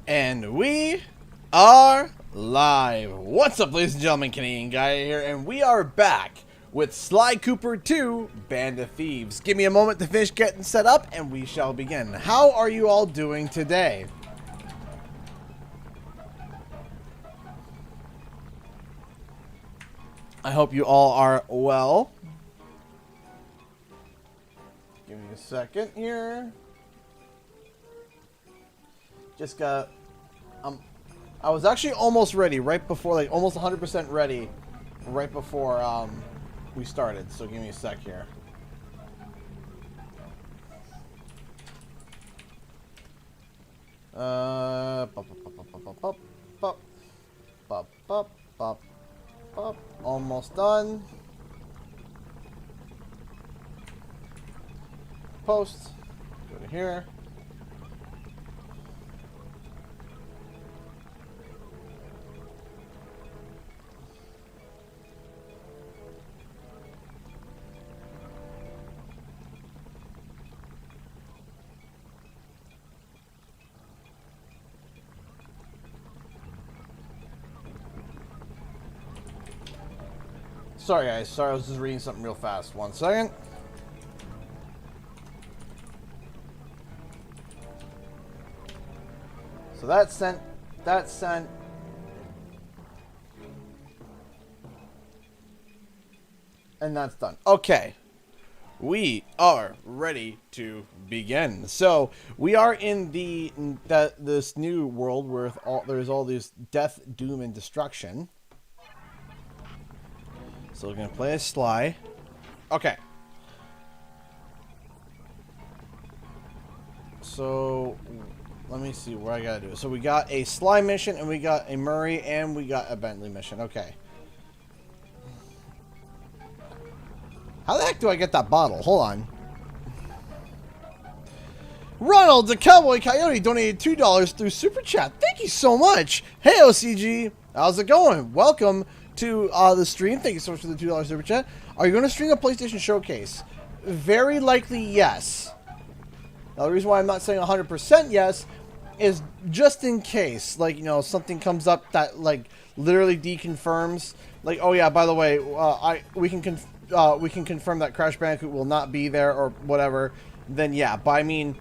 And we are live. What's up, ladies and gentlemen? Canadian Guy here, and we are back with Sly Cooper 2, Band of Thieves. Give me a moment to finish getting set up, and we shall begin. How are you all doing today? I hope you all are well. Give me a second here. Just got... I was actually almost ready right before, like almost 100% ready right before we started. So give me a sec here. Almost done. Post. Go to here. Sorry guys, sorry, I was just reading something real fast. 1 second. So that's sent, and that's done. Okay. We are ready to begin. So we are in this new world where there's all this death, doom, and destruction. So we're gonna play as Sly. Okay. So let me see where I gotta do it. So we got a Sly mission, and we got a Murray, and we got a Bentley mission. Okay. How the heck do I get that bottle? Hold on. Ronald, the Cowboy Coyote, donated $2 through Super Chat. Thank you so much. Hey, OCG. How's it going? Welcome to the stream. Thank you so much for the $2 Super Chat. Are you going to stream a PlayStation Showcase? Very likely, yes. Now, the reason why I'm not saying 100% yes is just in case, like, you know, something comes up that, like, literally deconfirms. Like, oh, yeah, by the way, we can confirm that Crash Bandicoot will not be there or whatever. Then, yeah. But, I mean,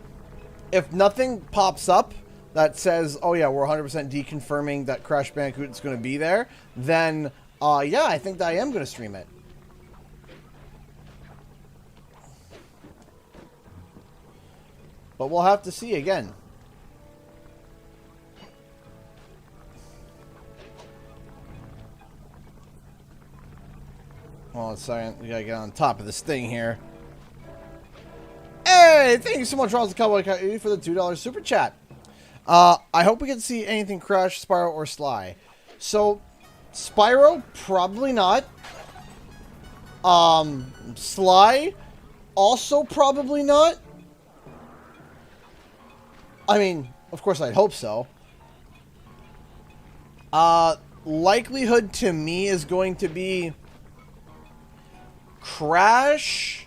if nothing pops up that says, oh, yeah, we're 100% deconfirming that Crash Bandicoot is going to be there, then... yeah, I think that I am going to stream it. But we'll have to see again. Hold on a second. We gotta get on top of this thing here. Hey, thank you so much, Ronald the Cowboy Coyote, for the $2 Super Chat. I hope we get to see anything Crash, Spyro, or Sly. So... Spyro, probably not. Sly, also probably not. I mean, of course I'd hope so. Likelihood to me is going to be Crash.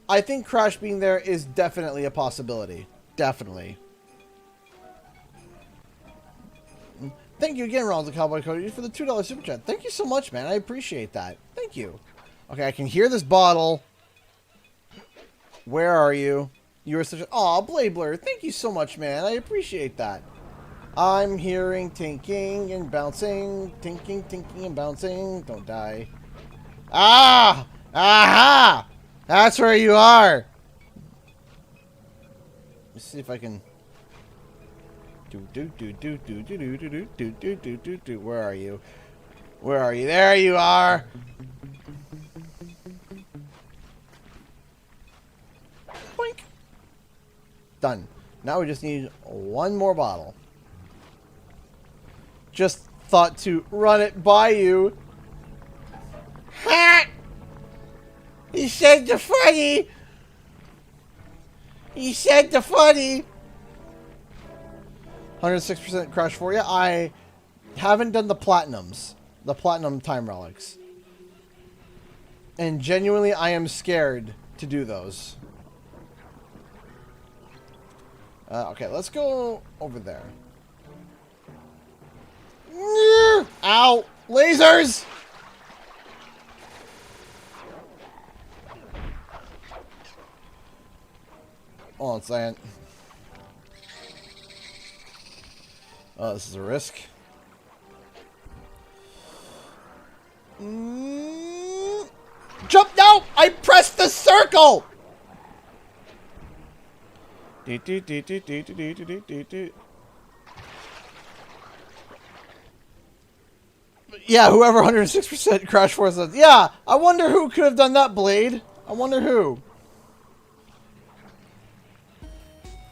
I think Crash being there is definitely a possibility. Definitely. Thank you again, Ronald the Cowboy Cody, for the $2 Super Chat. Thank you so much, man. I appreciate that. Thank you. Okay, I can hear this bottle. Where are you? You are such a... Aw, Blabler. Thank you so much, man. I appreciate that. I'm hearing tinking and bouncing. Tinking, tinking, and bouncing. Don't die. Ah! Aha! That's where you are. Let's see if I can... Where are you? Where are you? There you are! Boink! Done. Now we just need one more bottle. Just thought to run it by you. Ha! He said the funny! He said the funny! 106% Crash for you. I haven't done the platinums. The platinum time relics. And genuinely, I am scared to do those. Okay, let's go over there. Ow! Lasers! Hold on a second. Oh, this is a risk. Jump! No! I pressed the circle! Yeah, whoever 106% crash force does. Yeah, I wonder who could have done that, Blade. I wonder who.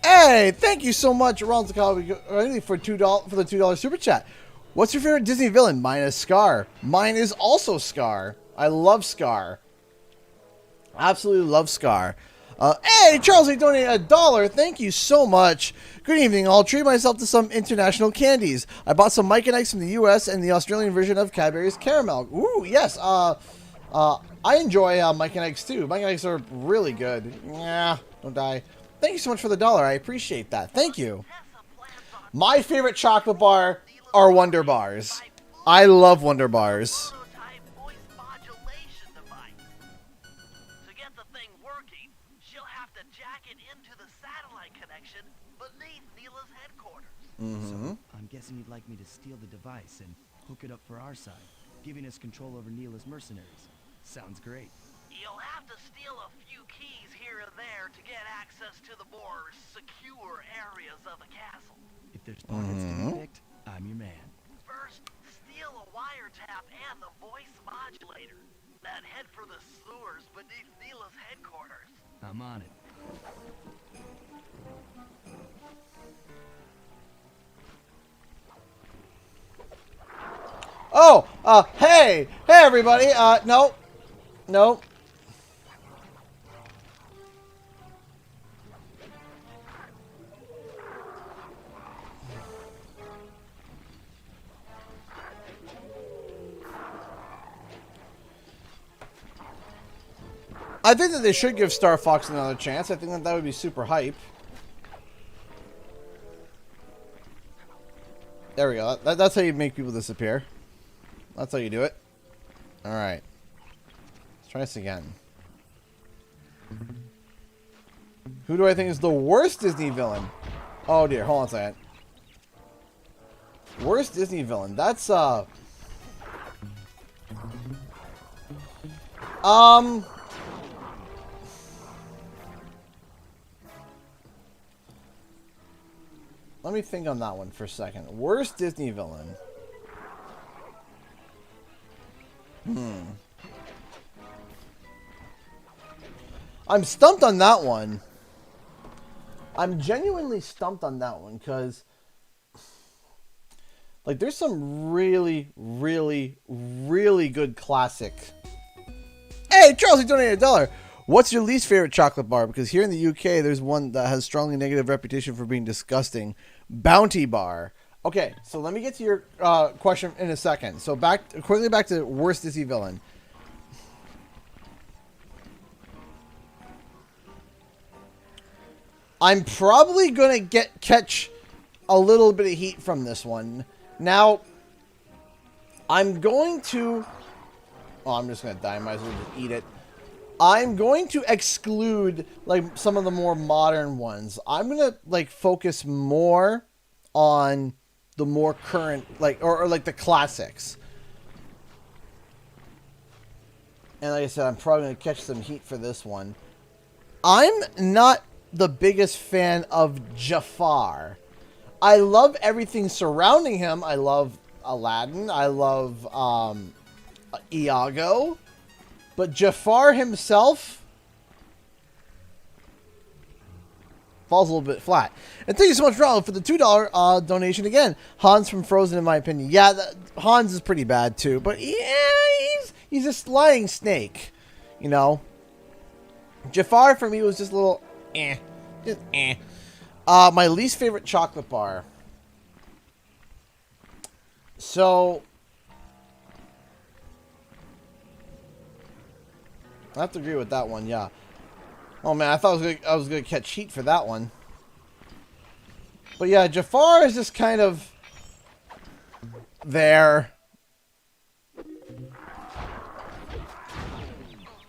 Hey, thank you so much, Ron Zakali, for the $2 super chat. What's your favorite Disney villain? Mine is Scar. Mine is also Scar. I love Scar. Absolutely love Scar. Hey, Charles, you donated $1. Thank you so much. Good evening. I'll treat myself to some international candies. I bought some Mike and Ike's from the U.S. and the Australian version of Cadbury's Caramel. Ooh, yes. I enjoy Mike and Ike's too. Mike and Ike's are really good. Yeah, don't die. Thank you so much for the $1. I appreciate that. Thank you. My favorite chocolate bar are Wonder Bars. I love Wonder Bars. So, I'm guessing you'd like me to steal the device and hook it up for our side, giving us control over Neela's mercenaries. Sounds great. You'll have to steal a few keys here and there to get access to the more secure areas of the castle. If there's pockets to be picked, I'm your man. First, steal a wiretap and the voice modulator. Then head for the sewers beneath Neela's headquarters. I'm on it. Oh, hey everybody. No. I think that they should give Star Fox another chance. I think that would be super hype. There we go. That's how you make people disappear. That's how you do it. Alright. Let's try this again. Who do I think is the worst Disney villain? Oh dear, hold on a second. Worst Disney villain. That's let me think on that one for a second. Worst Disney villain. I'm stumped on that one. I'm genuinely stumped on that one because, like, there's some really, really, really good classic. Hey, Charles, you donated $1. What's your least favorite chocolate bar? Because here in the UK, there's one that has strongly negative reputation for being disgusting. Bounty Bar. Okay, so let me get to your question in a second. So quickly back to worst Disney villain. I'm probably gonna catch a little bit of heat from this one. Now, I'm going to. Oh, I'm just gonna die. Might as well just eat it. I'm going to exclude like some of the more modern ones. I'm gonna like focus more on the more current, like, or like the classics. And like I said, I'm probably going to catch some heat for this one. I'm not the biggest fan of Jafar. I love everything surrounding him. I love Aladdin. I love Iago. But Jafar himself falls a little bit flat. And thank you so much, Ronald, for the $2 donation again. Hans from Frozen, in my opinion. Yeah, Hans is pretty bad, too. But yeah, he's a lying snake, you know. Jafar, for me, was just a little eh. Just eh. My least favorite chocolate bar. So, I have to agree with that one, yeah. Oh man, I thought I was gonna catch heat for that one. But yeah, Jafar is just kind of there.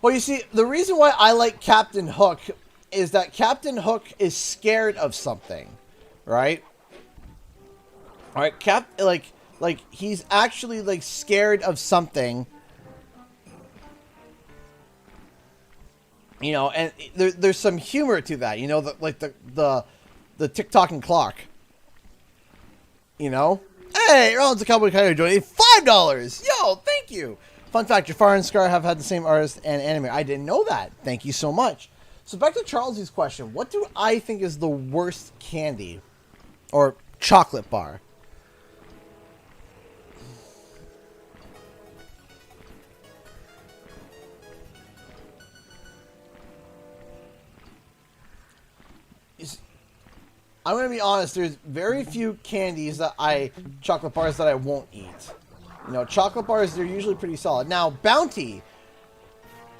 Well, you see, the reason why I like Captain Hook is that Captain Hook is scared of something, right? All right, like he's actually like scared of something, you know, and there's some humor to that, you know, the tick-tocking clock, you know. Hey, Rollins the Cowboy Coyote donated $5. Yo, thank you. Fun fact: Jafar and Scar have had the same artist and animator. I didn't know that. Thank you so much. So back to Charles's question: what do I think is the worst candy or chocolate bar? I'm going to be honest, there's very few candies chocolate bars that I won't eat. You know, chocolate bars, they're usually pretty solid. Now, Bounty.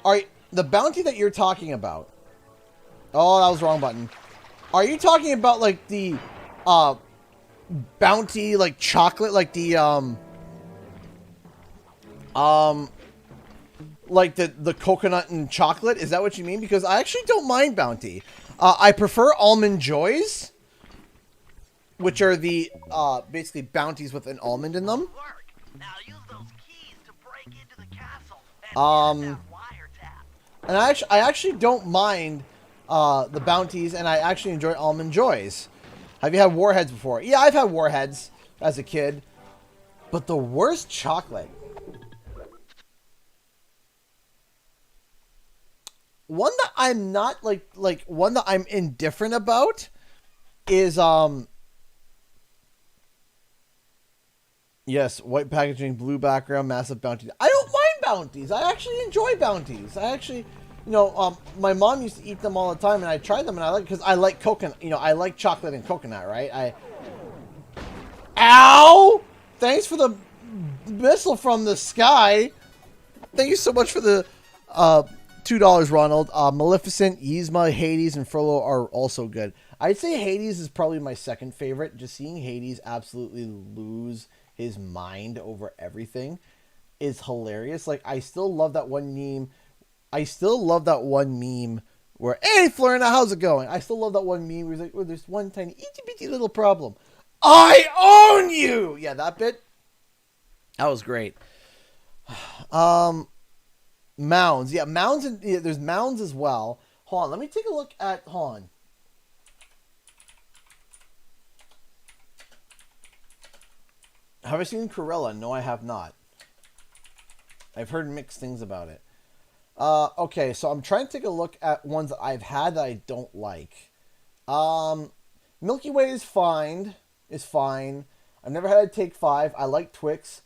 The Bounty that you're talking about. Oh, that was the wrong button. Are you talking about, like, the, Bounty, like, chocolate, like the, like the coconut and chocolate? Is that what you mean? Because I actually don't mind Bounty. I prefer Almond Joys, which are the basically bounties with an almond in them. Now use those keys to break into the castle and get that wiretap. And I actually don't mind the bounties, and I actually enjoy Almond Joys. Have you had Warheads before? Yeah, I've had Warheads as a kid. But the worst chocolate. One that I'm not like one that I'm indifferent about is yes, white packaging, blue background, massive bounty. I don't mind bounties. I actually enjoy bounties. I actually, you know, my mom used to eat them all the time, and I tried them, and I like because I like coconut. You know, I like chocolate and coconut, right? Ow! Thanks for the missile from the sky. Thank you so much for the $2, Ronald. Maleficent, Yzma, Hades, and Frollo are also good. I'd say Hades is probably my second favorite. Just seeing Hades absolutely lose his mind over everything is hilarious. Like, I still love that one meme. Where, hey, Florina, how's it going? I still love that one meme where he's like, well, there's one tiny itty bitty little problem. I own you! Yeah, that bit. That was great. Mounds. Yeah, mounds. There's mounds as well. Hold on. Let me take a look at... Hold on. Have I seen Cruella? No, I have not. I've heard mixed things about it. Okay, so I'm trying to take a look at ones that I've had that I don't like. Milky Way is fine. I've never had a Take 5. I like Twix.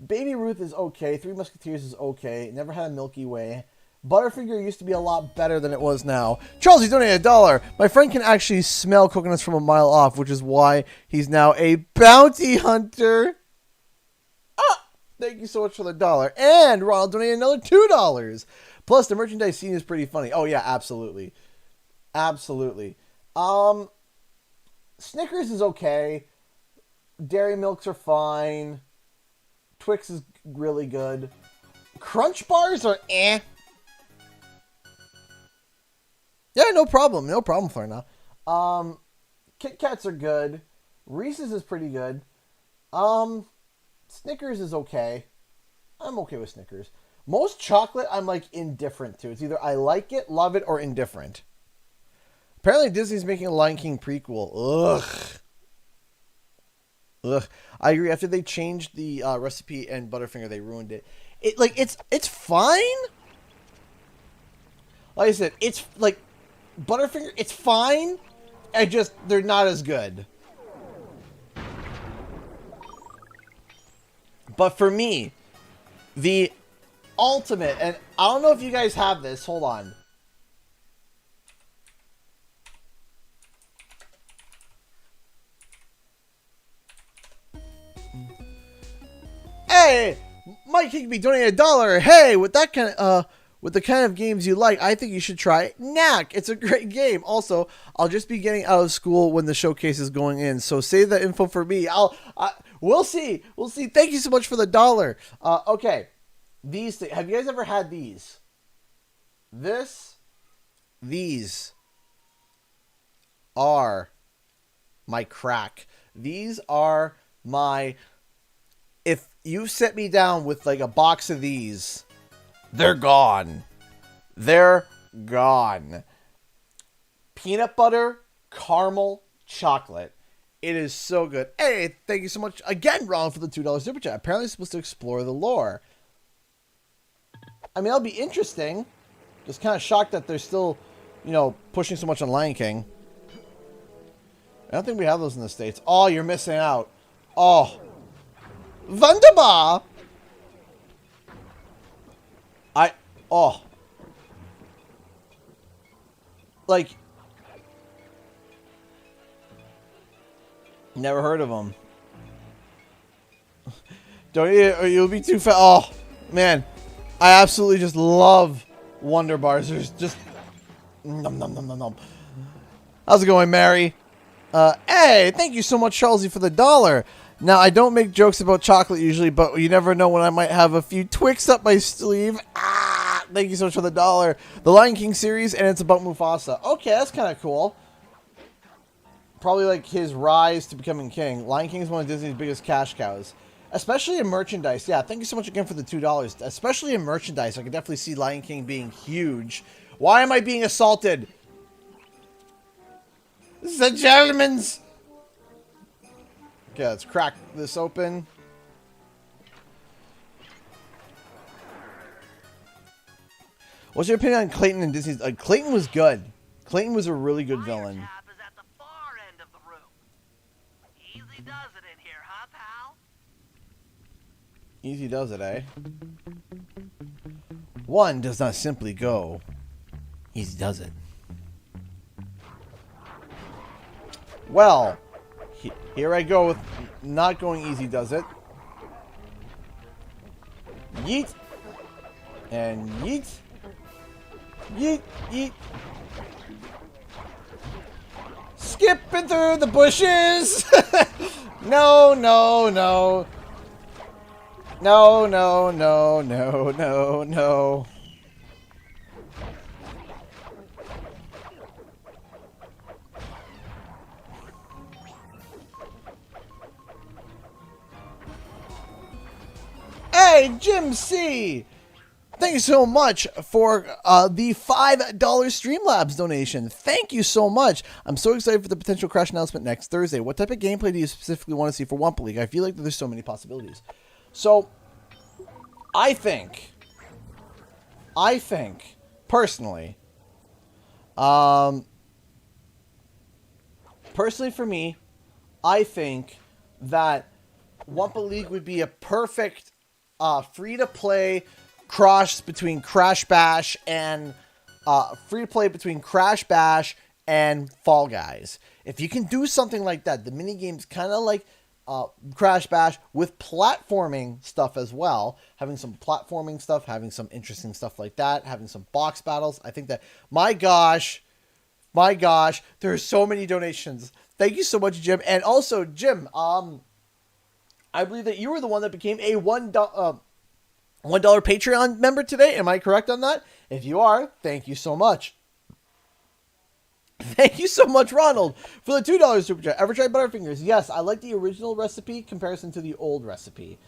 Baby Ruth is okay. Three Musketeers is okay. Never had a Milky Way. Butterfinger used to be a lot better than it was now. Charles, you donated $1. My friend can actually smell coconuts from a mile off, which is why he's now a bounty hunter. Thank you so much for the $1. And Ronald donated another $2. Plus, the merchandise scene is pretty funny. Oh, yeah, absolutely. Absolutely. Snickers is okay. Dairy Milks are fine. Twix is really good. Crunch bars are eh. Yeah, no problem. No problem, Florina. Kit Kats are good. Reese's is pretty good. Snickers is okay. I'm okay with Snickers. Most chocolate I'm like indifferent to. It's either I like it, love it, or indifferent. Apparently Disney's making a Lion King prequel. Ugh. I agree. After they changed the recipe and Butterfinger, they ruined it. It's fine. Like I said, it's like Butterfinger. It's fine. They're not as good. But for me, the ultimate, and I don't know if you guys have this. Hold on. Hey, Mike Higby donated $1. Hey, with the kind of games you like, I think you should try Knack. It's a great game. Also, I'll just be getting out of school when the showcase is going in, so save that info for me. We'll see. We'll see. Thank you so much for the $1. Okay. These things. Have you guys ever had these? These are my crack. These are my... If you set me down with like a box of these, they're gone. They're gone. Peanut butter, caramel, chocolate. It is so good. Hey, thank you so much again, Ron, for the $2 super chat. Apparently, it's supposed to explore the lore. I mean, that'll be interesting. Just kind of shocked that they're still, you know, pushing so much on Lion King. I don't think we have those in the States. Oh, you're missing out. Oh. Wunderbar! Oh. Like, never heard of them. Don't you? Or you'll be too fat. Oh, man. I absolutely just love Wonder Bars. There's just... Nom, nom, nom, nom, nom. How's it going, Mary? Hey, thank you so much, Charlesy, for the $1. Now, I don't make jokes about chocolate usually, but you never know when I might have a few Twix up my sleeve. Ah, thank you so much for the $1. The Lion King series, and it's about Mufasa. Okay, that's kind of cool. Probably like his rise to becoming king. Lion King is one of Disney's biggest cash cows. Especially in merchandise. Yeah, thank you so much again for the $2. Especially in merchandise, I can definitely see Lion King being huge. Why am I being assaulted? This is a gentleman's... Okay, let's crack this open. What's your opinion on Clayton and Disney's... Clayton was good. Clayton was a really good villain. Wiretap is at the far end of the room. Easy does it in here, huh, pal? Easy does it, eh? One does not simply go. Easy does it. Well, here I go with not going easy does it. Yeet. And yeet. Yeet, yeet. Skipping through the bushes. No, no, no. No, no, no, no, no, no. Hey, Jim C! Thank you so much for the $5 Streamlabs donation. Thank you so much. I'm so excited for the potential Crash announcement next Thursday. What type of gameplay do you specifically want to see for Wumpa League? I feel like there's so many possibilities. So, I think, personally, for me, I think that Wumpa League would be a perfect free-to-play cross between Crash Bash and free-to-play between Crash Bash and Fall Guys. If you can do something like that, the minigame's kind of like Crash Bash with platforming stuff as well. Having some platforming stuff, having some interesting stuff like that, having some box battles. I think that, my gosh, there's so many donations. Thank you so much, Jim. And also, Jim, I believe that you were the one that became a $1 Patreon member today. Am I correct on that? If you are, thank you so much. Thank you so much, Ronald, for the $2 super chat. Ever tried Butterfingers? Yes, I like the original recipe comparison to the old recipe.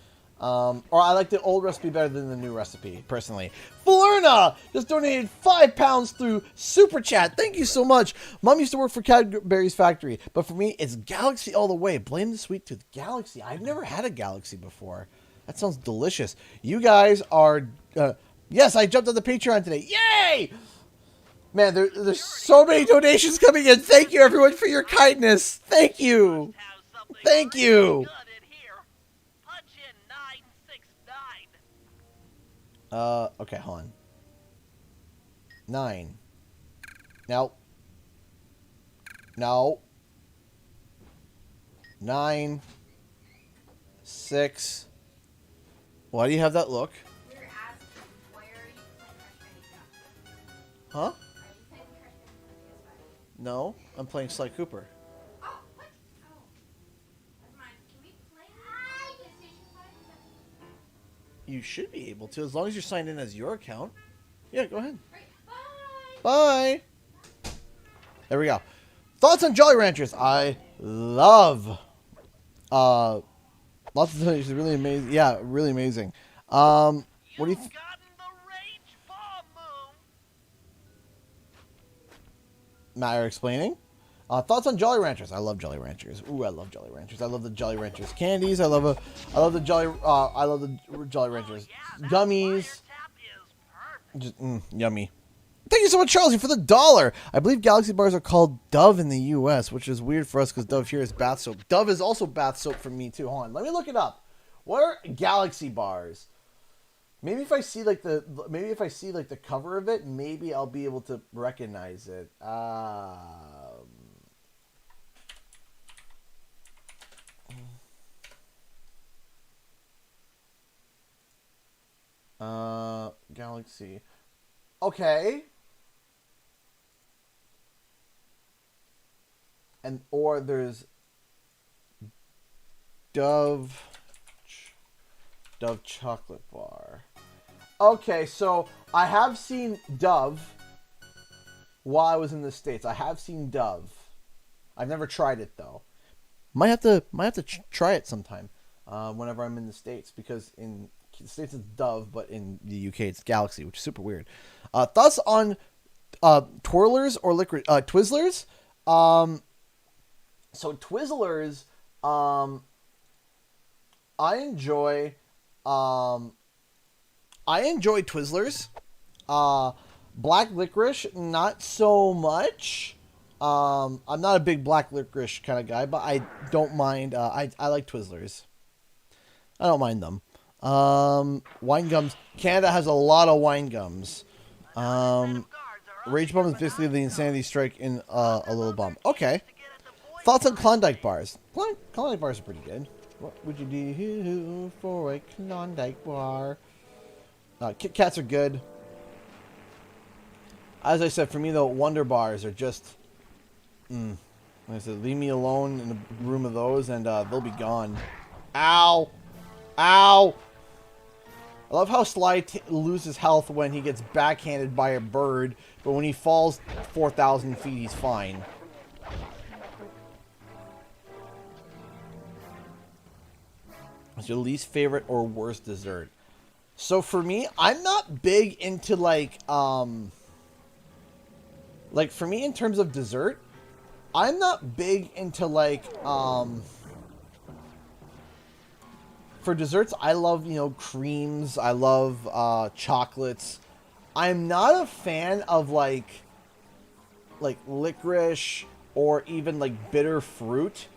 Or I like the old recipe better than the new recipe, personally. Falerna just donated £5 through Super Chat. Thank you so much. Mom used to work for Cadbury's factory, but for me, it's Galaxy all the way. Blame the sweet tooth. Galaxy. I've never had a Galaxy before. That sounds delicious. You guys are... yes, I jumped on the Patreon today. Yay! Man, there's so many donations coming in. Thank you, everyone, for your kindness. Thank you. Thank you. Okay, hold on. 9. No. No. 9. 6. Why do you have that look? You're asking, why are you playing Crash Bandicoot? Huh? Are you playing Crash Bandicoot on PS5? No, I'm playing Sly Cooper. Oh, what? Oh. Never mind. Can we play You should be able to, as long as you're signed in as your account. Yeah, go ahead. Right. Bye. Bye. There we go. Thoughts on Jolly Ranchers? I love. Lots of things. Really amazing. Yeah, really amazing. What do you? Gotten the rage bomb move. Matter explaining. Thoughts on Jolly Ranchers? I love Jolly Ranchers. Ooh, I love Jolly Ranchers. I love the Jolly Ranchers candies. I love the Jolly Ranchers gummies. Tap is perfect. Just yummy. Thank you so much, Charles, for the $1. I believe Galaxy bars are called Dove in the U.S., which is weird for us because Dove here is bath soap. Dove is also bath soap for me too. Hold on, let me look it up. What are Galaxy bars? Maybe if I see like the cover of it, maybe I'll be able to recognize it. Galaxy. Okay. And or there's Dove chocolate bar. Okay, so I have seen Dove while I was in the States. I have seen Dove. I've never tried it though. Might have to try it sometime whenever I'm in the States, because in the States it's Dove, but in the UK it's Galaxy, which is super weird. Thoughts on twirlers or liquid Twizzlers? So Twizzlers, I enjoy Twizzlers. Black licorice, not so much. I'm not a big black licorice kind of guy, but I don't mind. I like Twizzlers. I don't mind them. Wine gums. Canada has a lot of wine gums. Rage Bum is basically the Insanity Strike in a little bum. Okay. Thoughts on Klondike bars? Klondike bars are pretty good. What would you do for a Klondike bar? Kit Kats are good. As I said, for me though, Wonder bars are just. Like I said, leave me alone in a room of those, and they'll be gone. Ow! Ow! I love how Sly loses health when he gets backhanded by a bird, but when he falls 4,000 feet, he's fine. What's your least favorite or worst dessert? So for me, I'm not big into like for me in terms of dessert, I'm not big into like for desserts, I love, creams. I love chocolates. I'm not a fan of like licorice or even like bitter fruit.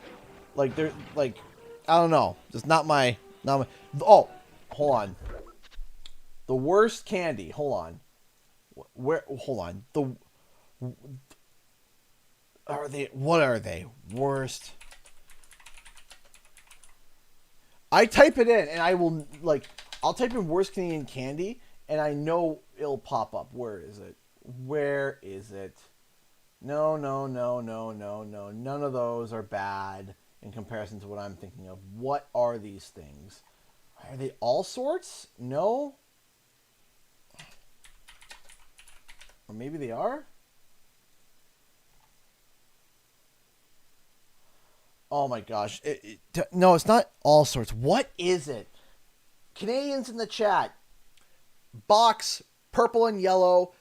Like they're like, I don't know. Just not my. Oh, hold on. The worst candy. Hold on. Hold on. What are they? Worst. I type it in and I will I'll type in worst Canadian candy and I know it'll pop up. Where is it? Where is it? No. None of those are bad in comparison to what I'm thinking of. What are these things? Are they all sorts? No. Or maybe they are? Oh my gosh. No, it's not all sorts. What is it? Canadians in the chat. Box, purple and yellow,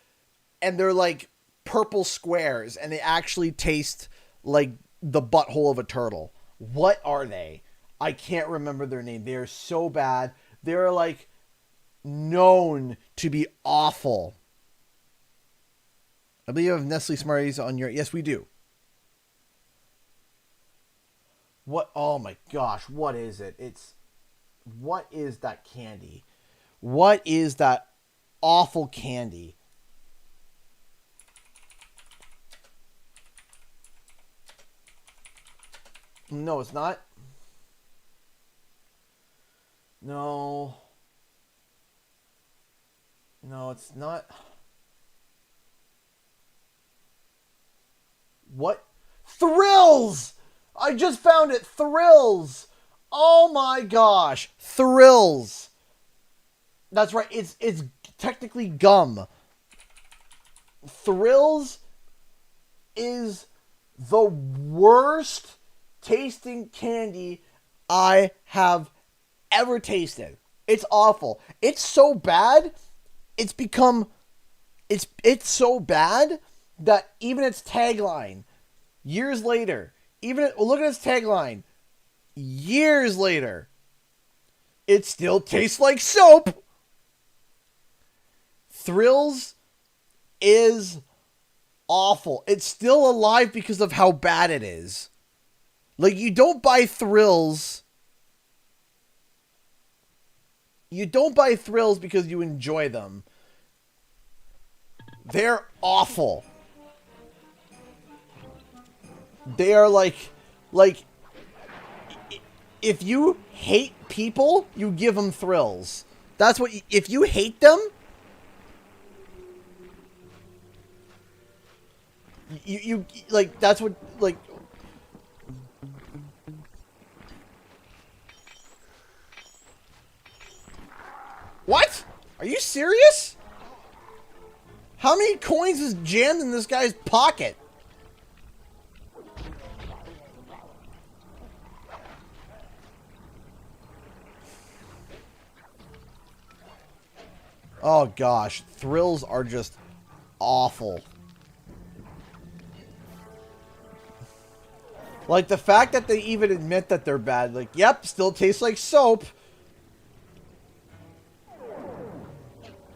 and they're like purple squares, and they actually taste like the butthole of a turtle. What are they? I can't remember their name. They are so bad. They're like known to be awful. I believe you have Nestle Smarties on your... Yes, we do. What? Oh my gosh, what is it? What is that candy? What is that awful candy? No, it's not. No. No, it's not. What? Thrills! I just found it. Thrills. Oh my gosh. Thrills. That's right. It's technically gum. Thrills is the worst tasting candy I have ever tasted. It's awful. It's so bad. It's become it's so bad that even its tagline years later, look at its tagline. Years later, it still tastes like soap. Thrills is awful. It's still alive because of how bad it is. Like, you don't buy Thrills. You don't buy Thrills because you enjoy them. They're awful. They are like if you hate people, you give them Thrills. That's what if you hate them, you like, that's what, like, what? Are you serious? How many coins is jammed in this guy's pocket? Oh gosh, Thrills are just awful. Like, the fact that they even admit that they're bad, like, yep, still tastes like soap.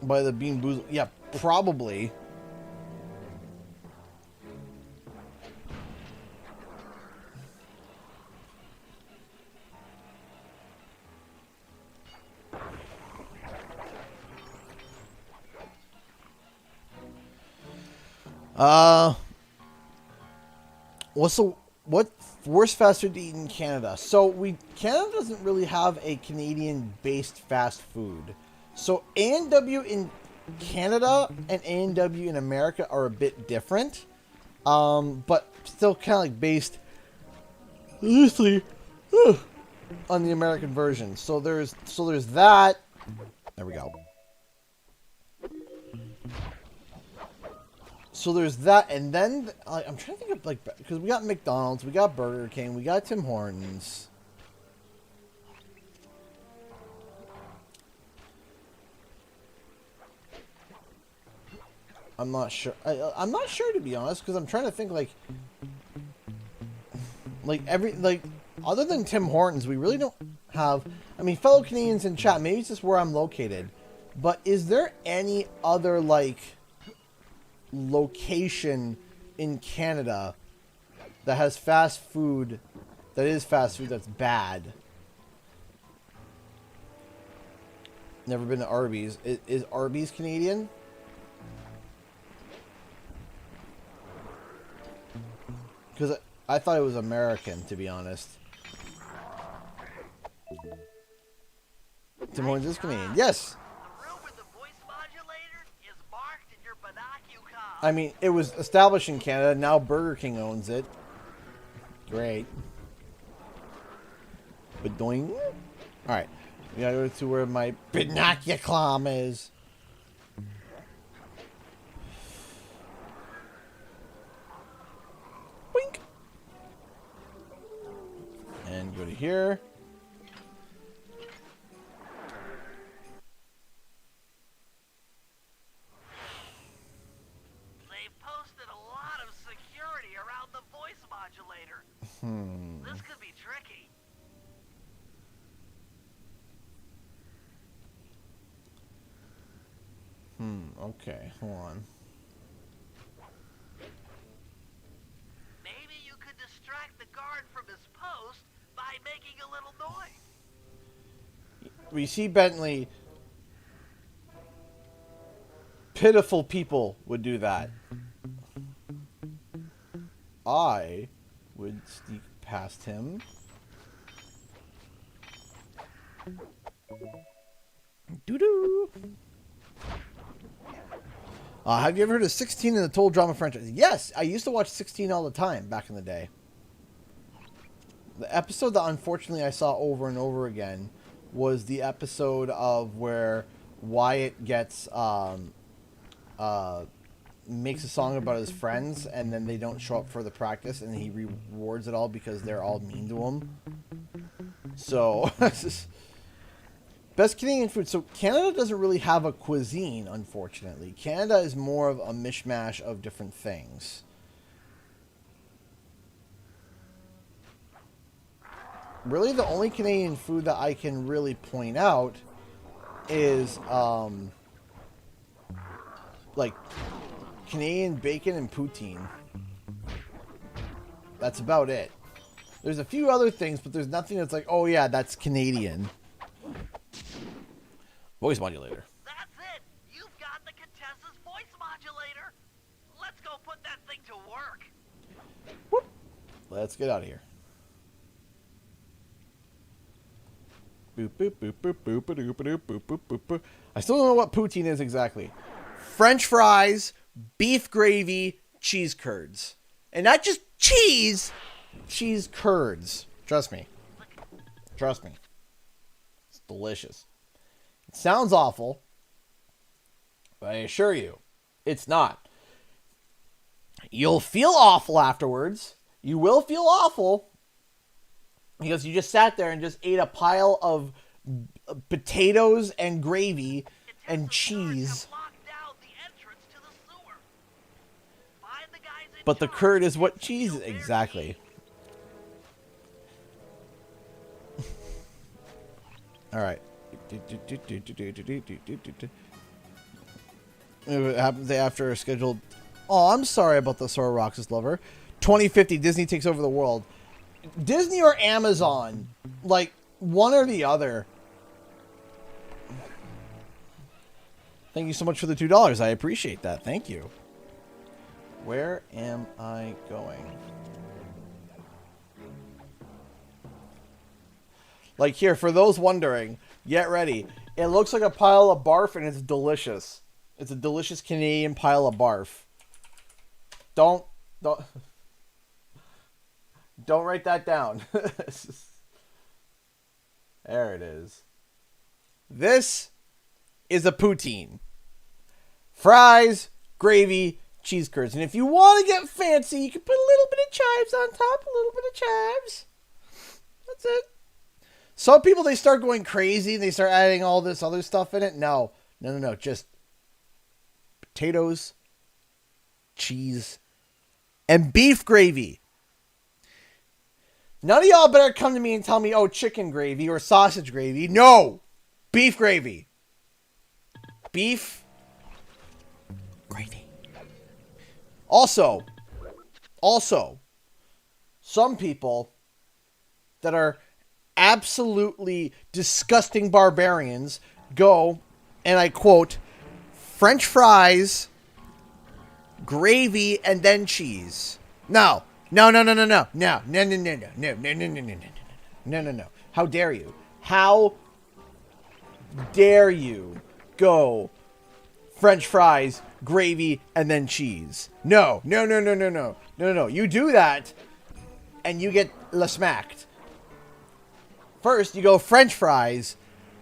By the Bean Boozled, yeah, probably. What worst fast food to eat in Canada? So Canada doesn't really have a Canadian-based fast food. So A&W in Canada and A&W in America are a bit different, but still kind of like based loosely on the American version. So there's that. There we go. So there's that, and then I'm trying to think of, like, because we got McDonald's, we got Burger King, we got Tim Hortons. I'm not sure. I'm not sure, to be honest, because I'm trying to think, like other than Tim Hortons, we really don't have. I mean, fellow Canadians in chat, maybe it's just where I'm located, but is there any other, like, location in Canada that has fast food, that's bad? Never been to Arby's. Is Arby's Canadian? Because I thought it was American, to be honest. Tim Hortons is Canadian. Yes! I mean, it was established in Canada. Now Burger King owns it. Great. But doing. Alright. We gotta go to where my binoculum is. Wink. And go to here. This could be tricky. Okay, hold on. Maybe you could distract the guard from his post by making a little noise. We see Bentley. Pitiful people would do that. I would sneak past him. Doo-doo. Have you ever heard of 16 in the Total Drama franchise? Yes, I used to watch 16 all the time back in the day. The episode that unfortunately I saw over and over again was the episode of where Wyatt gets makes a song about his friends, and then they don't show up for the practice, and he rewards it all because they're all mean to him. So, best Canadian food. So Canada doesn't really have a cuisine, unfortunately. Canada is more of a mishmash of different things. Really, the only Canadian food that I can really point out is, like, Canadian bacon and poutine. That's about it. There's a few other things, but there's nothing that's like, oh yeah, that's Canadian. Voice modulator. That's it! You've got the Contessa's voice modulator! Let's go put that thing to work! Whoop. Let's get out of here. Boop, boop, boop, boop, boop, boop, boop, boop, boop, boop, boop. I still don't know what poutine is exactly. French fries, beef gravy, cheese curds. And not just cheese, cheese curds. Trust me. Trust me. It's delicious. It sounds awful, but I assure you, it's not. You'll feel awful afterwards. You will feel awful because you just sat there and just ate a pile of potatoes and gravy and cheese. But the curd is what cheese is. Exactly. All right. What happens after a scheduled... Oh, I'm sorry about the Sora Roxas lover. 2050, Disney takes over the world. Disney or Amazon? Like, one or the other. Thank you so much for the $2. I appreciate that. Thank you. Where am I going? Like here, for those wondering, get ready. It looks like a pile of barf and it's delicious. It's a delicious Canadian pile of barf. Don't write that down. There it is. This is a poutine. Fries, gravy, cheese curds. And if you want to get fancy, you can put a little bit of chives on top. A little bit of chives. That's it. Some people, they start going crazy. They start adding all this other stuff in it. No. Just potatoes, cheese, and beef gravy. None of y'all better come to me and tell me, oh, chicken gravy or sausage gravy. No. Beef gravy. Beef gravy. Also, some people that are absolutely disgusting barbarians go, and I quote, French fries, gravy, and then cheese. No. How dare you? How dare you go French fries, gravy, and then cheese? No. You do that, and you get smacked. First, you go French fries,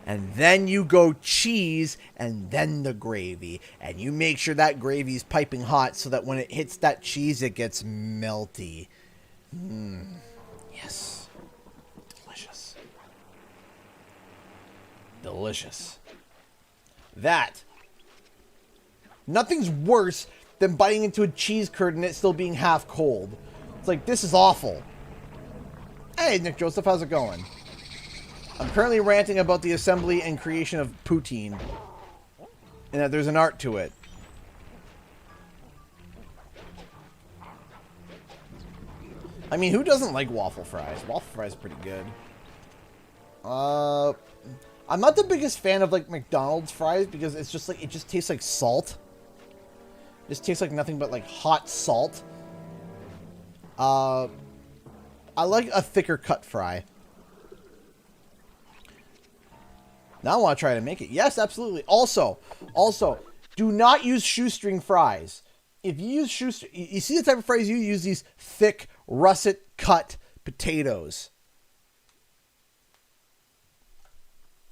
and then you go cheese, and then the gravy. And you make sure that gravy's piping hot so that when it hits that cheese, it gets melty. Yes. Delicious. Delicious. That. Nothing's worse than biting into a cheese curd and it still being half cold. It's like, this is awful. Hey, Nick Joseph, how's it going? I'm currently ranting about the assembly and creation of poutine, and that there's an art to it. I mean, who doesn't like waffle fries? Waffle fries are pretty good. I'm not the biggest fan of like McDonald's fries because it's just like, it just tastes like salt. It just tastes like nothing but like hot salt. I like a thicker cut fry. Now I want to try to make it. Yes, absolutely. Also, do not use shoestring fries. If you use shoestring, you see the type of fries you use, these thick, russet cut potatoes.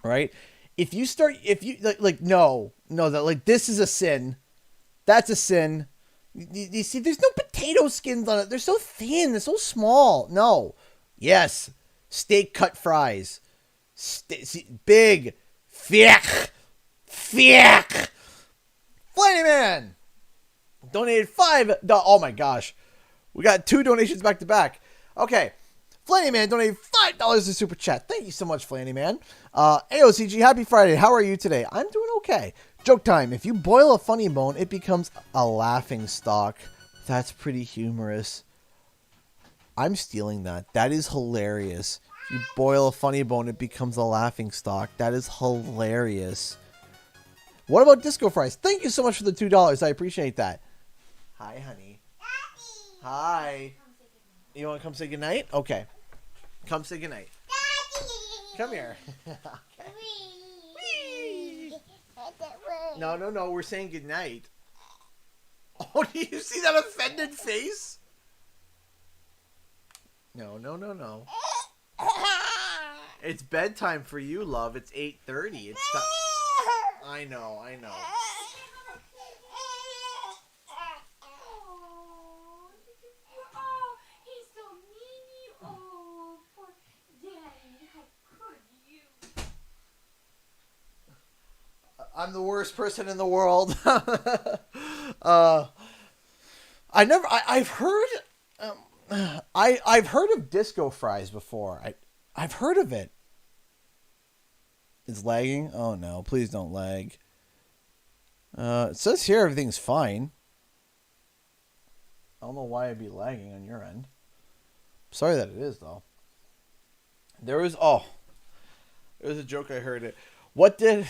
Right? if you no, that like this is a sin. That's a sin. You see, there's no potato skins on it. They're so thin. They're so small. No. Yes. Steak cut fries. Big. Thick. Flanny Man donated $5. Oh my gosh. We got 2 donations back to back. Okay. Flanny Man donated $5 to Super Chat. Thank you so much, Flanny Man. AOCG, happy Friday. How are you today? I'm doing okay. Joke time. If you boil a funny bone, it becomes a laughing stock. That's pretty humorous. I'm stealing that. That is hilarious. If you boil a funny bone, it becomes a laughing stock. That is hilarious. What about disco fries? Thank you so much for the $2. I appreciate that. Hi, honey. Daddy. Hi. You want to come say goodnight? Okay. Come say goodnight. Daddy. Come here. Okay. Wee. No. We're saying goodnight. Oh, do you see that offended face? No. It's bedtime for you, love. It's 8:30. It's time. I know. Oh, he's so mean. Oh, poor Daddy. How could you? I'm the worst person in the world. I've heard of disco fries before. I've heard of it. It's lagging? Oh no, please don't lag. It says here everything's fine. I don't know why it'd be lagging on your end. Sorry that it is though. There was a joke I heard it. What did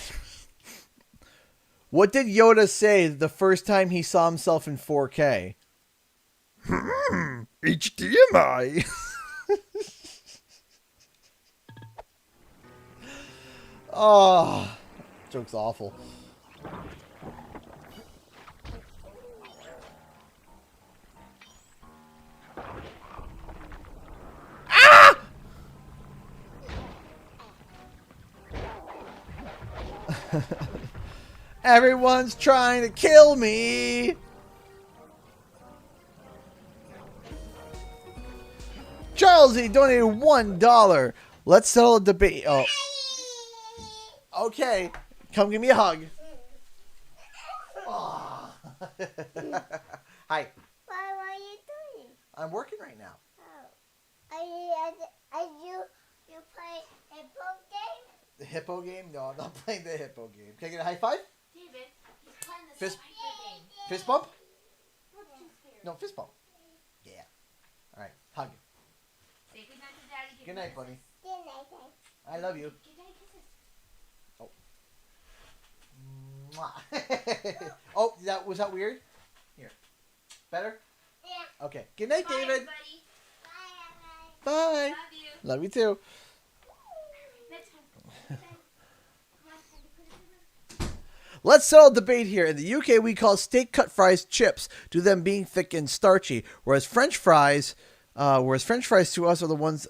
Yoda say the first time he saw himself in 4K? HDMI. Oh, joke's awful. Ah! Everyone's trying to kill me. Charles E donated $1. Let's settle a debate. Oh. Okay. Come give me a hug. Oh. Hi. What are you doing? I'm working right now. Oh. You play a boat game? The hippo game? No, I'm not playing the hippo game. Can I get a high five? David, he's playing the Fist- spider game. Fist bump? We're too scared. No, fist bump. Yeah. All right. Hug. Say goodnight to Daddy. Good night, buddy. Good night, thanks. I love you. Good night, kisses. Mwah. Oh, was that weird? Here. Better? Yeah. Okay. Good night, Bye, David. everybody. Bye, Bye. Love you. Love you too. Bedtime. Let's settle a debate here. In the UK, we call steak cut fries chips, due to them being thick and starchy, whereas French fries to us are the ones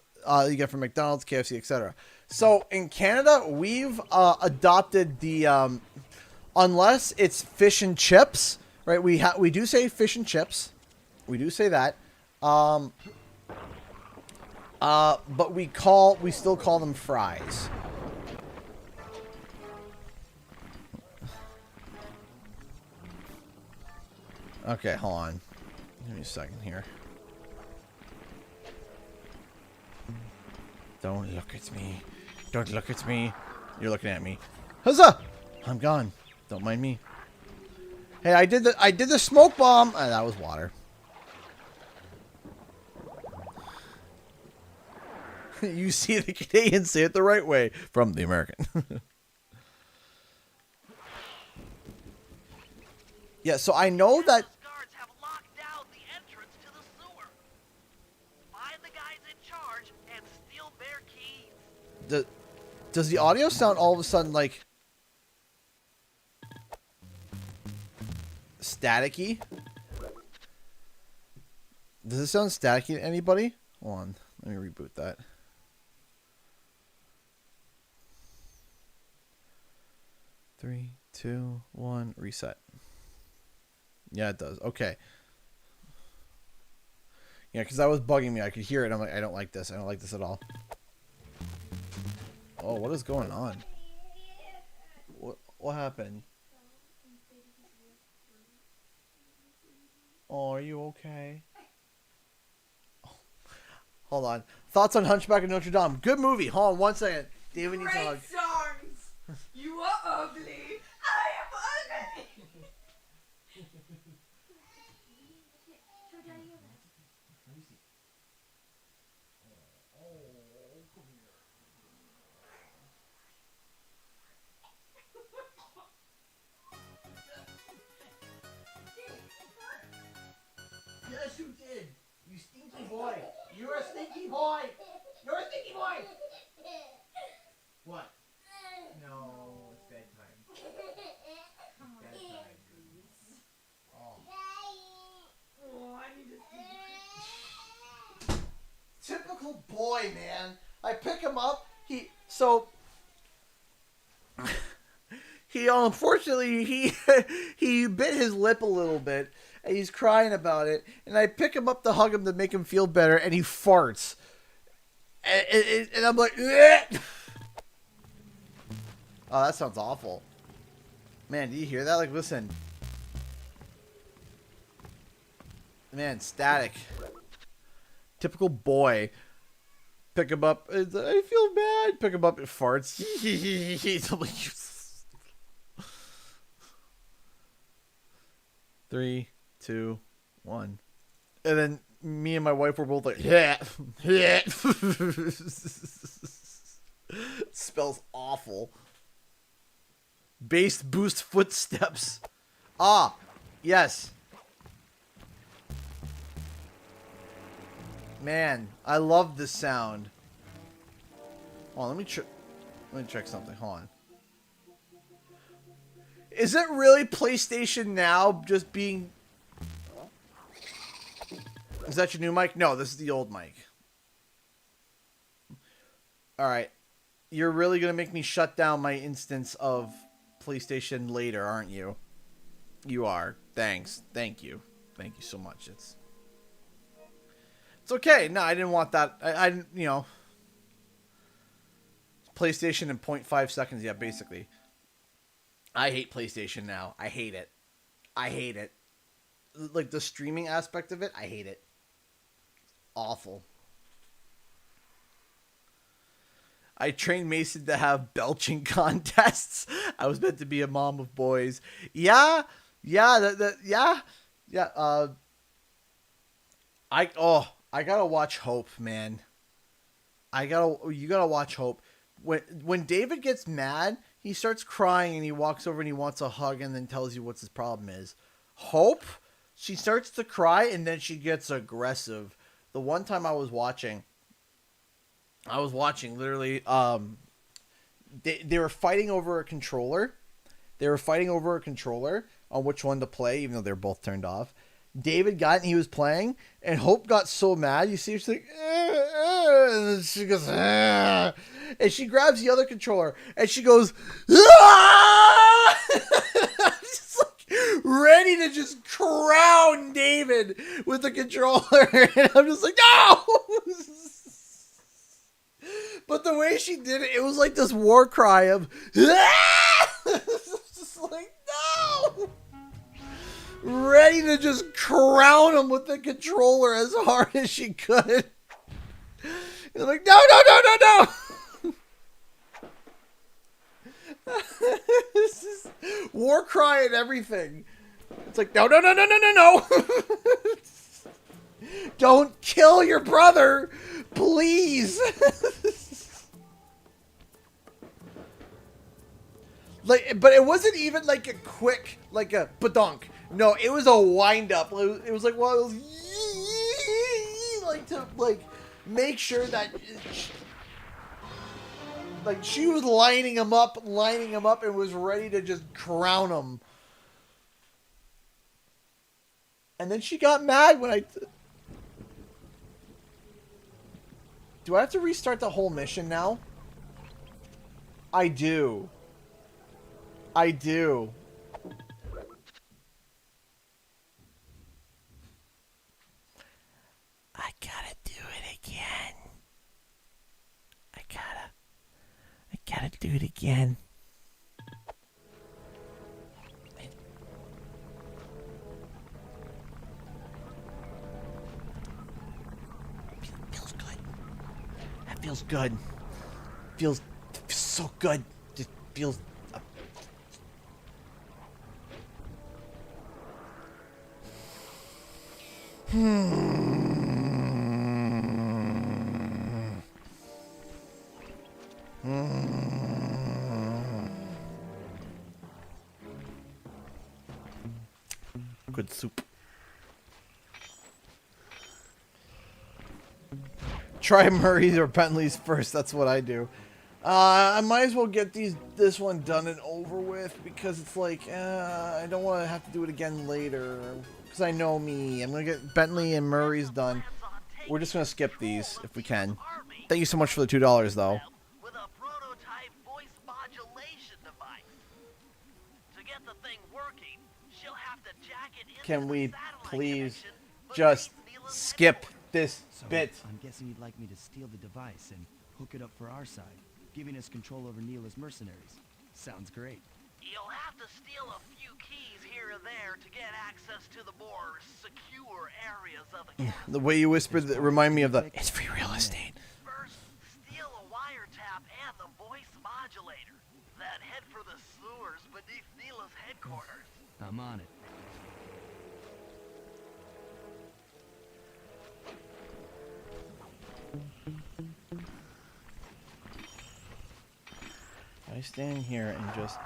you get from McDonald's, KFC, etc. So in Canada, we've adopted the unless it's fish and chips, right? We do say fish and chips, we do say that, but we still call them fries. Okay, hold on. Give me a second here. Don't look at me. Don't look at me. You're looking at me. Huzzah! I'm gone. Don't mind me. Hey, I did the smoke bomb. That was water. You see the Canadians say it the right way from the American. Yeah, so I know that Guards have locked down the entrance to the sewer. Find the guys in charge and steal their keys. does the audio sound all of a sudden like staticky? Does it sound staticky to anybody? Hold on, let me reboot that. 3, 2, 1, reset. Yeah, it does. Okay. Yeah, because that was bugging me. I could hear it. I'm like, I don't like this. I don't like this at all. Oh, what is going on? What happened? Oh, are you okay? Oh. Hold on. Thoughts on Hunchback of Notre Dame? Good movie. Hold on 1 second. David needs a hug. Great songs. You are ugly. I am ugly. Yes, you did. You stinky boy. You're a stinky boy. You're a stinky boy. What? No, it's bedtime. Bedtime. Oh. Oh, I need to sleep. Typical boy, man. I pick him up. He unfortunately he bit his lip a little bit and he's crying about it, and I pick him up to hug him to make him feel better, and he farts. And I'm like, "Ugh!" Oh, that sounds awful. Man, do you hear that? Like, listen. Man, static. Typical boy. Pick him up. I feel bad. Pick him up. It farts. I'm like, 3, 2, 1. And then me and my wife were both like, yeah. Smells awful. Bass boost footsteps. Ah, yes. Man, I love this sound. Hold on, let me check something. Hold on. Is it really PlayStation Now just being... Is that your new mic? No, this is the old mic. Alright. You're really going to make me shut down my instance of PlayStation later, aren't you? You are. Thanks. Thank you. Thank you so much. It's okay. No, I didn't want that. I didn't, you know. PlayStation in 0.5 seconds. Yeah, basically. I hate PlayStation Now. I hate it. I hate it. Like the streaming aspect of it, I hate it. Awful. I trained Mason to have belching contests. I was meant to be a mom of boys. Yeah. Yeah. I gotta watch Hope, man. You gotta watch Hope. When David gets mad, he starts crying and he walks over and he wants a hug and then tells you what his problem is. Hope, she starts to cry and then she gets aggressive. The one time I was watching literally, they were fighting over a controller. They were fighting over a controller on which one to play, even though they're both turned off. David got it and he was playing, and Hope got so mad. You see her, she's like, and then she goes, and she grabs the other controller and she goes, just like ready to just crown David with the controller. And I'm just like, no! But the way she did it, it was like this war cry of, just like, no! Ready to just crown him with the controller as hard as she could. And I'm like, no! This is war cry and everything. It's like, no. Don't kill your brother, please. Like, but it wasn't even like a quick, like a badunk. No, it was a wind up. It was like, well, it was like to like make sure that like she was lining him up, and was ready to just crown him. And then she got mad when I. Do I have to restart the whole mission now? I do. I do. I gotta do it again. I gotta do it again. Feels good. That feels good. Feels so good. Just feels. Good soup. Try Murray's or Bentley's first. That's what I do. I might as well get this one done and over with because it's like I don't want to have to do it again later. Because I know me. I'm gonna get Bentley and Murray's done. We're just gonna skip these if we can. Thank you so much for the $2 though. With a prototype voice modulation device. To get the thing working, she'll have to jack it into Can we the satellite please connection just beneath Neela's skip this So, bit? I'm guessing you'd like me to steal the device and hook it up for our side, giving us control over Neela's mercenaries. Sounds great. You'll have to steal a few keys here and there to get access to the more secure areas of the castle. The way you whispered remind me of the it's free real estate. First, steal a wiretap and the voice modulator. Then head for the sewers beneath Neela's headquarters. I'm on it. I stand here and just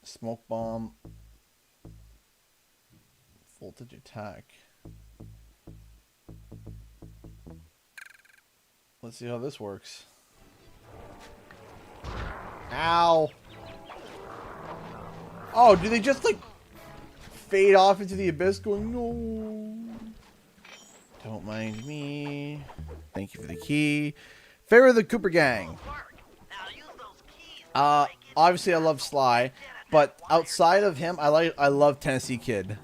smoke bomb, voltage attack. Let's see how this works. Ow! Oh, do they just like fade off into the abyss going, no? Don't mind me. Thank you for the key. Favorite of the Cooper gang. Now use those keys to break into Obviously I love Sly, but outside of him, I love Tennessee Kid.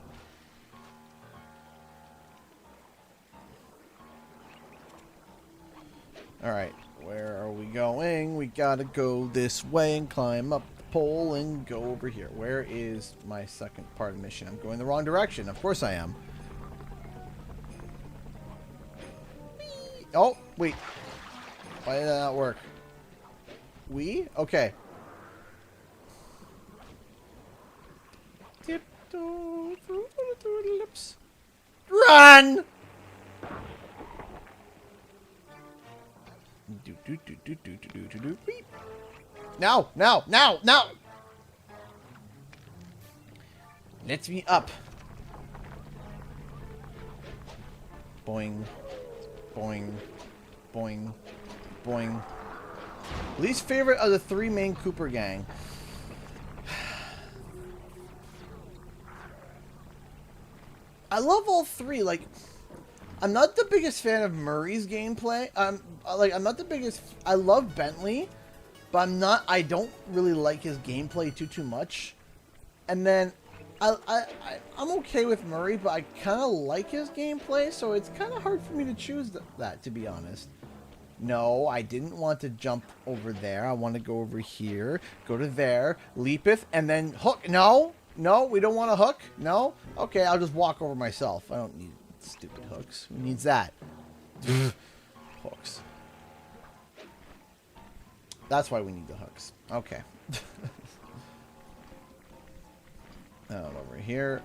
Alright, where are we going? We gotta go this way and climb up the pole and go over here. Where is my second part of the mission? I'm going the wrong direction. Of course I am. Oh, wait. Why did that not work? Okay. Tiptoe through the tulips. Run! Beep. Now! Let me up. Boing. Boing. Boing. Boing. Least favorite of the three main Cooper gang. I love all three. Like, I'm not the biggest fan of Murray's gameplay. I'm not the biggest. I love Bentley, but I don't really like his gameplay too much. And then I'm okay with Murray, but I kind of like his gameplay, so it's kind of hard for me to choose that, to be honest. No, I didn't want to jump over there. I want to go over here, go to there, leapeth, and then hook. No, we don't want to hook. No, okay, I'll just walk over myself. I don't need stupid hooks. Who needs that? Hooks. That's why we need the hooks. Okay. Out over here.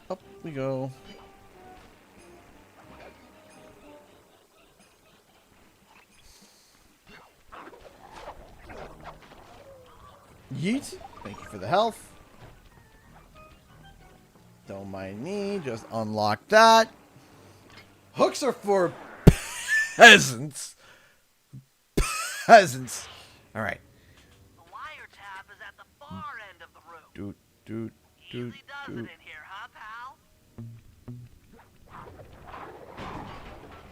Up we go. Yeet. Thank you for the health. Don't mind me. Just unlock that. Hooks are for peasants. Peasants. All right. The wiretap is at the far end of the room. Doot. Easy does it in here, huh, pal?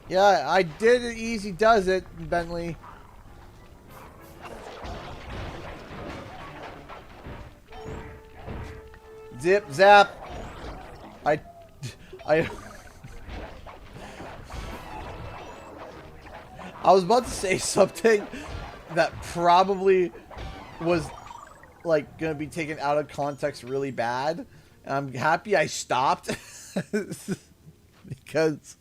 Yeah, I did it. Easy does it, Bentley. Zip, zap. I was about to say something that probably was like gonna be taken out of context really bad. And I'm happy I stopped because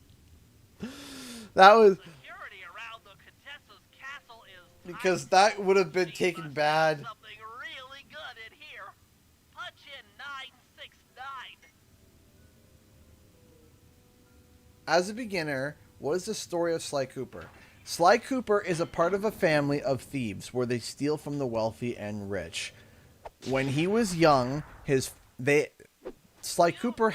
that was Security around the Contessa's castle is because that would have been taken bad. something really good in here. Punch in 969. As a beginner, what is the story of Sly Cooper? Sly Cooper is a part of a family of thieves where they steal from the wealthy and rich. When he was young, Sly Cooper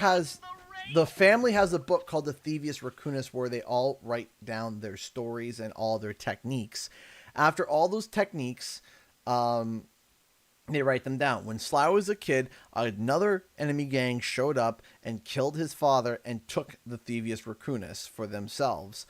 the family has a book called the Thieves Raccoonus where they all write down their stories and all their techniques. After all those techniques, they write them down. When Sly was a kid, another enemy gang showed up and killed his father and took the Thieves Raccoonus for themselves.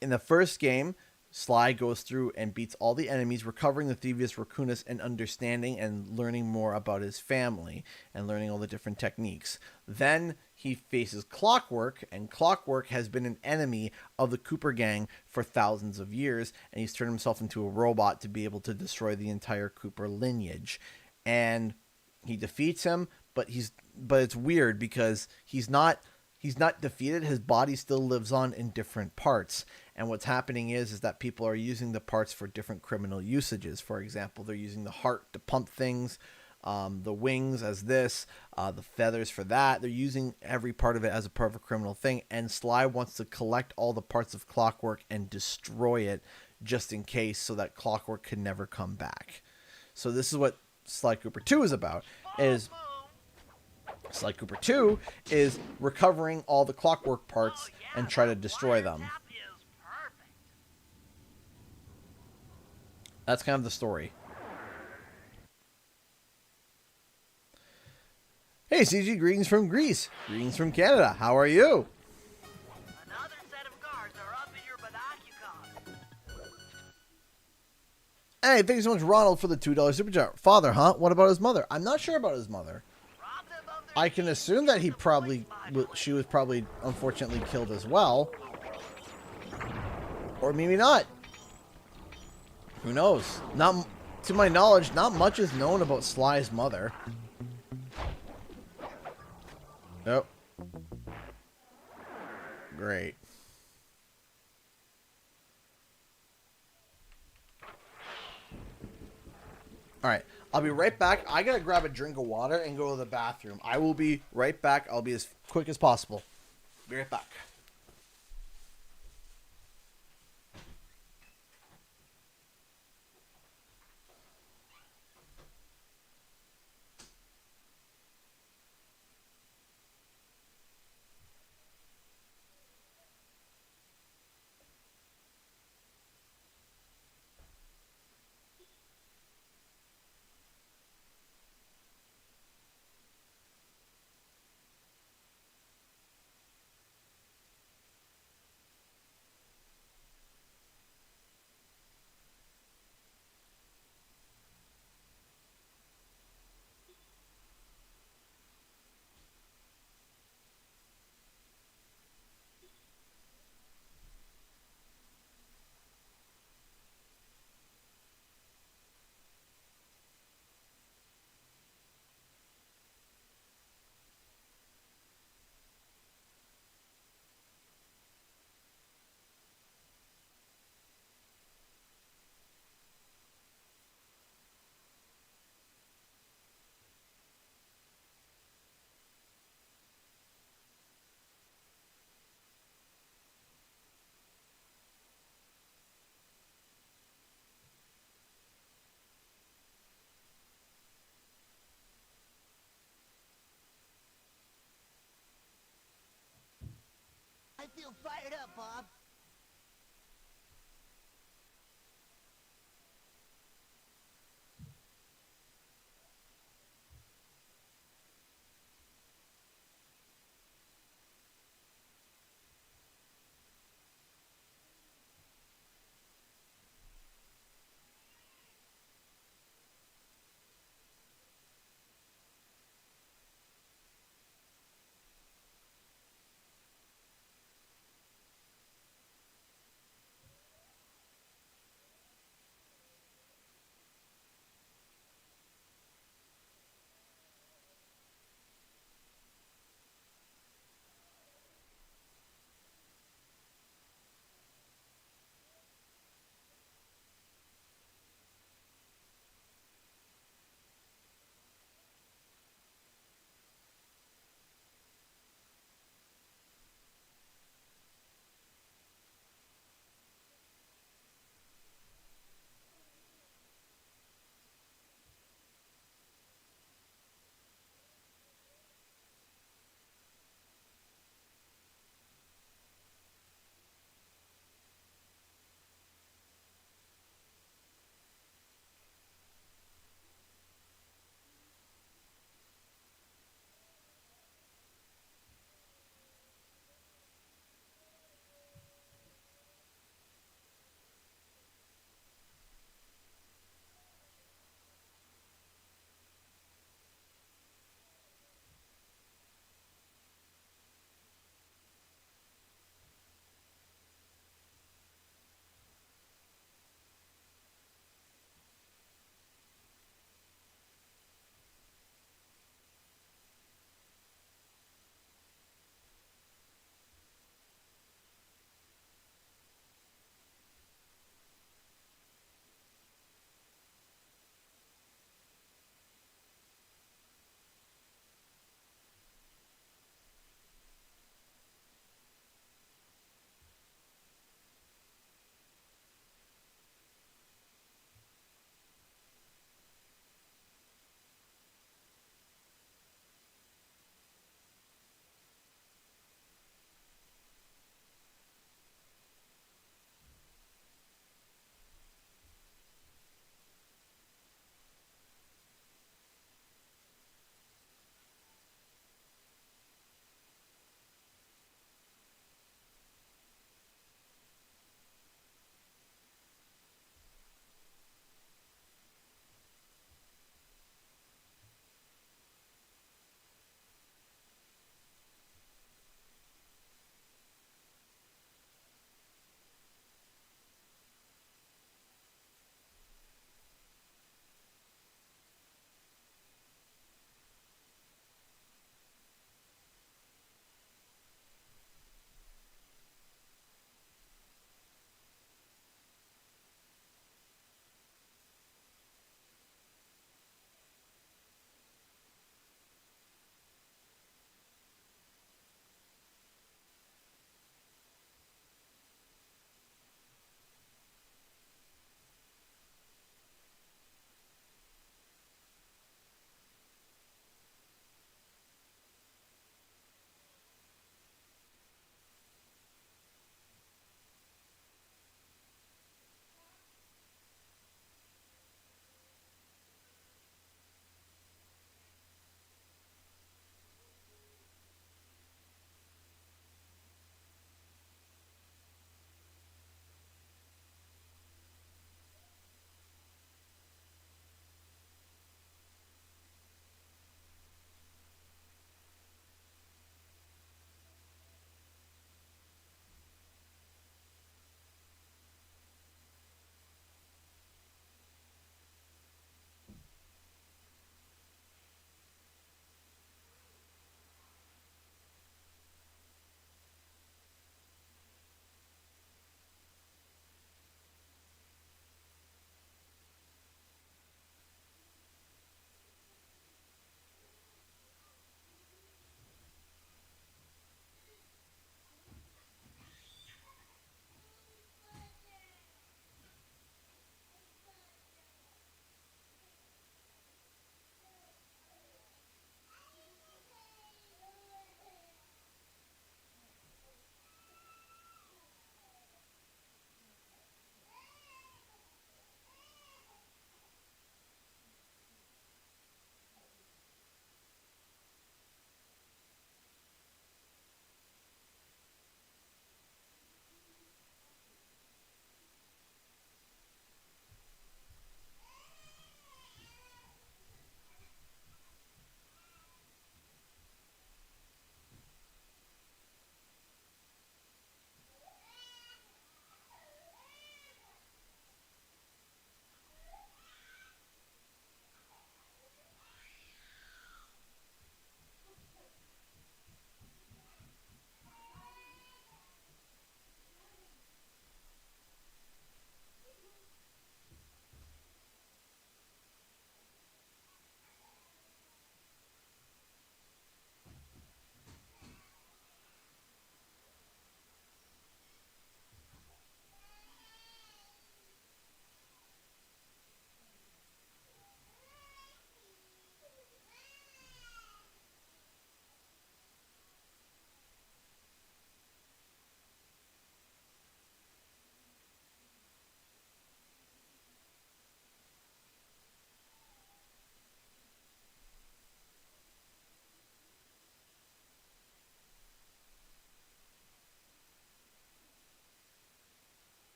In the first game, Sly goes through and beats all the enemies, recovering the Thieves Raccoonus and understanding and learning more about his family and learning all the different techniques. Then he faces Clockwork, and Clockwork has been an enemy of the Cooper gang for thousands of years, and he's turned himself into a robot to be able to destroy the entire Cooper lineage. And he defeats him, but it's weird because he's not defeated. His body still lives on in different parts. And what's happening is that people are using the parts for different criminal usages. For example, they're using the heart to pump things, the wings as this, the feathers for that. They're using every part of it as a part of a criminal thing. And Sly wants to collect all the parts of Clockwork and destroy it just in case so that Clockwork can never come back. So this is what Sly Cooper 2 is about. Sly Cooper 2 is recovering all the Clockwork parts and try to destroy them. That's kind of the story. Hey, CG, greetings from Greece. Greetings from Canada. How are you? Another set of guards are up in your binocular. Hey, thank you so much, Ronald, for the $2 super chat. Father, huh? What about his mother? I'm not sure about his mother. Rob them of their I can assume that she was probably unfortunately killed as well. Or maybe not. Who knows? Not to my knowledge, not much is known about Sly's mother. Nope. Great. Alright, I'll be right back. I gotta grab a drink of water and go to the bathroom. I will be right back. I'll be as quick as possible. Be right back. I feel fired up, Bob.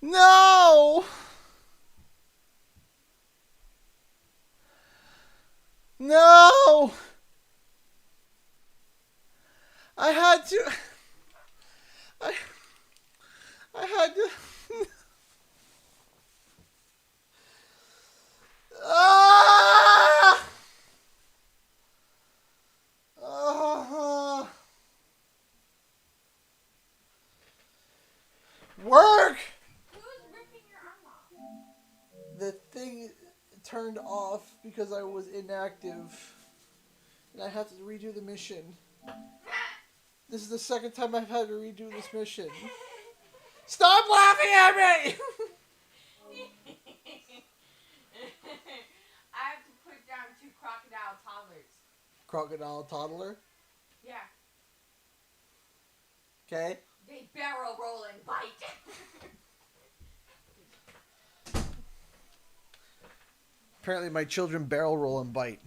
No! No! I had to... I had to... Ah! Work! Who's ripping your arm off? The thing turned off because I was inactive. And I have to redo the mission. This is the second time I've had to redo this mission. Stop laughing at me! I have to put down 2 crocodile toddlers. Crocodile toddler. Yeah. Okay. They barrel roll and bite. Apparently my children barrel roll and bite.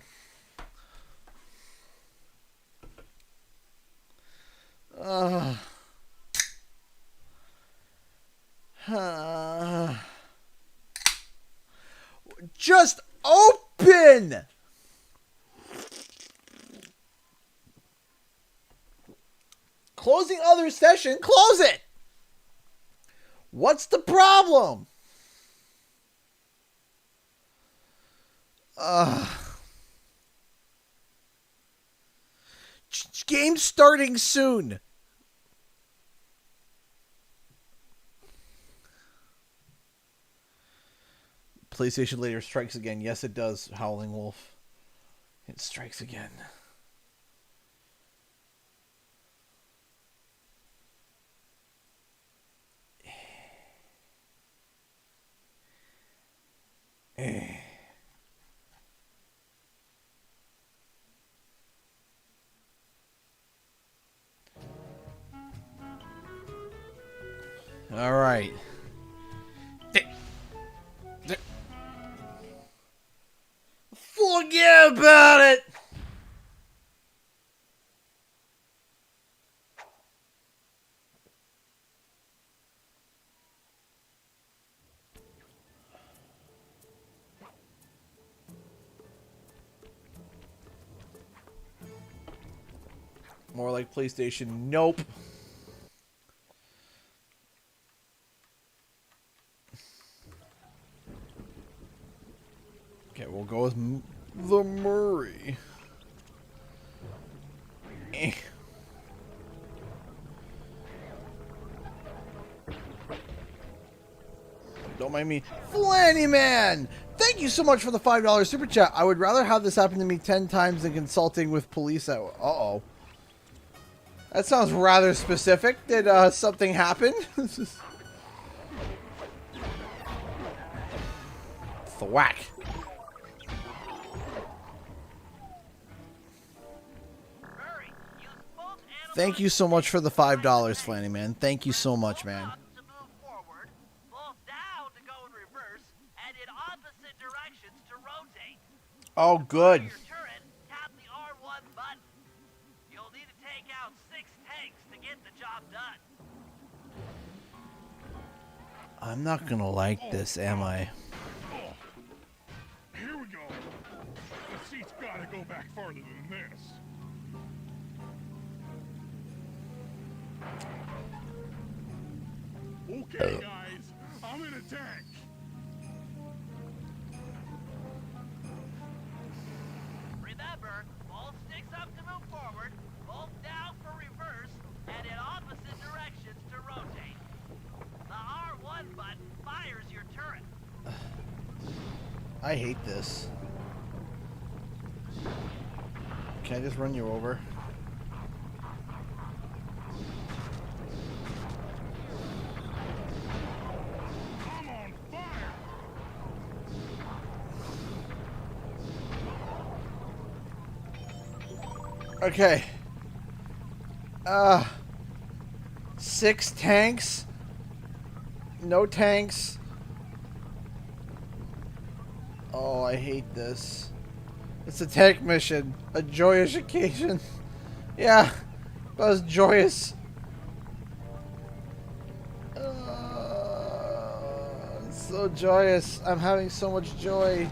Just open! Closing other session, close it! What's the problem? Game starting soon. PlayStation later strikes again. Yes, it does, Howling Wolf. It strikes again. All right. Forget about it. More like PlayStation. Nope. Okay, we'll go with the Murray. Don't mind me. Flanny Man! Thank you so much for the $5 super chat. I would rather have this happen to me 10 times than consulting with police at... Uh-oh. That sounds rather specific. Did something happen? Thwack. Thank you so much for the $5, Flanny Man. Thank you so much, man. To move forward, both down to go in reverse, and in opposite directions to rotate. Oh, good. Your turret, tap the R1 button. You'll need to take out 6 tanks to get the job done. I'm not gonna like this, am I? Here we go. The seat's gotta go back farther than this. Okay, guys, I'm in a tank. Remember, both sticks up to move forward, both down for reverse, and in opposite directions to rotate. The R1 button fires your turret. I hate this. Can I just run you over? I'm on fire. Okay. 6 tanks. No tanks. Oh, I hate this. It's a tank mission. A joyous occasion. Yeah, that was joyous. So joyous. I'm having so much joy.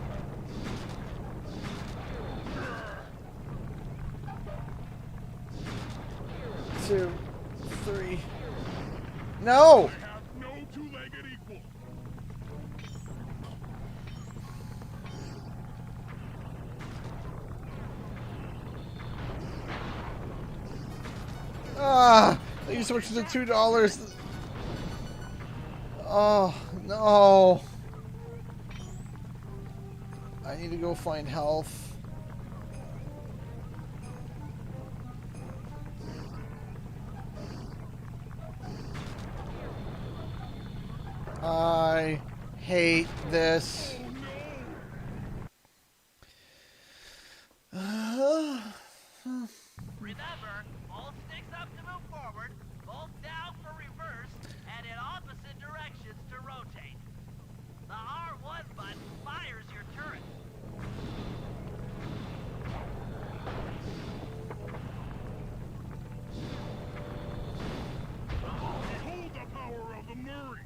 Two, three. No! I have no two-legged equal. Ah! Thank you so much for the $2. Oh, no. I need to go find health. I hate this. Remember, hold sticks up to move forward, hold down for reverse, and in opposite directions to rotate. The R1 button fires your turret. Behold the power of the Murray.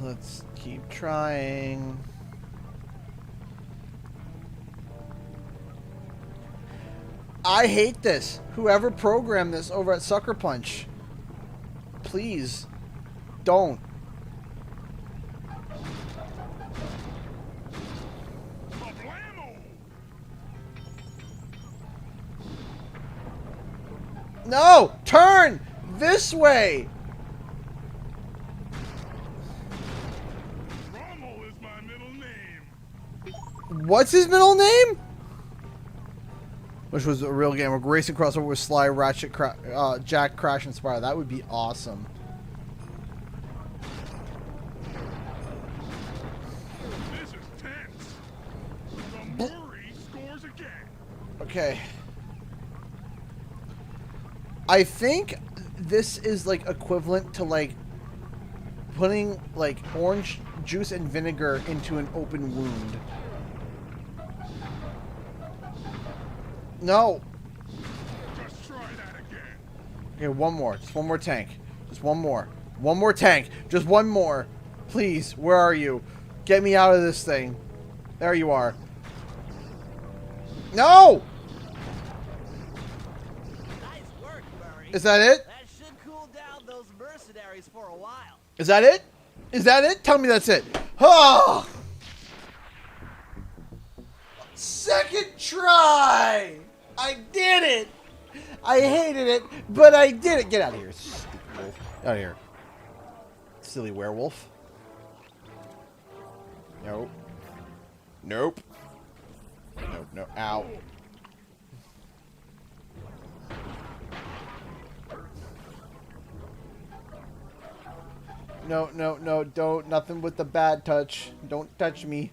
Let's keep trying. I hate this. Whoever programmed this over at Sucker Punch, please don't. Kablamo! No! Turn! This way! Rommel is my middle name. What's his middle name? Which was a real game. We're racing crossover with Sly, Ratchet, Jack, Crash, and Spire. That would be awesome. This is tense. The Murray scores again. Okay. I think this is like equivalent to like putting like orange juice and vinegar into an open wound. No. Just try that again. Okay, one more. Just one more tank. Just one more. One more tank. Just one more. Please, where are you? Get me out of this thing. There you are. No! Nice work, Murray. Is that it? That should cool down those mercenaries for a while. Is that it? Is that it? Tell me that's it. Oh! Second try! I did it! I hated it, but I did it. Get out of here, stupid wolf. Out of here. Silly werewolf. Nope. Nope. Nope, no. Ow. No, no, no, don't. Nothing with the bad touch. Don't touch me.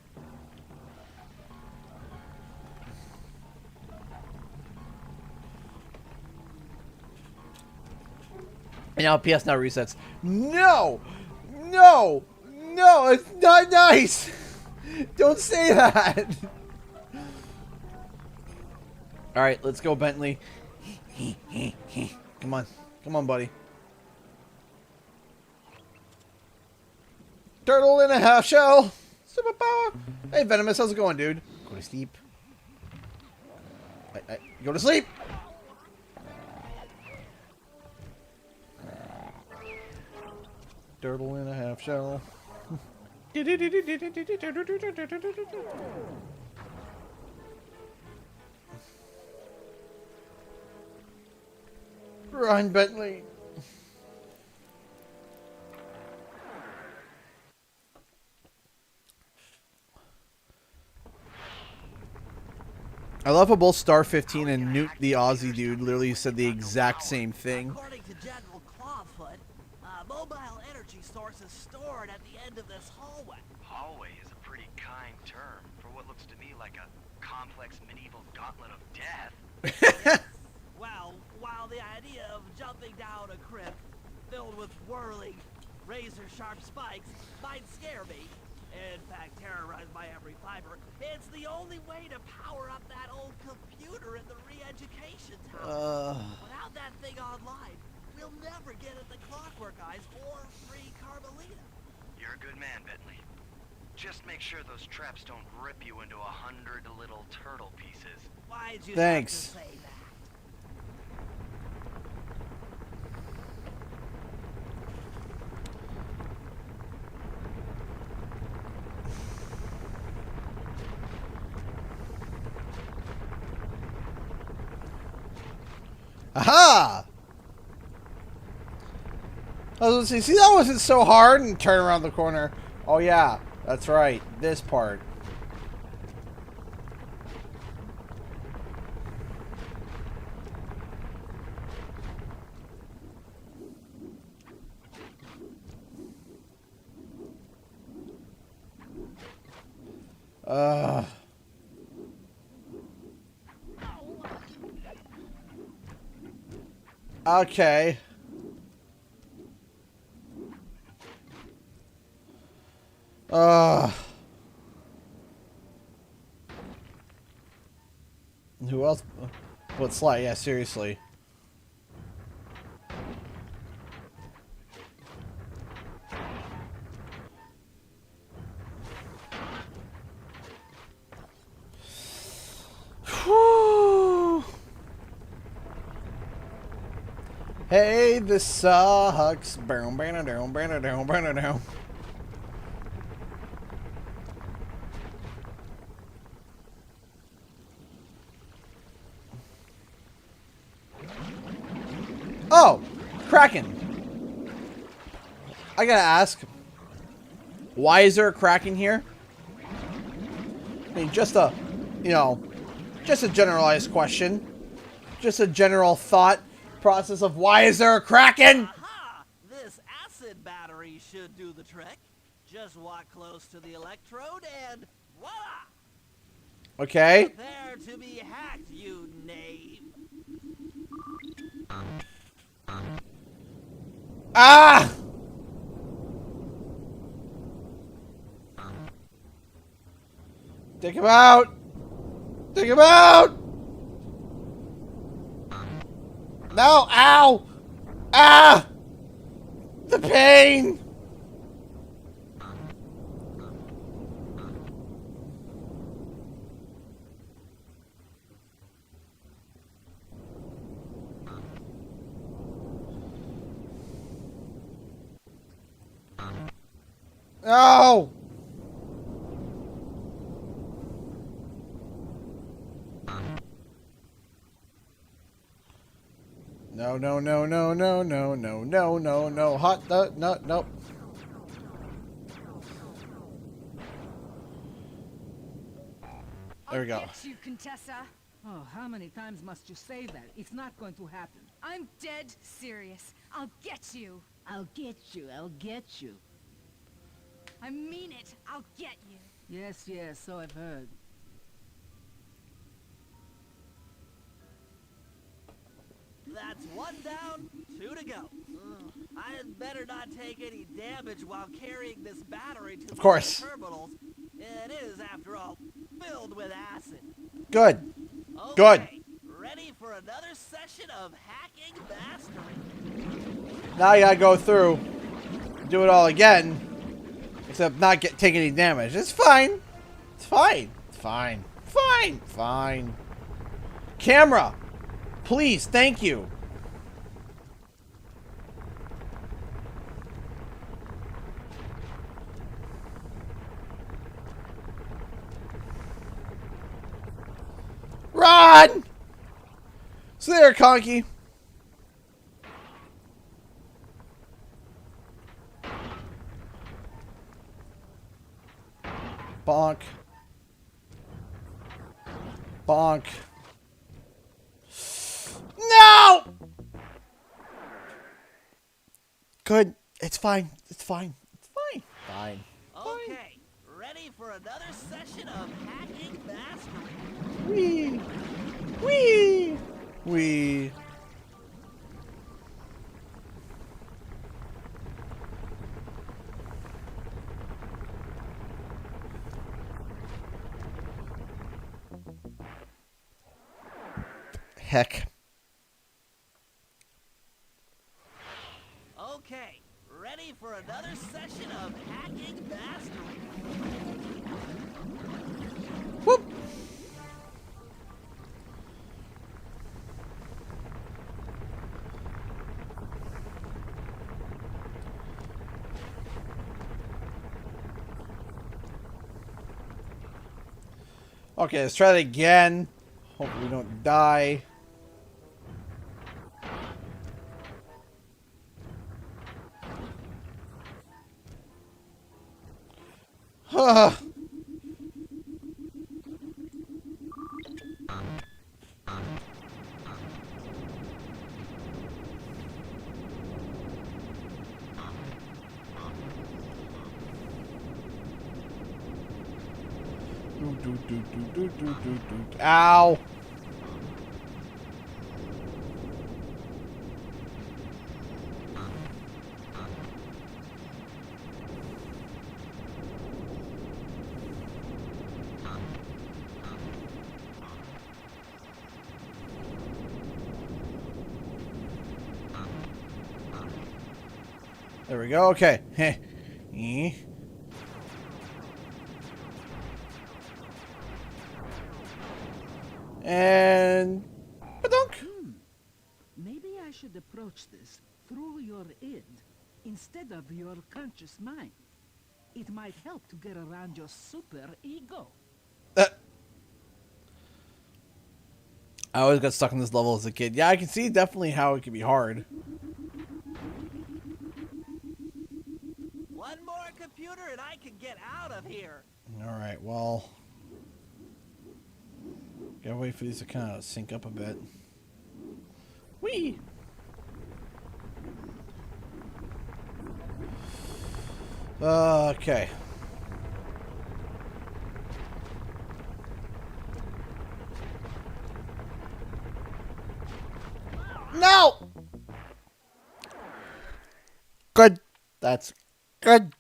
And now PS now resets. No! No! No! It's not nice! Don't say that! Alright, let's go, Bentley. Come on. Come on, buddy. Turtle in a half shell. Superpower. Hey, Venomous, how's it going, dude? Go to sleep. Go to sleep. Turtle in a half shell. Run, Bentley. I love how both Star 15 and Newt the Aussie dude literally said the exact same thing. According to General Clawfoot, mobile energy source is stored at the end of this hallway. Hallway is a pretty kind term for what looks to me like a complex medieval gauntlet of death. Well, while the idea of jumping down a crypt filled with whirling, razor-sharp spikes might scare me, In fact, terrorized by every fiber, it's the only way to power up that old computer in the re-education tower. Without that thing online, we'll never get at the Clockwork Eyes or free Carmelita. You're a good man, Bentley. Just make sure those traps don't rip you into 100 little turtle pieces. Why'd you Thanks. have to say that? Aha! I was gonna say, see, that wasn't so hard, and turn around the corner. Oh yeah, that's right, this part. Okay. Who else? What Sly? Yeah, seriously. Whew. Hey, this sucks. Boom, boom, boom, boom, boom, boom. Oh, Kraken. I gotta ask, why is there a Kraken here? I mean, just a, you know, just a generalized question. Just a general thought process of why is there a Kraken? Aha! This acid battery should do the trick. Just walk close to the electrode and voila! Okay. Prepare to be hacked, you knave. Ah! Take him out! Take him out! No! Ow! Ah! The pain! No! No, no, no, no, no, no, no, no, no, no. Hot, no, no, no. There we go. I'll get you, Contessa. Oh, how many times must you say that? It's not going to happen. I'm dead serious. I'll get you. I'll get you, I'll get you. I mean it. I'll get you. Yes, yes, so I've heard. That's one down, two to go. I had better not take any damage while carrying this battery to Of course. the terminals. It is, after all, filled with acid. Good. Okay, Good. ready for another session of hacking mastery. Now you gotta go through, do it all again, except not take any damage. It's fine. It's fine. It's fine. Fine. Fine. Camera, please. Thank you. Run! So there, Conky. Bonk. Bonk. No! Good. It's fine. It's fine. It's fine. Fine. Okay, ready for another session of hacking mastery. Wee. Wee. Wee. heck? Okay, ready for another session of hacking mastery. Whoop! Okay, let's try that again. Hopefully we don't die. Huh. Ow! There we go. Okay. Eh. And badunk. Maybe I should approach this through your id instead of your conscious mind. It might help to get around your super ego. I always got stuck on this level as a kid. Yeah, I can see definitely how it can be hard. One more computer and I can get out of here. Alright, well. Gotta wait for these to kind of sync up a bit. Whee! Okay. No! Good. That's good.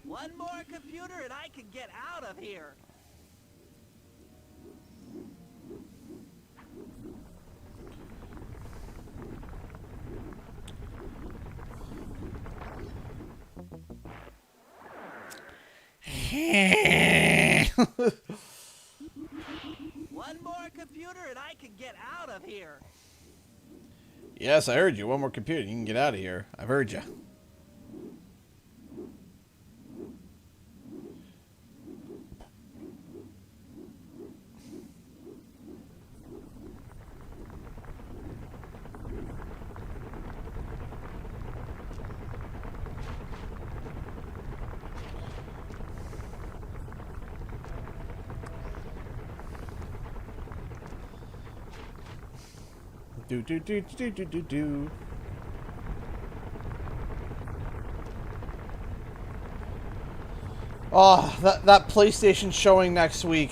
One more computer and I can get out of here. One more computer and I can get out of here. Yes, I heard you. One more computer. You can get out of here. I've heard you. Do. Oh, that PlayStation showing next week.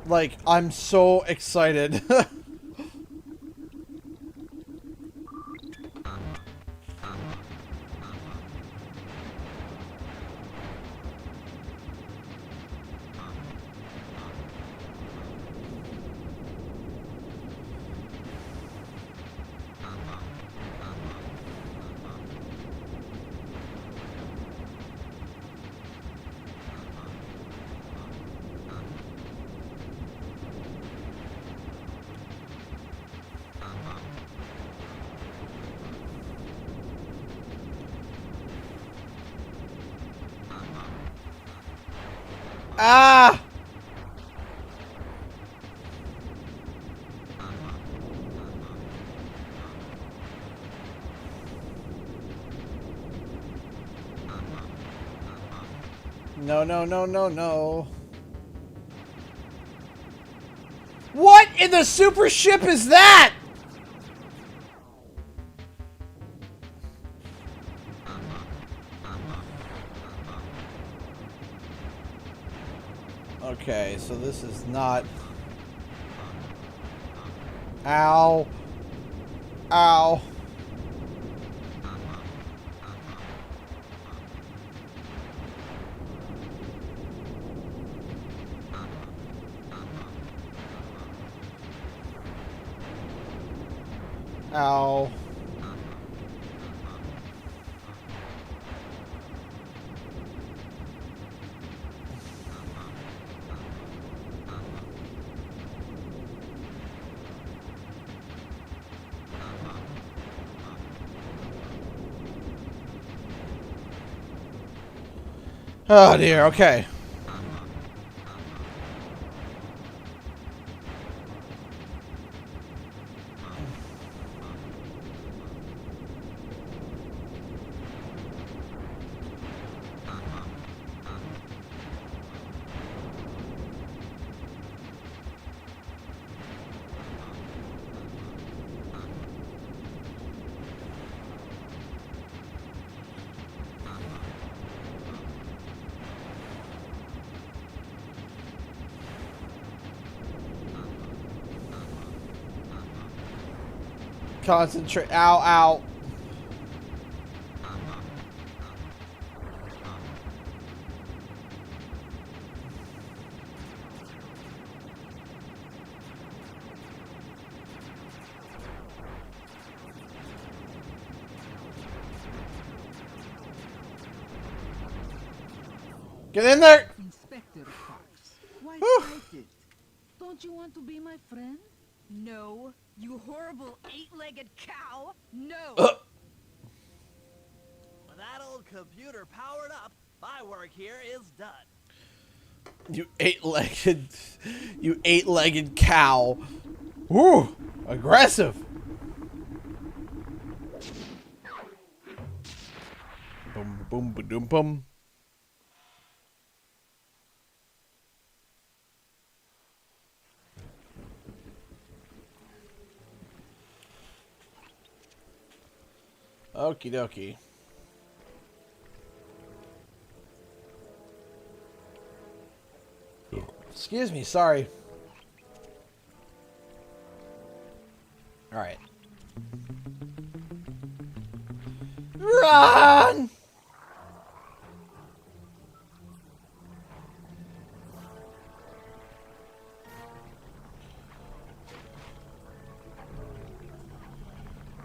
Like, I'm so excited. Ah! No, no, no, no, no. What in the super ship is that? Okay, so this is not... Ow. Ow. Ow. Oh dear, okay. Concentrate. Ow, ow. Get in there! Inspector Fox, why Whew. fight it? Don't you want to be my friend? No, you horrible eight-legged cow. No. With that old computer powered up, my work here is done. You eight-legged cow. Woo! Aggressive. Boom, boom, ba-doom, boom. Okie dokie. Excuse me, sorry. Alright. Run!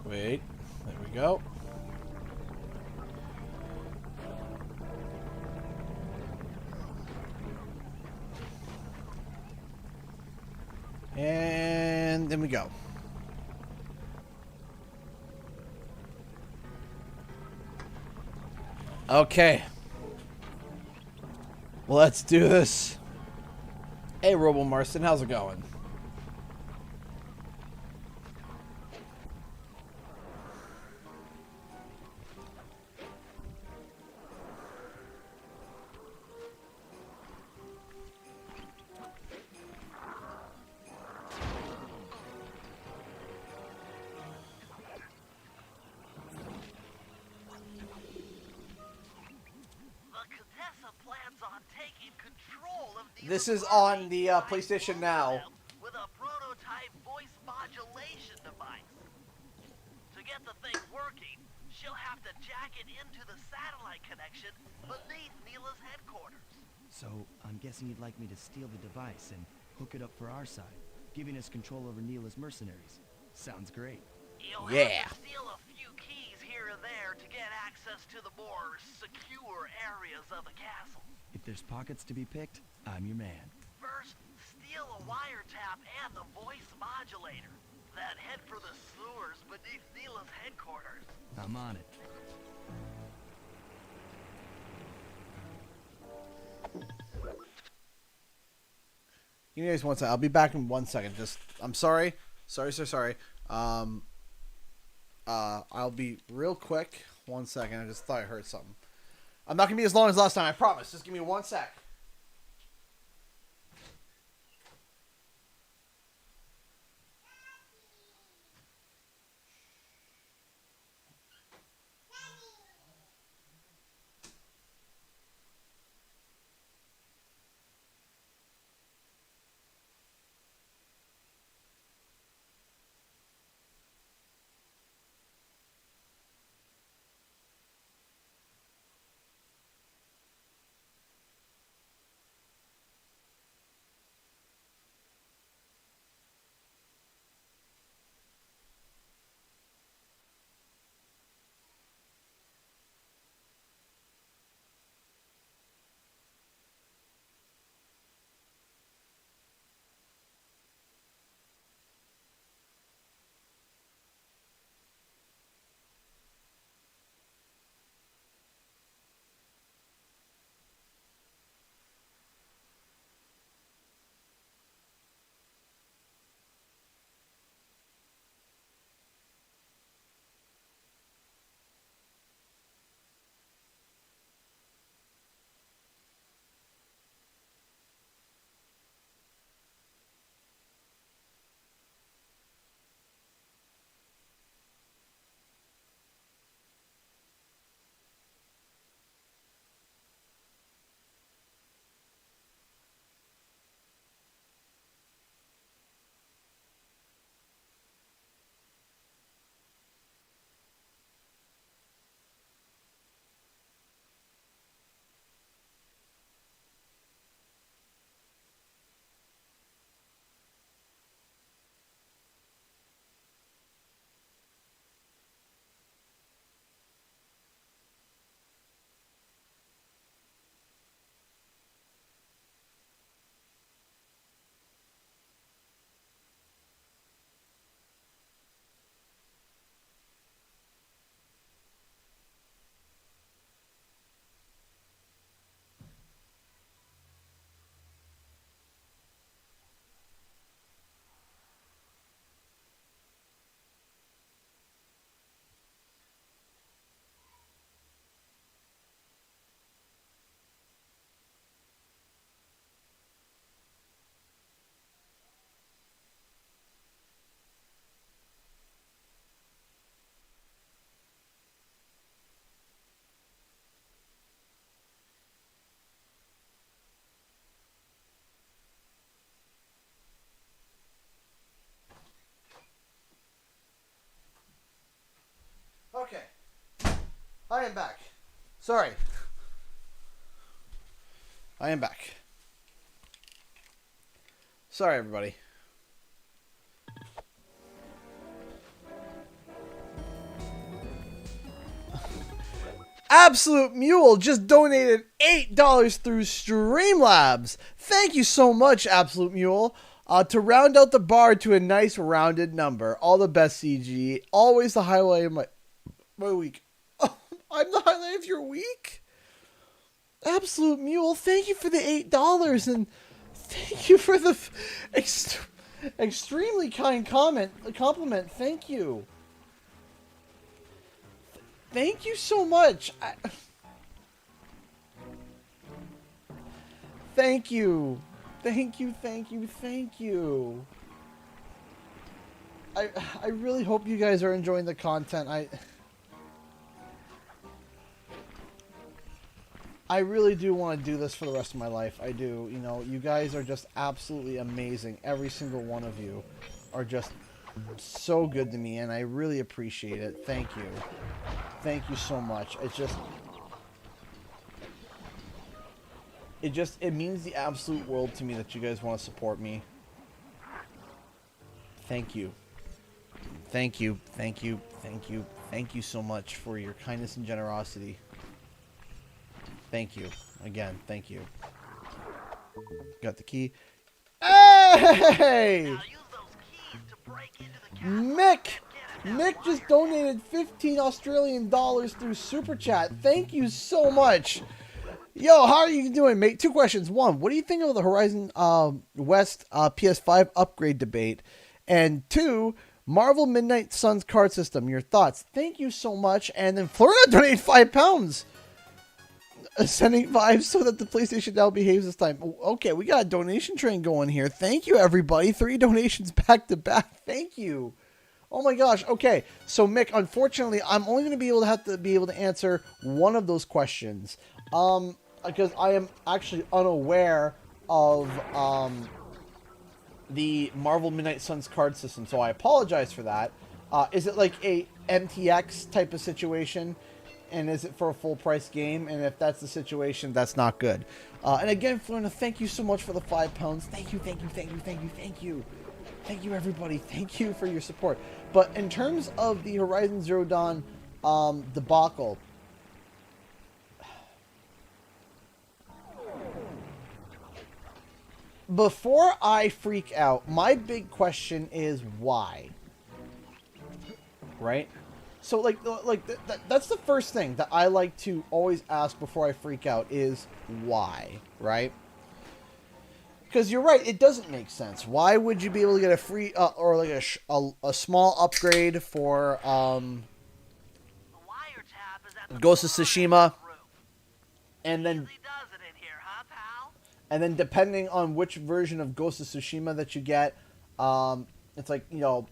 Wait, there we go. And then we go. Okay. Let's do this. Hey, Robo Marston, how's it going? This is on the PlayStation Now. With a prototype voice modulation device. To get the thing working, she'll have to jack it into the satellite connection beneath Neela's headquarters. So, I'm guessing you'd like me to steal the device and hook it up for our side, giving us control over Neela's mercenaries. Sounds great. You'll Yeah. have to steal a few keys here and there to get access to the more secure areas of the castle. If there's pockets to be picked, I'm your man. First, steal a wiretap and the voice modulator. Then head for the sewers beneath Neela's headquarters. I'm on it. Give me guys 1 second. I'll be back in 1 second. Just, I'm sorry. Sorry. I'll be real quick. 1 second. I just thought I heard something. I'm not going to be as long as last time, I promise. Just give me 1 sec. I am back. Sorry. I am back. Sorry, everybody. Absolute Mule just donated $8 through Streamlabs. Thank you so much, Absolute Mule. To round out the bar to a nice rounded number. All the best, CG. Always the highlight of my week. Oh, I'm the highlight of your week? Absolute Mule, thank you for the $8 and thank you for the extremely kind compliment. Thank you. Thank you so much. Thank you. Thank you, thank you, thank you. I really hope you guys are enjoying the content. I really do want to do this for the rest of my life. I do. You know, you guys are just absolutely amazing. Every single one of you are just so good to me, and I really appreciate it. Thank you. Thank you so much. It means the absolute world to me that you guys want to support me. Thank you. Thank you. Thank you. Thank you. Thank you so much for your kindness and generosity. Thank you. Again, thank you. Got the key. Hey! Mick! Mick just donated 15 Australian dollars through Super Chat. Thank you so much. Yo, how are you doing, mate? 2 questions. 1, what do you think of the Horizon West PS5 upgrade debate? And 2, Marvel Midnight Suns card system. Your thoughts. Thank you so much. And then Florida donated £5. Sending 5 so that the PlayStation now behaves this time. Okay, we got a donation train going here. Thank you, everybody. 3 donations back to back. Thank you. Oh my gosh. Okay, so Mick, unfortunately, I'm only going to be able to answer one of those questions. Because I am actually unaware of the Marvel Midnight Suns card system, so I apologize for that. Is it like a MTX type of situation? And is it for a full price game? And if that's the situation, that's not good. And again, Florina, thank you so much for the £5. Thank you, thank you, thank you, thank you, thank you. Thank you, everybody. Thank you for your support. But in terms of the Horizon Zero Dawn debacle, before I freak out, my big question is why? Right? So, that's the first thing that I like to always ask before I freak out is why, right? Because you're right, it doesn't make sense. Why would you be able to get a free, or like a small upgrade for, Ghost of Tsushima, and then depending on which version of Ghost of Tsushima that you get, it's like, you know,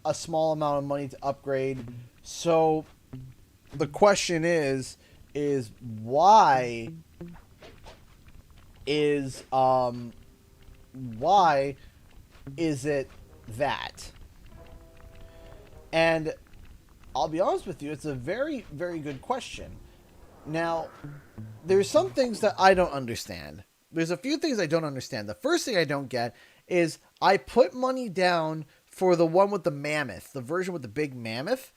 a small amount of money to upgrade. So the question is why is it that? And I'll be honest with you, it's a very, very good question. Now, there's some things that I don't understand. There's a few things I don't understand. The first thing I don't get is I put money down for the one with the mammoth, the version with the big mammoth.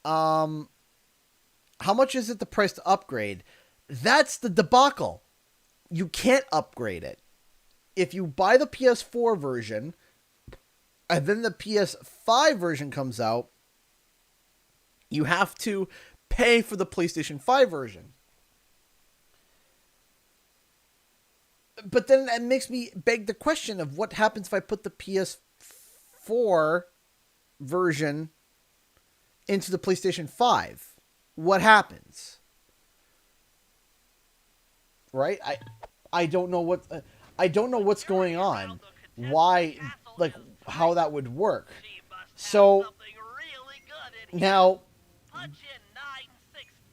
How much is it the price to upgrade? That's the debacle. You can't upgrade it. If you buy the PS4 version, and then the PS5 version comes out, you have to pay for the PlayStation 5 version. But then that makes me beg the question of what happens if I put the PS4 version into the PlayStation 5. What happens? Right? I don't know what I don't know what's going on. Why, like, how that would work. So now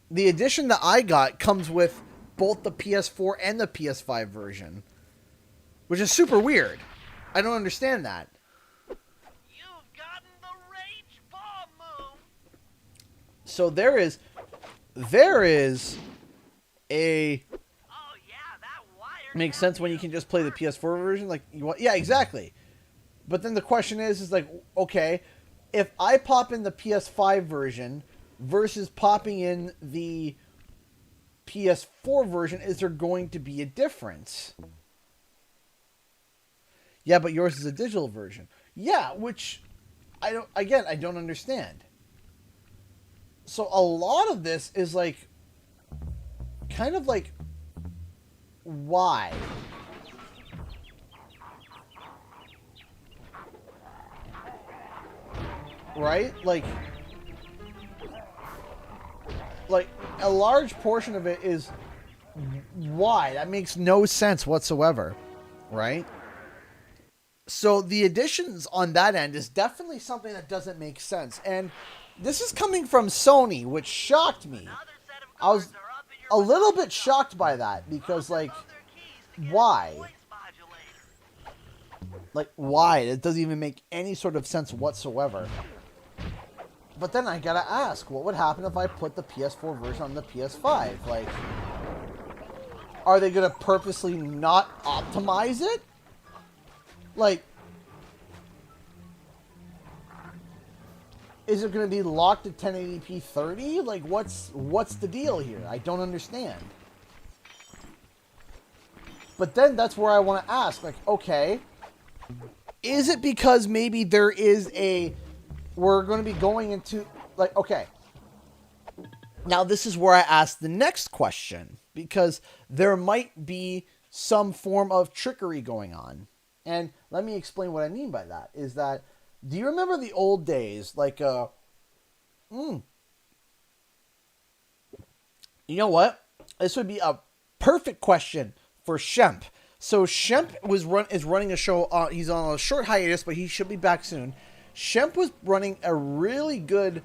the edition that I got comes with both the PS4 and the PS5 version, which is super weird. I don't understand that. You've gotten the rage bomb move. So there is there is a... Oh yeah, that wire. Makes sense when you can just play the PS4 version. Like, yeah, exactly. But then the question is like, okay, if I pop in the PS5 version versus popping in the PS4 version, is there going to be a difference? Yeah, but yours is a digital version. Yeah, which I don't understand. So a lot of this is like kind of like, why? Right? Like a large portion of it is why? That makes no sense whatsoever, right? So the additions on that end is definitely something that doesn't make sense. And this is coming from Sony, which shocked me. I was a little bit shocked by that because, like, why? Like, why? It doesn't even make any sort of sense whatsoever. But then I gotta ask, what would happen if I put the PS4 version on the PS5? Like, are they gonna purposely not optimize it? Like, is it going to be locked at 1080p 30? Like, what's the deal here? I don't understand. But then that's where I want to ask, like, okay, is it because maybe there is we're going to be going into, like, okay. Now this is where I ask the next question, because there might be some form of trickery going on. And let me explain what I mean by that. Is that, do you remember the old days? Like, you know what? This would be a perfect question for Shemp. So Shemp is running a show. He's on a short hiatus, but he should be back soon. Shemp was running a really good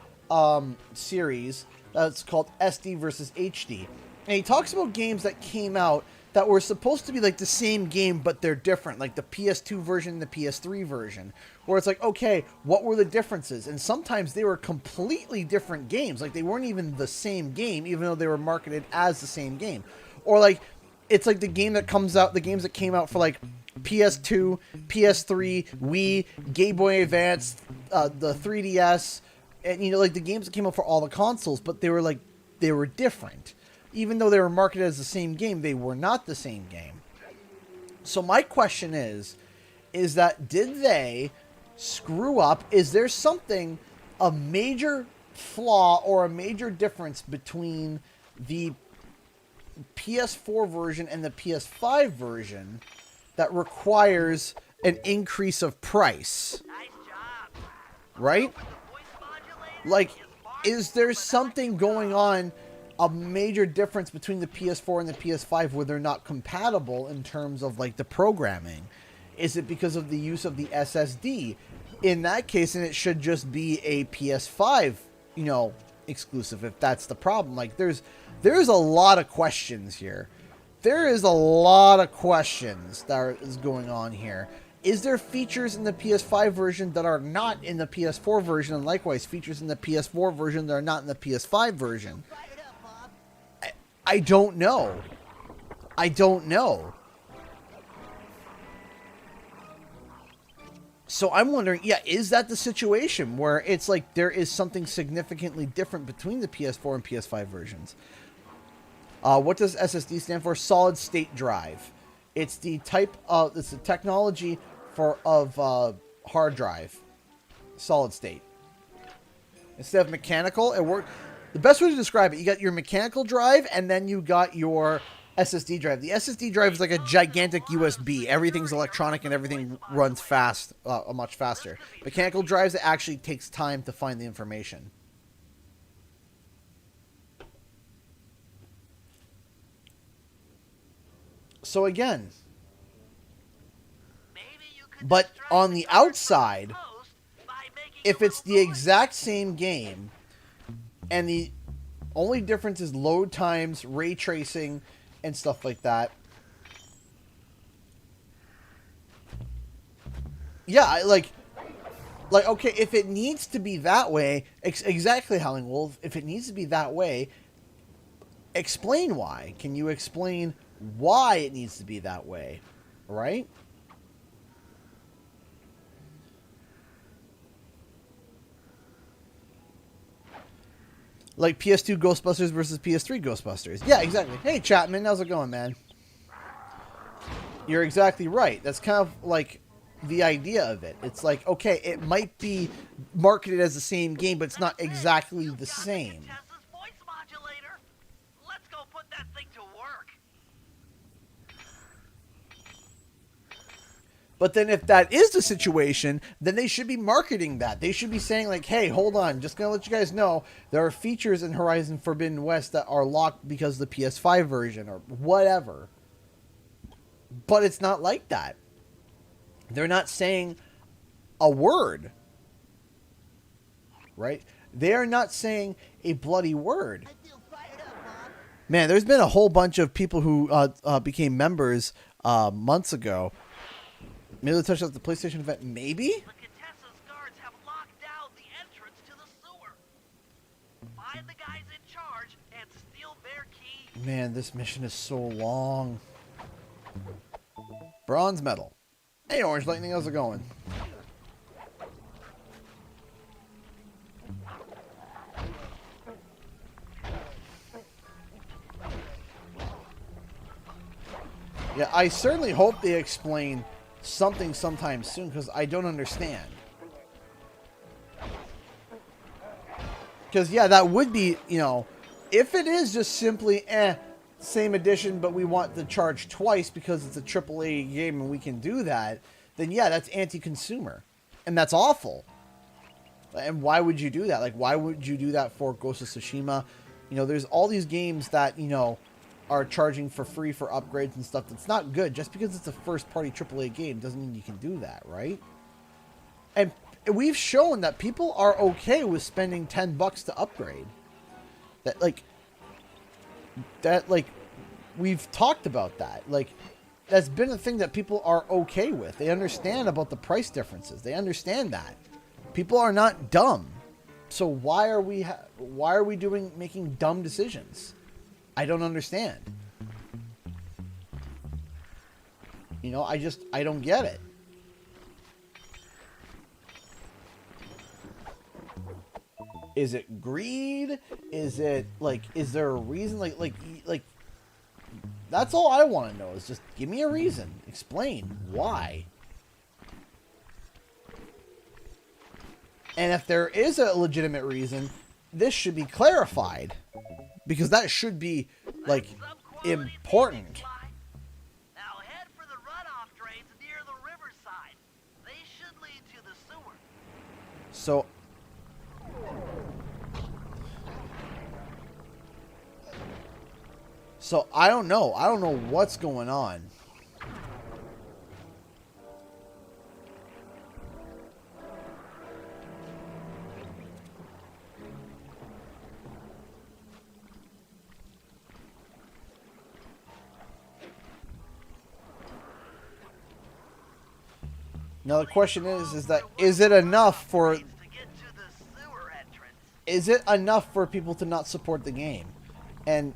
series that's called SD versus HD. And he talks about games that came out that were supposed to be like the same game, but they're different, like the PS2 version and the PS3 version, where it's like, okay, what were the differences? And sometimes they were completely different games, like they weren't even the same game, even though they were marketed as the same game. Or like, it's like the games that came out for like PS2, PS3, Wii, Game Boy Advance, the 3DS, and, you know, like the games that came out for all the consoles, but they were different. Even though they were marketed as the same game, they were not the same game. So my question is that did they screw up? Is there something, a major flaw or a major difference between the PS4 version and the PS5 version that requires an increase of price? Nice job. Right? Voice modulator Like, is is there something going on, a major difference between the PS4 and the PS5 where they're not compatible in terms of like the programming? Is it because of the use of the SSD? In that case, and it should just be a PS5, you know, exclusive, if that's the problem. Like, there's a lot of questions here. There is a lot of questions that is going on here. Is there features in the PS5 version that are not in the PS4 version, and likewise features in the PS4 version that are not in the PS5 version? I don't know. I don't know. So I'm wondering, yeah, is that the situation where it's like there is something significantly different between the PS4 and PS5 versions? What does SSD stand for? Solid state drive. It's the it's the technology of hard drive. Solid state. Instead of mechanical, it works. The best way to describe it, you got your mechanical drive, and then you got your SSD drive. The SSD drive is like a gigantic USB. Everything's electronic and everything runs fast, much faster. Mechanical drives, it actually takes time to find the information. So again, but on the outside, if it's the exact same game, and the only difference is load times, ray tracing, and stuff like that. Yeah, like if it needs to be that way, exactly, Howling Wolf, if it needs to be that way, explain why. Can you explain why it needs to be that way? Right? Like PS2 Ghostbusters versus PS3 Ghostbusters. Yeah, exactly. Hey, Chapman, how's it going, man? You're exactly right. That's kind of like the idea of it. It's like, okay, it might be marketed as the same game, but it's not exactly the same. Tessa's voice modulator. Let's go put that thing to work. But then if that is the situation, then they should be marketing that. They should be saying like, hey, hold on, just going to let you guys know there are features in Horizon Forbidden West that are locked because of the PS5 version or whatever. But it's not like that. They're not saying a word. Right? They are not saying a bloody word. Man, there's been a whole bunch of people who became members months ago. Maybe they'll touch out the PlayStation event. Maybe? The Contessa's guards have locked down the entrance to the sewer. Find the guys in charge and steal their key. Man, this mission is so long. Bronze medal. Hey, Orange Lightning, how's it going? Yeah, I certainly hope they explain something sometime soon, because I don't understand. Because, yeah, that would be, you know, if it is just simply, same edition, but we want the charge twice because it's a AAA game and we can do that, then yeah, that's anti-consumer. And that's awful. And why would you do that? Like, why would you do that for Ghost of Tsushima? You know, there's all these games that, you know, are charging for free for upgrades and stuff. That's not good. Just because it's a first-party AAA game doesn't mean you can do that, right? And we've shown that people are okay with spending $10 to upgrade. That, like, we've talked about that. Like, that's been a thing that people are okay with. They understand about the price differences. They understand that. People are not dumb. So why are we making dumb decisions? I don't understand. You know, I don't get it. Is it greed? Is it like, is there a reason? Like that's all I want to know, is just give me a reason. Explain why. And if there is a legitimate reason, this should be clarified. Because that should be, like, important. Now head for the runoff drains near the riverside. They should lead to the sewer. So I don't know. I don't know what's going on. Now the question is it enough for people to not support the game? And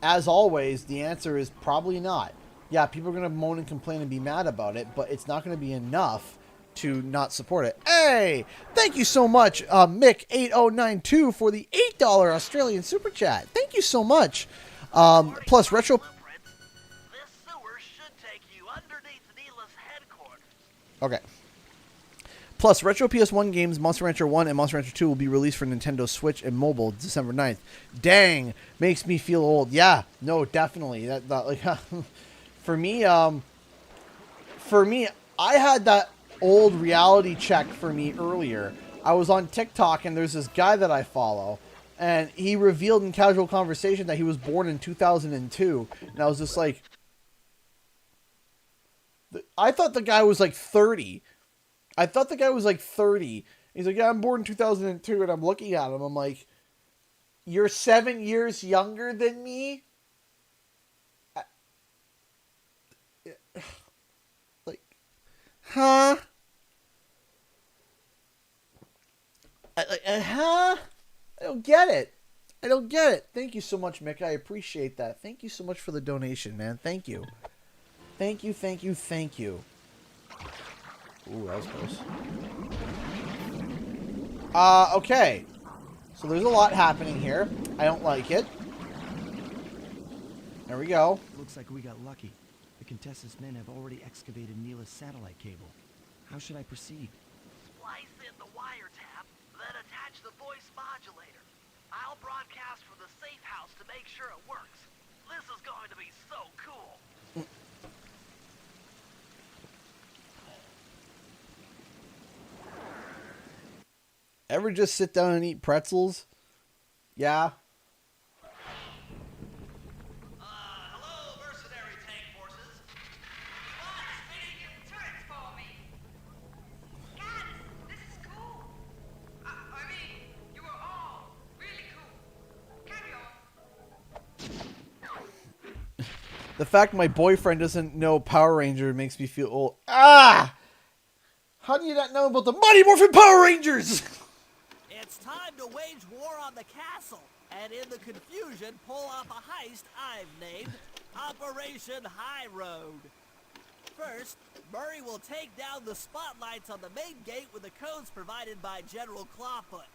as always, the answer is probably not. Yeah, people are going to moan and complain and be mad about it, but it's not going to be enough to not support it. Hey, thank you so much, Mick8092 for the $8 Australian super chat. Thank you so much. Plus retro. Okay. Plus, retro PS1 games Monster Rancher 1 and Monster Rancher 2 will be released for Nintendo Switch and mobile December 9th. Dang, makes me feel old. Yeah, no, definitely. That like for me, I had that old reality check for me earlier. I was on TikTok and there's this guy that I follow, and he revealed in casual conversation that he was born in 2002, and I was just like, I thought the guy was like 30. He's like, yeah, I'm born in 2002, and I'm looking at him. I'm like, you're 7 years younger than me? Like, huh? Huh? I don't get it. I don't get it. Thank you so much, Mick. I appreciate that. Thank you so much for the donation, man. Thank you. Thank you, thank you, thank you. Ooh, that was close. Okay. So there's a lot happening here. I don't like it. There we go. Looks like we got lucky. The Contessa's men have already excavated Neela's satellite cable. How should I proceed? Splice in the wiretap, then attach the voice modulator. I'll broadcast from the safe house to make sure it works. This is going to be so cool. Ever just sit down and eat pretzels? Yeah. Hello, mercenary tank forces. Spinning your turrets for me. God, this is cool. I mean, you are all really cool. Carry on. The fact my boyfriend doesn't know Power Ranger makes me feel old. Ah! How do you not know about the Mighty Morphin Power Rangers? It's time to wage war on the castle, and in the confusion, pull off a heist I've named Operation High Road. First, Murray will take down the spotlights on the main gate with the codes provided by General Clawfoot.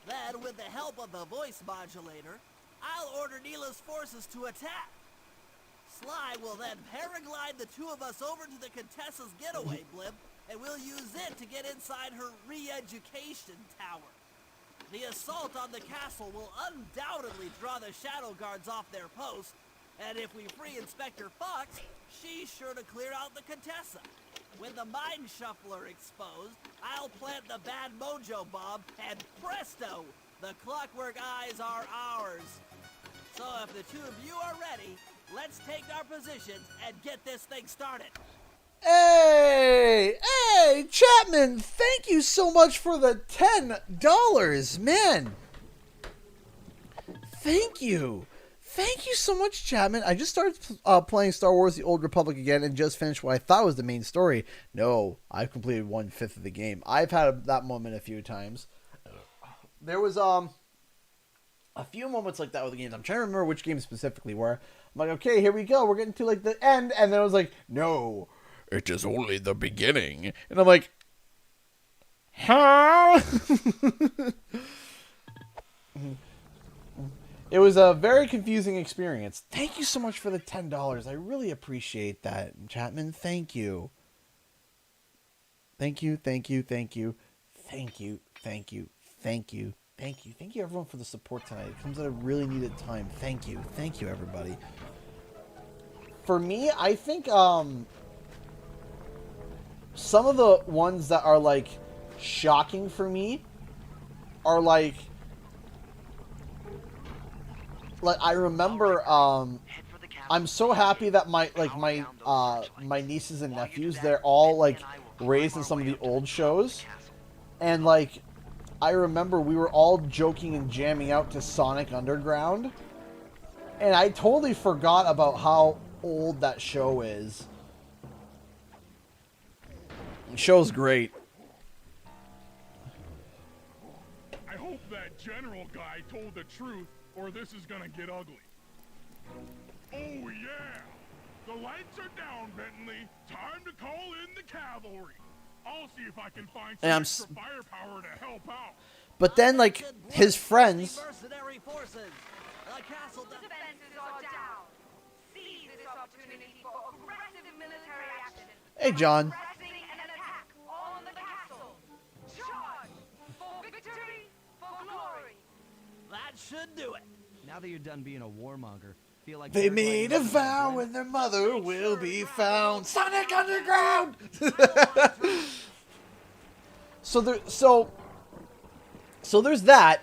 Then, with the help of the voice modulator, I'll order Neela's forces to attack. Sly will then paraglide the two of us over to the Contessa's getaway blimp, and we'll use it to get inside her re-education tower. The assault on the castle will undoubtedly draw the Shadow Guards off their post, and if we free Inspector Fox, she's sure to clear out the Contessa. With the Mind Shuffler exposed, I'll plant the Bad Mojo Bomb, and presto! The Clockwork Eyes are ours. So if the two of you are ready, let's take our positions and get this thing started. Hey! Hey, Chapman! Thank you so much for the $10, man! Thank you! Thank you so much, Chapman. I just started playing Star Wars The Old Republic again and just finished what I thought was the main story. No, I've completed 1/5 of the game. I've had that moment a few times. There was a few moments like that with the games. I'm trying to remember which game specifically where I'm like, okay, here we go. We're getting to like the end. And then I was like, no, it is only the beginning. And I'm like, huh? It was a very confusing experience. Thank you so much for the $10. I really appreciate that, Chapman. Thank you. Thank you, thank you, thank you. Thank you, thank you, thank you. Thank you. Thank you, everyone, for the support tonight. It comes at a really needed time. Thank you. Thank you, everybody. For me, I think some of the ones that are, like, shocking for me are, like I remember, I'm so happy that my nieces and nephews, they're all, like, raised in some of the old shows. And, like, I remember we were all joking and jamming out to Sonic Underground. And I totally forgot about how old that show is. The show's great. I hope that general guy told the truth, or this is gonna get ugly. Oh yeah! The lights are down, Bentley. Time to call in the cavalry. I'll see if I can find some extra firepower to help out. But then, like, his friends... Mercenary forces. The castle Defenses are down. Seize this opportunity for aggressive military action. Hey, John. Pressing an attack on the castle. Charge! For victory, for glory. That should do it. Now that you're done being a warmonger, feel like They made a vow and their mother will be found. Sonic Underground! So there's that.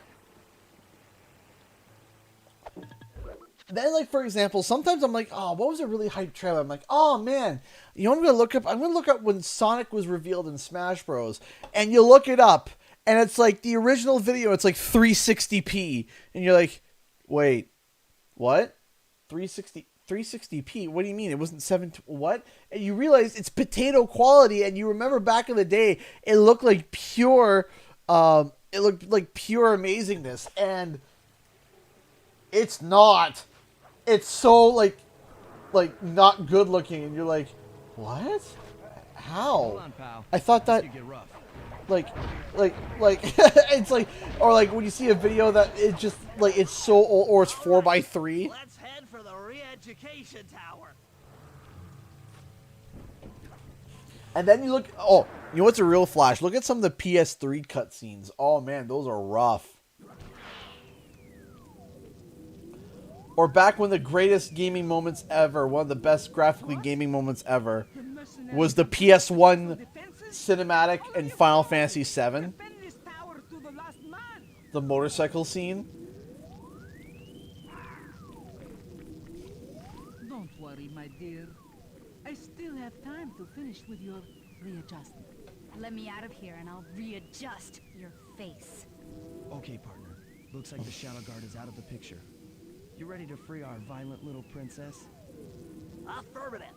Then, like, for example, sometimes I'm like, oh, what was a really hype trailer? I'm like, oh man, you know what I'm gonna look up? I'm gonna look up when Sonic was revealed in Smash Bros. And you look it up, and it's like the original video, it's like 360p, and you're like, wait, what? 360p? What do you mean? It wasn't what? And you realize it's potato quality, and you remember back in the day, it looked like pure, amazingness. And It's not. It's so like not good looking, and you're like, what? How? Hold on, pal. I thought that You get rough. like it's like, or like when you see a video that it just like it's so old, or it's 4x3. Let's head for the re-education tower. And then you look, oh, you know what's a real flash? Look at some of the PS3 cutscenes. Oh man, those are rough. Or back when the greatest gaming moments ever, one of the best graphically gaming moments ever, was the PS1 cinematic and Final Fantasy VII. The motorcycle scene. Don't worry, my dear. I still have time to finish with your readjustment. Let me out of here and I'll readjust your face. Okay, partner. Looks like the Shadow Guard is out of the picture. You ready to free our violent little princess? Affirmative.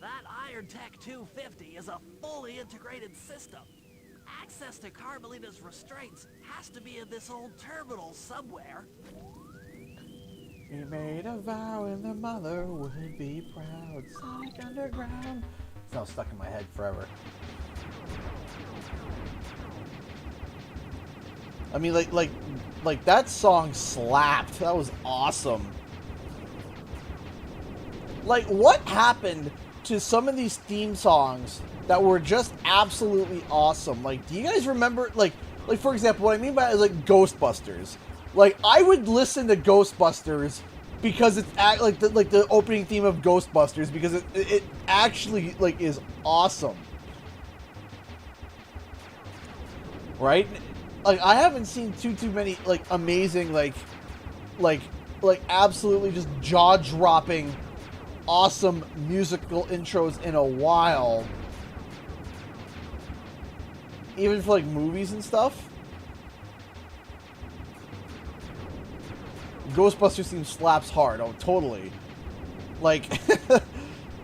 That Iron Tech 250 is a fully integrated system. Access to Carmelita's restraints has to be in this old terminal somewhere. We made a vow and the mother would be proud. Sonic Underground. It's now stuck in my head forever. I mean, like that song slapped. That was awesome. Like, what happened to some of these theme songs that were just absolutely awesome? Like, do you guys remember, like for example, what I mean by it is like Ghostbusters. Like, I would listen to Ghostbusters because it's like the opening theme of Ghostbusters, because it actually like is awesome, right? Like, I haven't seen too many like amazing like absolutely just jaw-dropping awesome musical intros in a while, even for like movies and stuff. Ghostbusters theme slaps hard. Oh, totally. Like,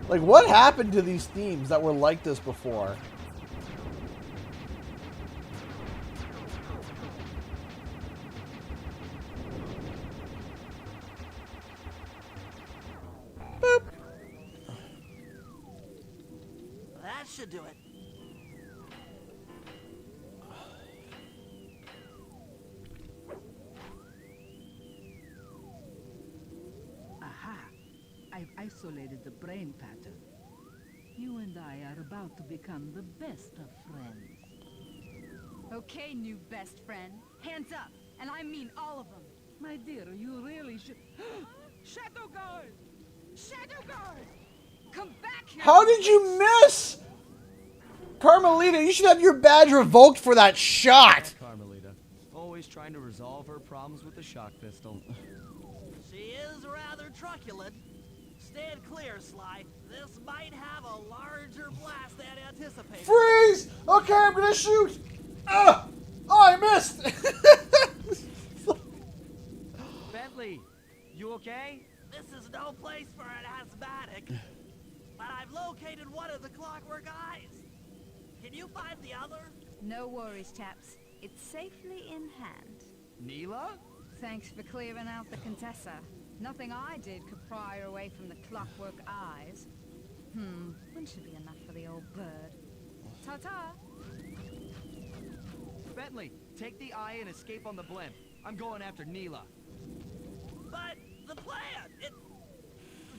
like what happened to these themes that were like this before? Boop. That should do it. Aha! I've isolated the brain pattern. You and I are about to become the best of friends. Okay, new best friend. Hands up, and I mean all of them. My dear, you really should... Shadow Guard! Shadow Guard! Come back here! How did you miss? Carmelita, you should have your badge revoked for that shot. Carmelita, always trying to resolve her problems with the shock pistol. She is rather truculent. Stand clear, Sly. This might have a larger blast than anticipated. Freeze! Okay, I'm gonna shoot. Oh, I missed. Bentley, you okay? This is no place for an asthmatic. But I've located one of the clockwork eyes. Can you find the other? No worries, chaps. It's safely in hand. Neela? Thanks for clearing out the Contessa. Nothing I did could pry her away from the clockwork eyes. One should be enough for the old bird. Ta-ta! Bentley, take the eye and escape on the blimp. I'm going after Neela. But the plan!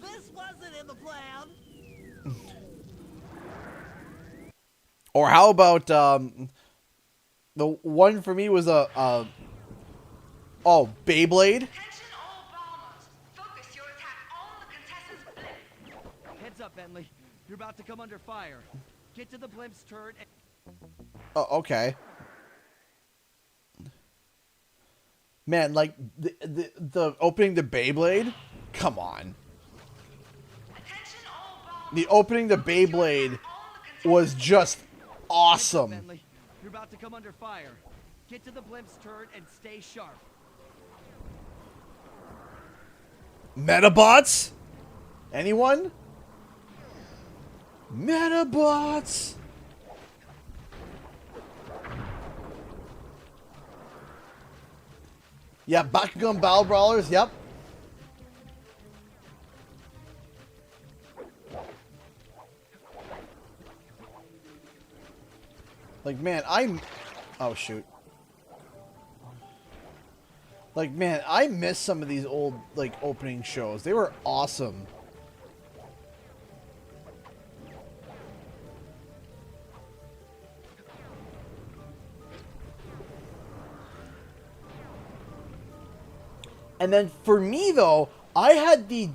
This wasn't in the plan! Or how about the one for me was oh, Beyblade. Attention all bombers. Focus your attack on the Contessa's blimp. Heads up, Bentley. You're about to come under fire. Get to the blimp's turret and... Oh, okay. Man, like the opening to Beyblade, come on. Attention all bombers. The opening to Beyblade was just awesome. Bentley, you're about to come under fire. Get to the blimp's turret and stay sharp. Metabots? Anyone? Metabots. Yeah, Bakugan Battle Brawlers, yep. Like, man, oh, shoot. Like, man, I miss some of these old, like, opening shows. They were awesome. And then for me, though, I had the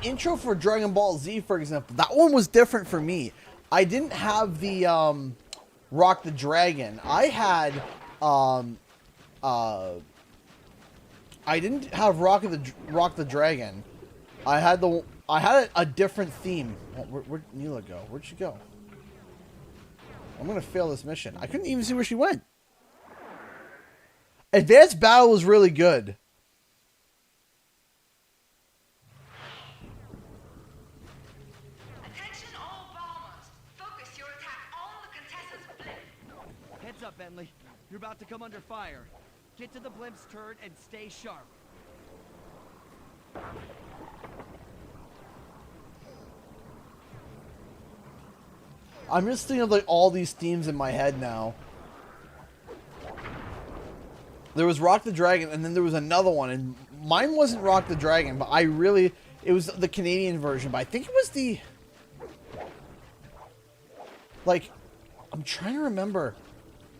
intro for Dragon Ball Z, for example. That one was different for me. I didn't have the Rock the Dragon. I had I didn't have Rock the Dragon. I had a different theme. Where'd Neela go? Where'd she go? I'm gonna fail this mission. I couldn't even see where she went. Advanced Battle was really good. Attention all bombers. Focus your attack on the Contessa's blimp. Heads up, Bentley. You're about to come under fire. Get to the blimp's turret and stay sharp. I'm just thinking of like all these themes in my head now. There was Rock the Dragon, and then there was another one, and mine wasn't Rock the Dragon, but it was the Canadian version, but I think it was the, like, I'm trying to remember,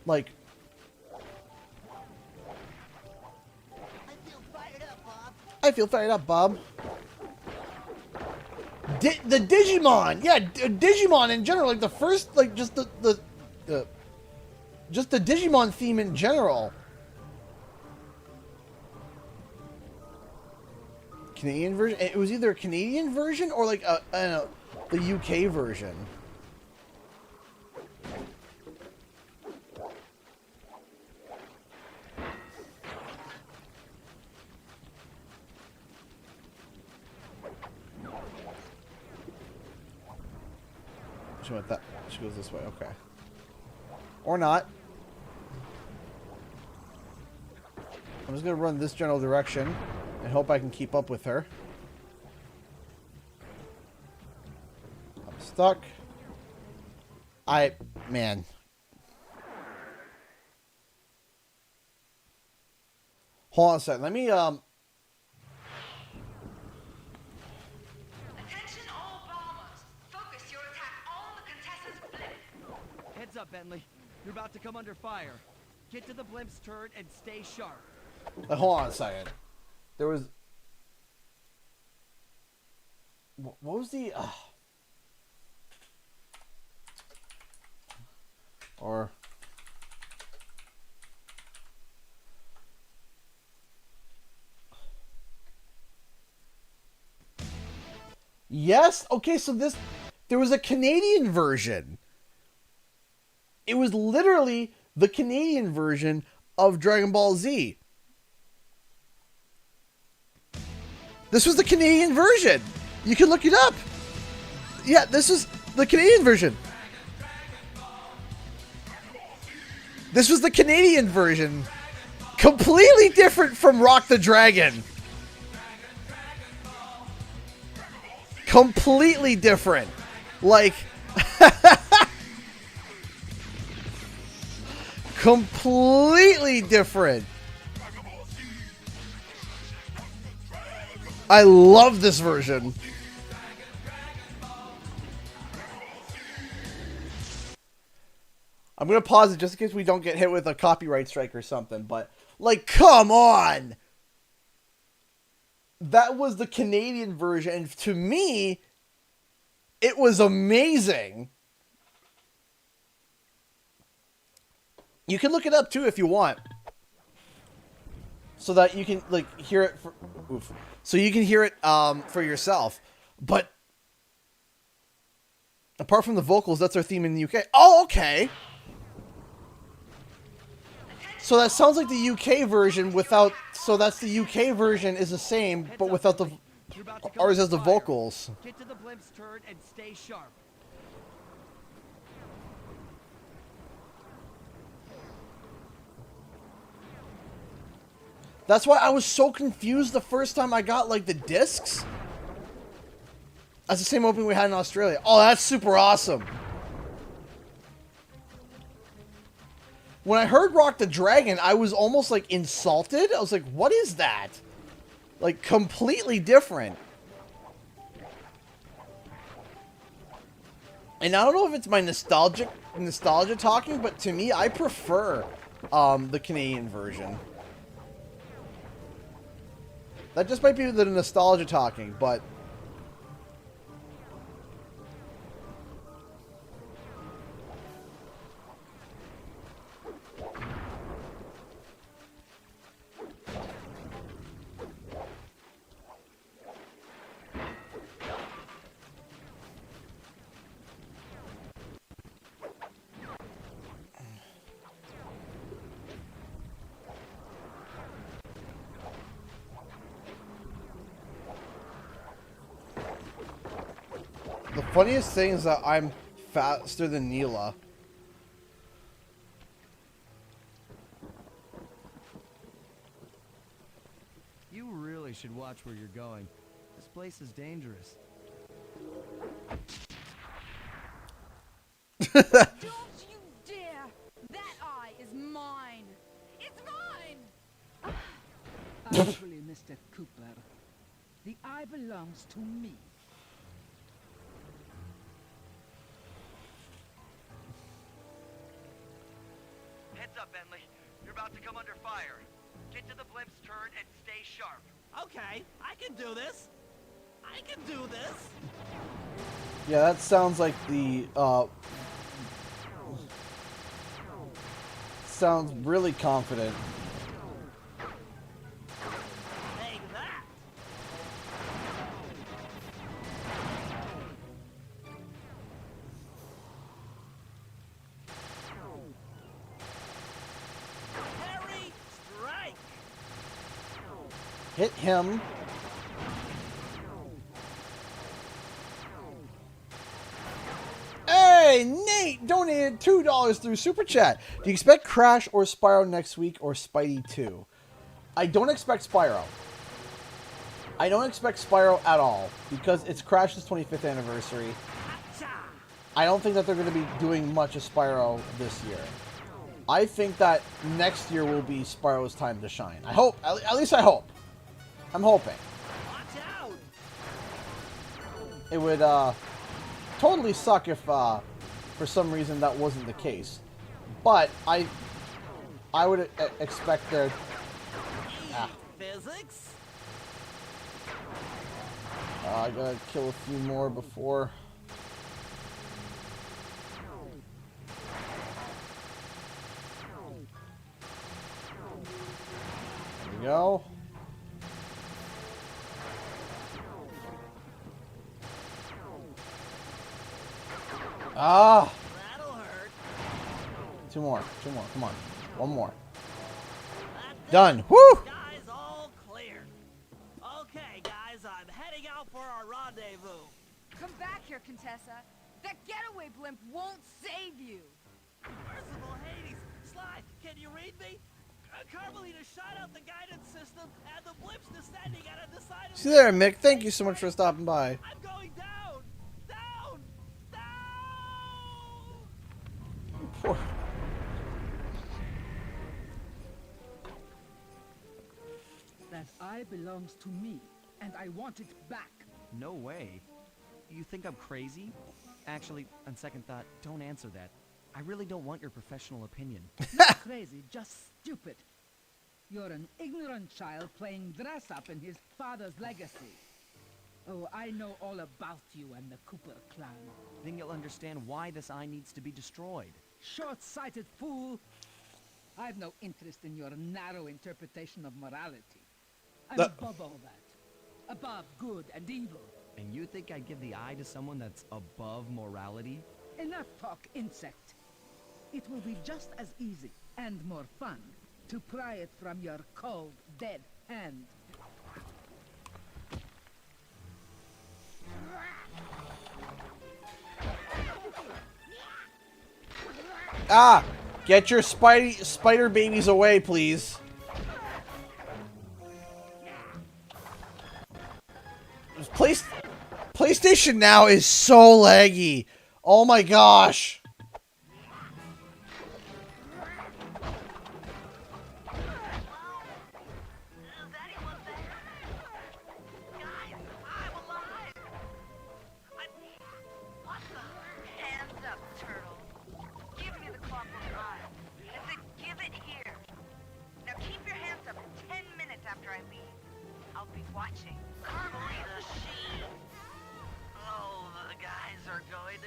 like, I feel fired up, Bob. The Digimon, yeah, Digimon in general, like the first, like just the Digimon theme in general. Canadian version. It was either a Canadian version or like the UK version. She went that. She goes this way. Okay. Or not. I'm just gonna run this general direction and hope I can keep up with her. I'm stuck. Man. Hold on a second. Let me Attention all bombers. Focus your attack on the Contessa's blimp. Heads up, Bentley. You're about to come under fire. Get to the blimp's turret and stay sharp. hold on a second. There was... What was the... Or... Yes? Okay, so this... There was a Canadian version. It was literally the Canadian version of Dragon Ball Z. This was the Canadian version. You can look it up. Yeah, this is the Canadian version. This was the Canadian version. Completely different from Rock the Dragon. Completely different. Like... completely different. I love this version. I'm going to pause it just in case we don't get hit with a copyright strike or something, but like, come on. That was the Canadian version, and to me, it was amazing. You can look it up too if you want, so that you can like hear it. So you can hear it for yourself. But apart from the vocals, that's our theme in the UK. Oh, okay. So that sounds like the UK version without. So that's the UK version is the same, but without the. Ours has the vocals. Get to the blimp's turret and stay sharp. That's why I was so confused the first time I got, like, the discs. That's the same opening we had in Australia. Oh, that's super awesome. When I heard Rock the Dragon, I was almost like insulted. I was like, what is that? Like, completely different. And I don't know if it's my nostalgia talking, but to me, I prefer the Canadian version. That just might be the nostalgia talking, but... The funniest thing is that I'm faster than Neela. You really should watch where you're going. This place is dangerous. Don't you dare! That eye is mine! It's mine! Actually, Mr. Cooper, the eye belongs to me. Heads up, Bentley. You're about to come under fire. Get to the blimp's turret and stay sharp. Okay, I can do this. I can do this. Yeah, that sounds like the, sounds really confident. Take that. Harry, strike. Hit him. Hey, Nate donated $2 through Super Chat. Do you expect Crash or Spyro next week or Spidey 2? I don't expect Spyro. I don't expect Spyro at all because it's Crash's 25th anniversary. I don't think that they're going to be doing much of Spyro this year. I think that next year will be Spyro's time to shine. I hope. At least I hope. I'm hoping. Watch out. It would totally suck if for some reason that wasn't the case. But I would expect there... Physics? I gotta kill a few more before... There we go. Ah! That'll hurt. Two more, come on. One more. That's Done. it. Woo! Guys, all clear. Okay, guys, I'm heading out for our rendezvous. Come back here, Contessa. That getaway blimp won't save you. Merciful Hades, Sly, can you read me? Carmelita shot out the guidance system, and the blimp's descending at a decided... See there, Mick. Thank you so much for stopping by. I'm going down! Down! Down! Poor... That eye belongs to me, and I want it back. No way. You think I'm crazy? Actually, on second thought, don't answer that. I really don't want your professional opinion. Not crazy, just stupid. You're an ignorant child playing dress-up in his father's legacy. Oh, I know all about you and the Cooper clan. Then you'll understand why this eye needs to be destroyed. Short-sighted fool! I've no interest in your narrow interpretation of morality. I'm above all that. Above good and evil. And you think I'd give the eye to someone that's above morality? Enough talk, insect. It will be just as easy and more fun to pry it from your cold, dead hand. Ah! Get your spider babies away, please. PlayStation Now is so laggy. Oh my gosh.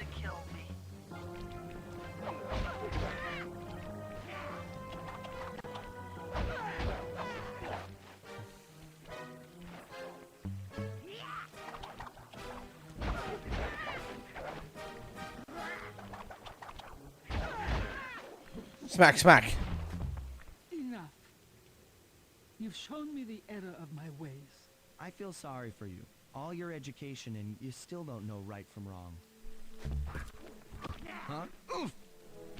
to kill me. Smack, smack. Enough. You've shown me the error of my ways. I feel sorry for you. All your education and you still don't know right from wrong. Huh? Oof!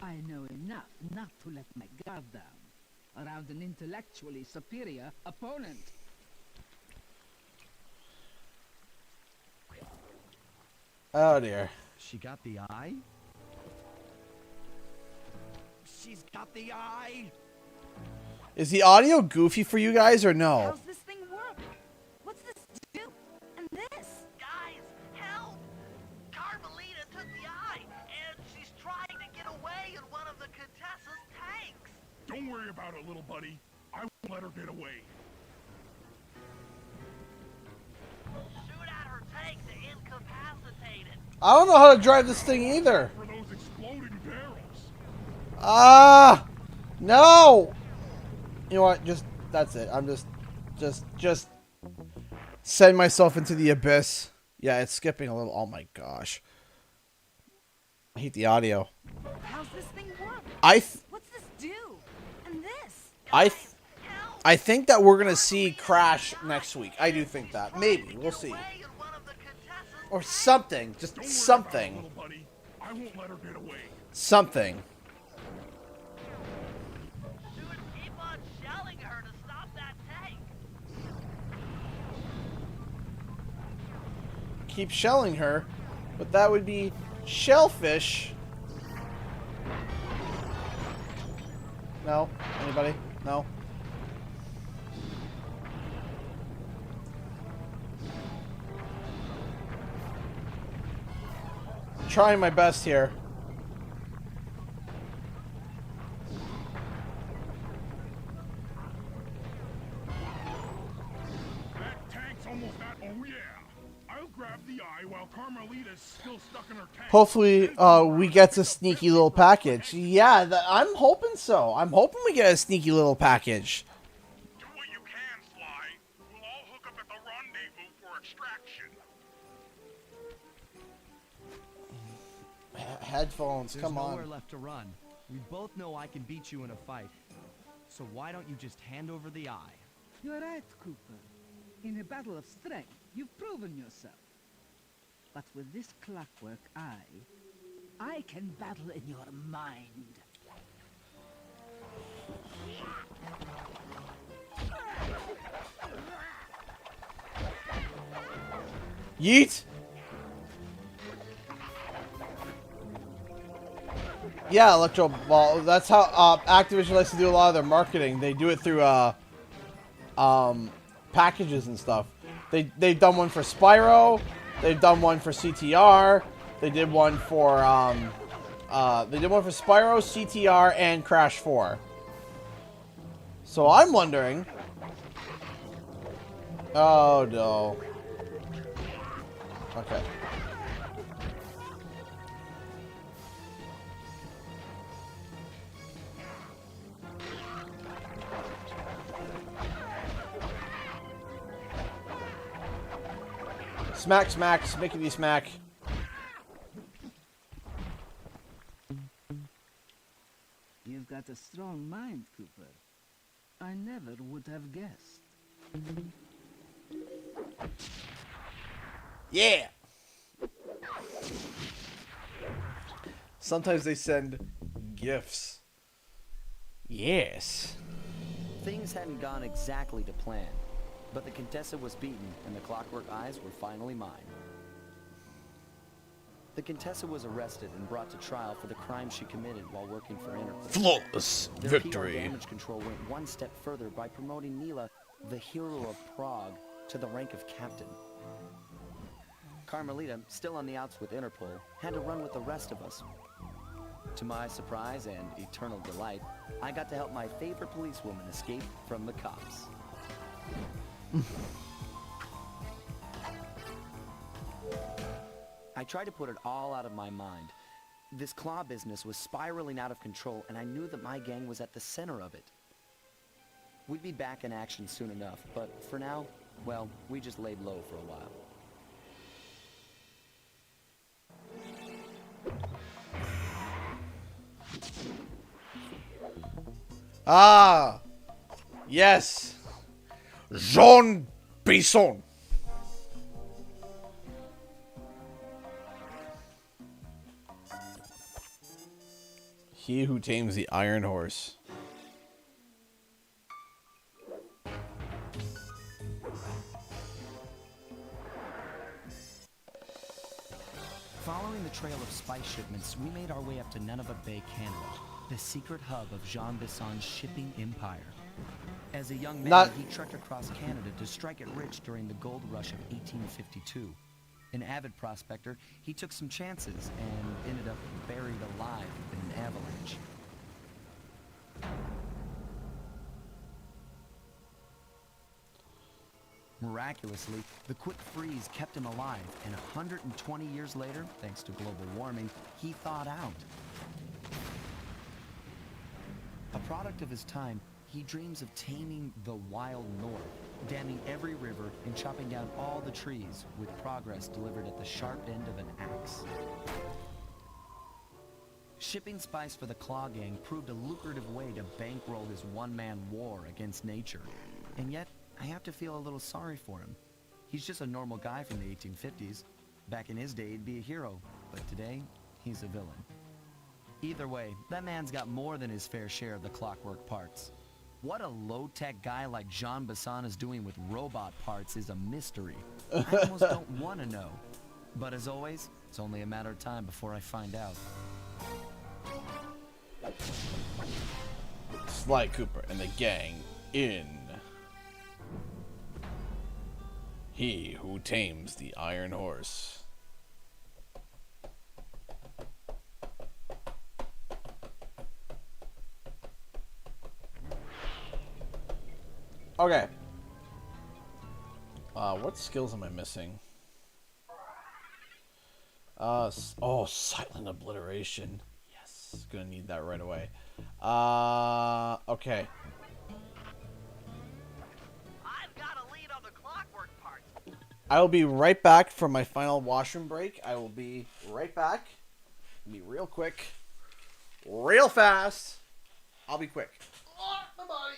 I know enough not to let my guard down around an intellectually superior opponent. Oh dear. She got the eye? She's got the eye! Is the audio goofy for you guys or no? How's this thing work? What's this do? And this? Guys, help! Carmelita took the eye, and she's trying to get away in one of the Contessa's tanks. Don't worry about it, little buddy. I won't let her get away. Shoot at her tank to incapacitate it. I don't know how to drive this thing either. For those exploding barrels. Ah! No! You know what? Just, that's it. I'm just send myself into the abyss. Yeah, it's skipping a little. Oh my gosh. I hate the audio. How's this thing work? What's this do? And this? I think that we're gonna see Crash next week. I do think that. Maybe. We'll see. Or something. Just something. Little buddy. I won't let her get away. Something. Keep on shelling her to stop that tank. Keep shelling her, but that would be shellfish. No? Anybody? No? I'm trying my best here. Almost at, oh yeah. I'll grab the eye while Carmelita's still stuck in her tank. Hopefully, we get a sneaky little package. Yeah, I'm hoping so. I'm hoping we get a sneaky little package. Do what you can, Sly. We'll all hook up at the rendezvous for extraction. Headphones, There's come on. nowhere left to run. We both know I can beat you in a fight. So why don't you just hand over the eye? You're right, Cooper. In a battle of strength, you've proven yourself. But with this clockwork eye, I can battle in your mind. Yeet! Yeah, Electro Ball. That's how Activision likes to do a lot of their marketing. They do it through packages and stuff. They've done one for Spyro. They've done one for CTR. They did one for Spyro, CTR, and Crash 4. So I'm wondering. Oh no. Okay. Smack, smack, smickety smack. You've got a strong mind, Cooper. I never would have guessed. Yeah! Sometimes they send gifts. Yes. Things hadn't gone exactly to plan, but the Contessa was beaten and the Clockwork Eyes were finally mine. The Contessa was arrested and brought to trial for the crime she committed while working for Interpol. Flawless Their victory. PR damage control went one step further by promoting Neela, the hero of Prague, to the rank of captain. Carmelita, still on the outs with Interpol, had to run with the rest of us. To my surprise and eternal delight, I got to help my favorite policewoman escape from the cops. I tried to put it all out of my mind. This claw business was spiraling out of control, and I knew that my gang was at the center of it. We'd be back in action soon enough, but for now, well, we just laid low for a while. Ah, yes, Jean Bisson. He who tames the iron horse. Following the trail of spice shipments, we made our way up to Nunavut Bay, Canada, the secret hub of Jean Bisson's shipping empire. As a young man, he trekked across Canada to strike it rich during the gold rush of 1852. An avid prospector, he took some chances and ended up buried alive in an avalanche. Miraculously, the quick freeze kept him alive, and 120 years later, thanks to global warming, he thawed out. A product of his time, he dreams of taming the wild north, damming every river and chopping down all the trees, with progress delivered at the sharp end of an axe. Shipping spice for the Claw Gang proved a lucrative way to bankroll his one-man war against nature. And yet, I have to feel a little sorry for him. He's just a normal guy from the 1850s. Back in his day, he'd be a hero, but today, he's a villain. Either way, that man's got more than his fair share of the clockwork parts. What a low-tech guy like Jean Bisson is doing with robot parts is a mystery. I almost don't want to know. But as always, it's only a matter of time before I find out. Sly Cooper and the gang in He Who Tames the Iron Horse. Okay. What skills am I missing? Oh, silent obliteration. Yes, gonna need that right away. Okay. I've got a lead on the clockwork parts. I will be right back for my final washroom break. I will be right back. Be real quick. Real fast. I'll be quick. Oh, my body.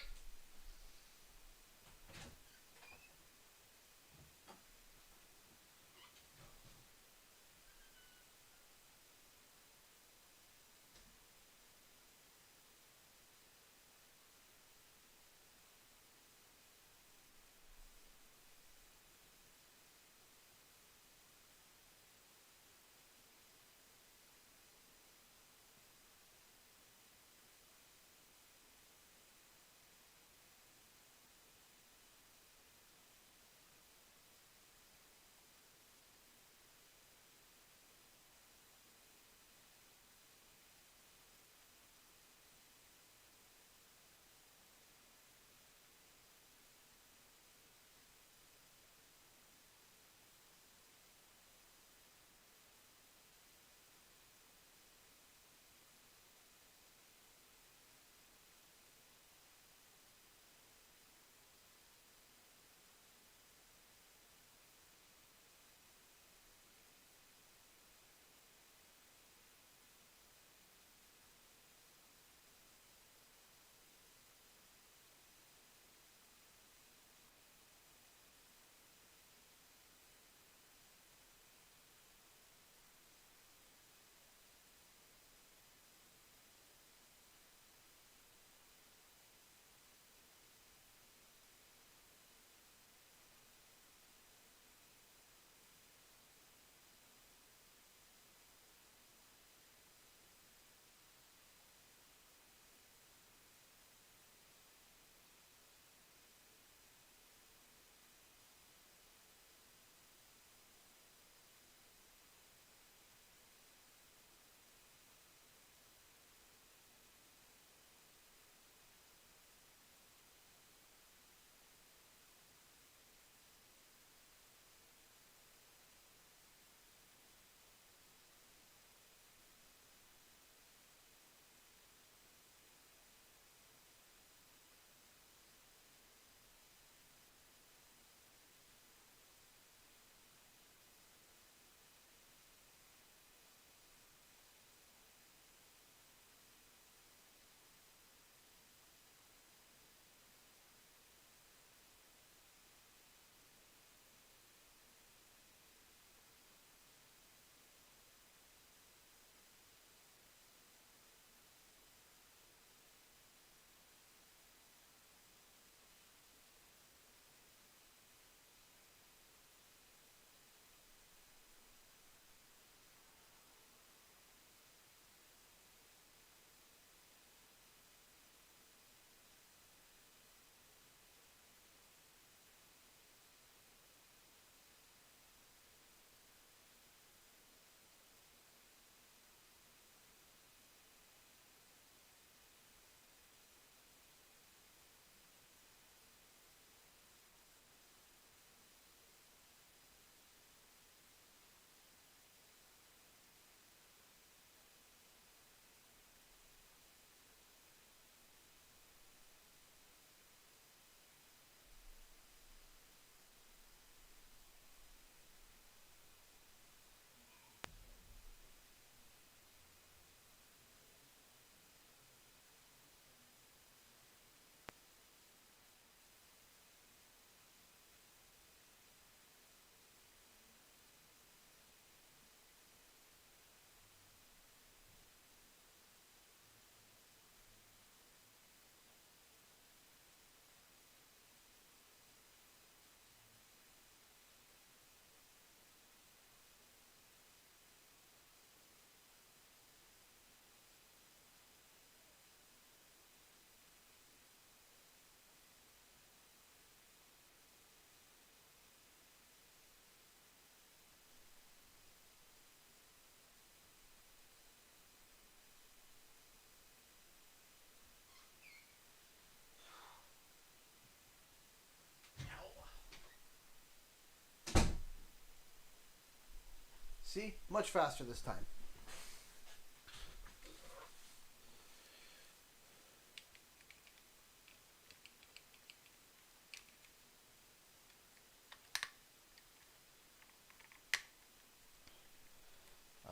See? Much faster this time.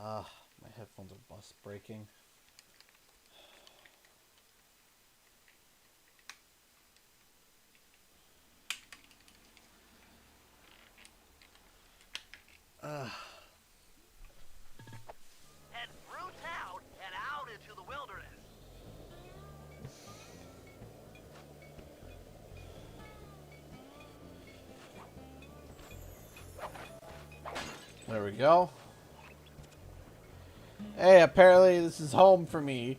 My headphones are breaking. Head through town and out into the wilderness. There we go. Hey, apparently this is home for me.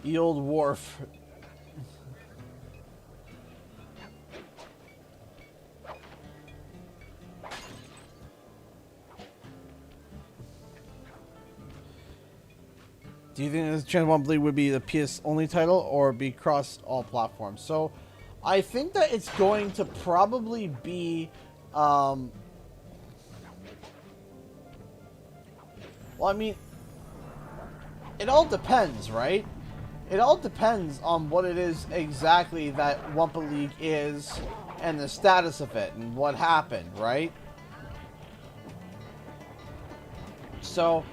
The old wharf. Do you think this Channel would be the PS only title or be across all platforms? So, I think that it's going to probably be, well, I mean, it all depends, right? It all depends on what it is exactly that Wumpa League is and the status of it and what happened, right? So,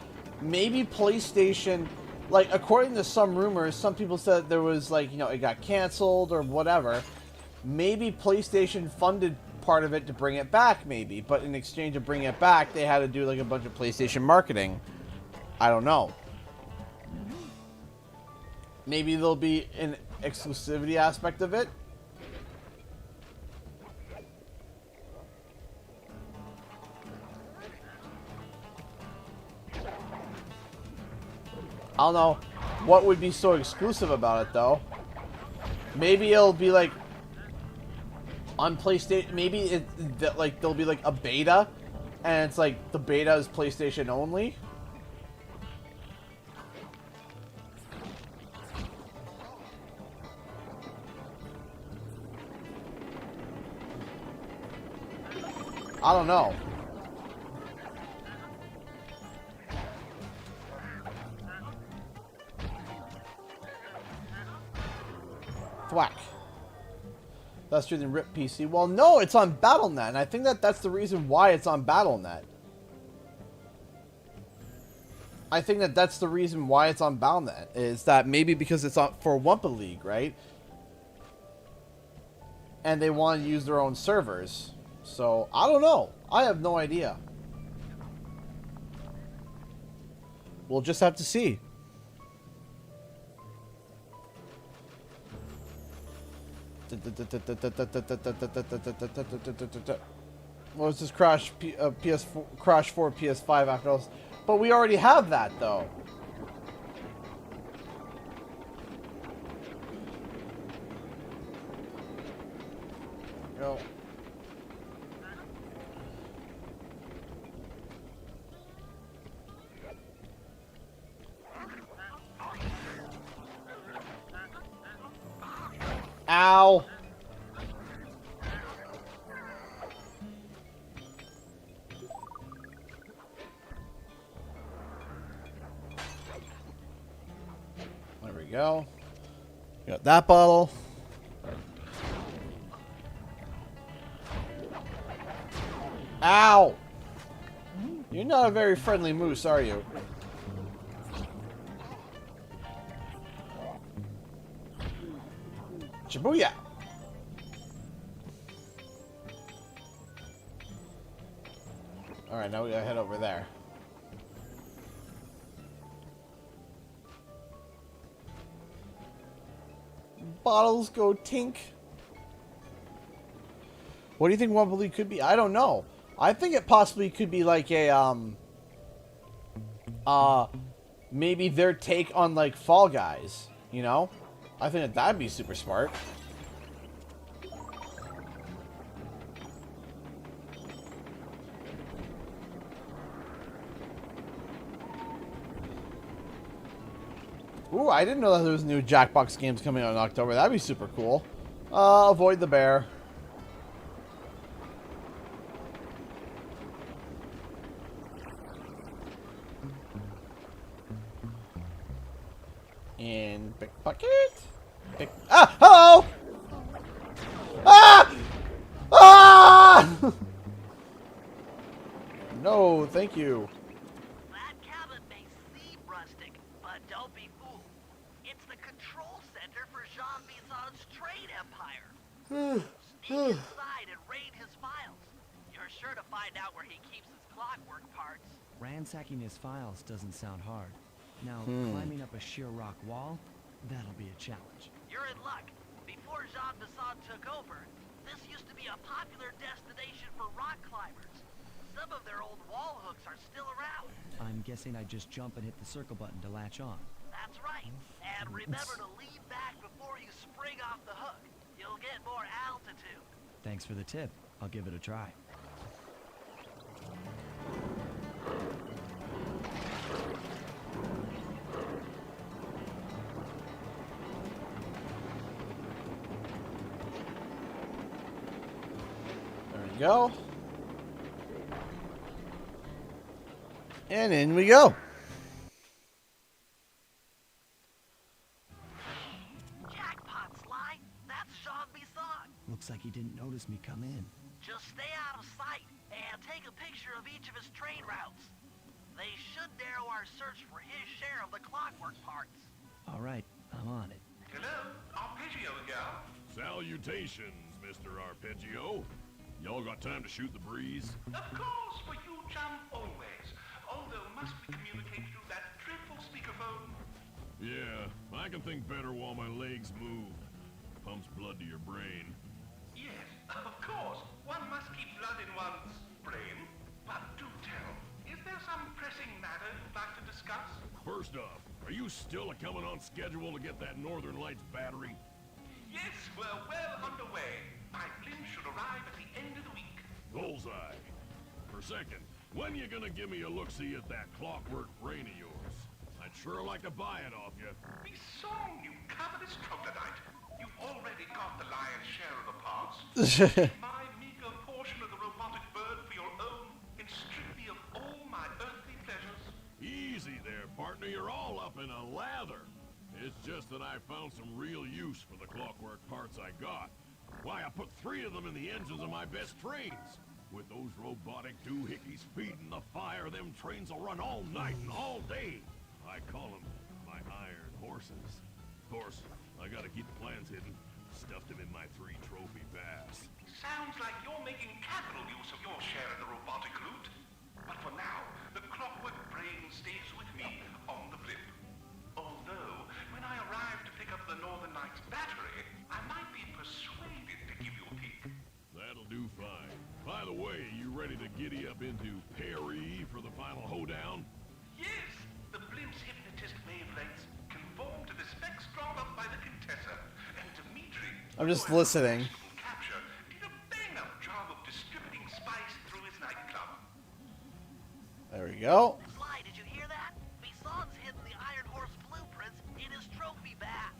maybe PlayStation, like, according to some rumors, some people said there was, like, you know, it got canceled or whatever. Maybe PlayStation funded part of it to bring it back, maybe. But in exchange of bringing it back, they had to do, like, a bunch of PlayStation marketing. I don't know. Maybe there'll be an exclusivity aspect of it. I don't know what would be so exclusive about it, though. Maybe it'll be like on PlayStation. Maybe like there'll be like a beta, and it's like the beta is PlayStation only. I don't know. Thwack. That's true than RIP PC. Well, no, it's on BattleNet, and I think that that's the reason why it's on BattleNet. I think that that's the reason why it's on BattleNet, is that maybe because it's on for Wumpa League, right? And they want to use their own servers. So, I don't know. I have no idea. We'll just have to see. What was this Crash PS4 Crash 4 PS5 after all? But we already have that though. Go. Ow. There we go. Got that bottle. Ow. You're not a very friendly moose, are you? Shibuya! Alright, now we gotta head over there. Bottles go tink. What do you think Wumpa League could be? I don't know. I think it possibly could be like a, maybe their take on, like, Fall Guys, you know? I think that that'd be super smart. Ooh, I didn't know that there was new Jackbox games coming out in October. That'd be super cool. Avoid the bear. And pickpocket. Ah! Hello! Ah! Ah! No, thank you. That cabin may seem rustic, but don't be fooled. It's the control center for Jean Bison's trade empire. Sneak inside and raid his files. You're sure to find out where he keeps his clockwork parts. Ransacking his files doesn't sound hard. Now, climbing up a sheer rock wall, that'll be a challenge. You're in luck. Before Jean Bison took over, this used to be a popular destination for rock climbers. Some of their old wall hooks are still around. I'm guessing I just jump and hit the circle button to latch on. That's right. And remember to lean back before you spring off the hook. You'll get more altitude. Thanks for the tip. I'll give it a try. There we go. And in we go. Jackpot, Sly. That's Jean Bison. Looks like he didn't notice me come in. Just stay out of sight and take a picture of each of his trade routes. They should narrow our search for his share of the clockwork parts. All right, I'm on it. Hello, Arpeggio here. Salutations, Mr. Arpeggio. Y'all got time to shoot the breeze? Of course, for you, chum, always. Although, must we communicate through that dreadful speakerphone? Yeah, I can think better while my legs move. Pumps blood to your brain. Yes, of course. One must keep blood in one's brain. But do tell, is there some pressing matter you'd like to discuss? First off, are you still coming on schedule to get that Northern Lights battery? Yes, we're well underway. My blimp should arrive at the end of the week. Bullseye. For second, when you gonna give me a look-see at that clockwork brain of yours? I'd sure like to buy it off you. Be song, you covetous troglodyte. You've already got the lion's share of the parts. My meager portion of the robotic bird for your own, and strip me of all my earthly pleasures. Easy there, partner. You're all up in a lather. It's just that I found some real use for the clockwork parts I got. Why, I put 3 of them in the engines of my best trains. With those robotic doohickeys feeding the fire, them trains will run all night and all day. I call them my iron horses. Of course, I gotta keep the plans hidden. Stuffed them in my 3 trophy bass. Sounds like you're making capital use of your share of the robotic loot. But for now, the clockwork brain stays with me on the blimp. Although, when I arrive to pick up the Northern Lights battery, I might be persuaded to give you a peek. That'll do fine. By the way, you ready to giddy up into Perry for the final hoedown? Yes, the blimp's hypnotist wavelengths conform to the specs drawn up by the Contessa, and Dimitri... I'm just listening. ...capture did a bang-up job of distributing spice through his nightclub. There we go. Sly, did you hear that? Bison's hidden the Iron Horse blueprints in his trophy bass.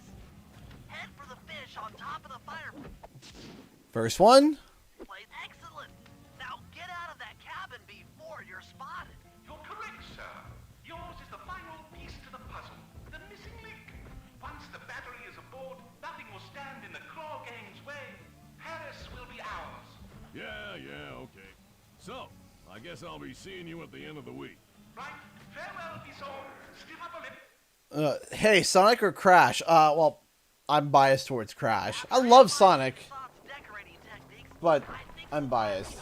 Head for the fish on top of the fireplace. First one. Excellent. Now get out of that cabin before you're spotted. You're correct, sir. Yours is the final piece to the puzzle, the missing link. Once the battery is aboard, nothing will stand in the Claw Gang's way. Paris will be ours. Yeah, okay. So, I guess I'll be seeing you at the end of the week. Right. Farewell, Bison. Stiff upper lip. Hey, Sonic or Crash? Well, I'm biased towards Crash. I love Sonic, but I'm biased.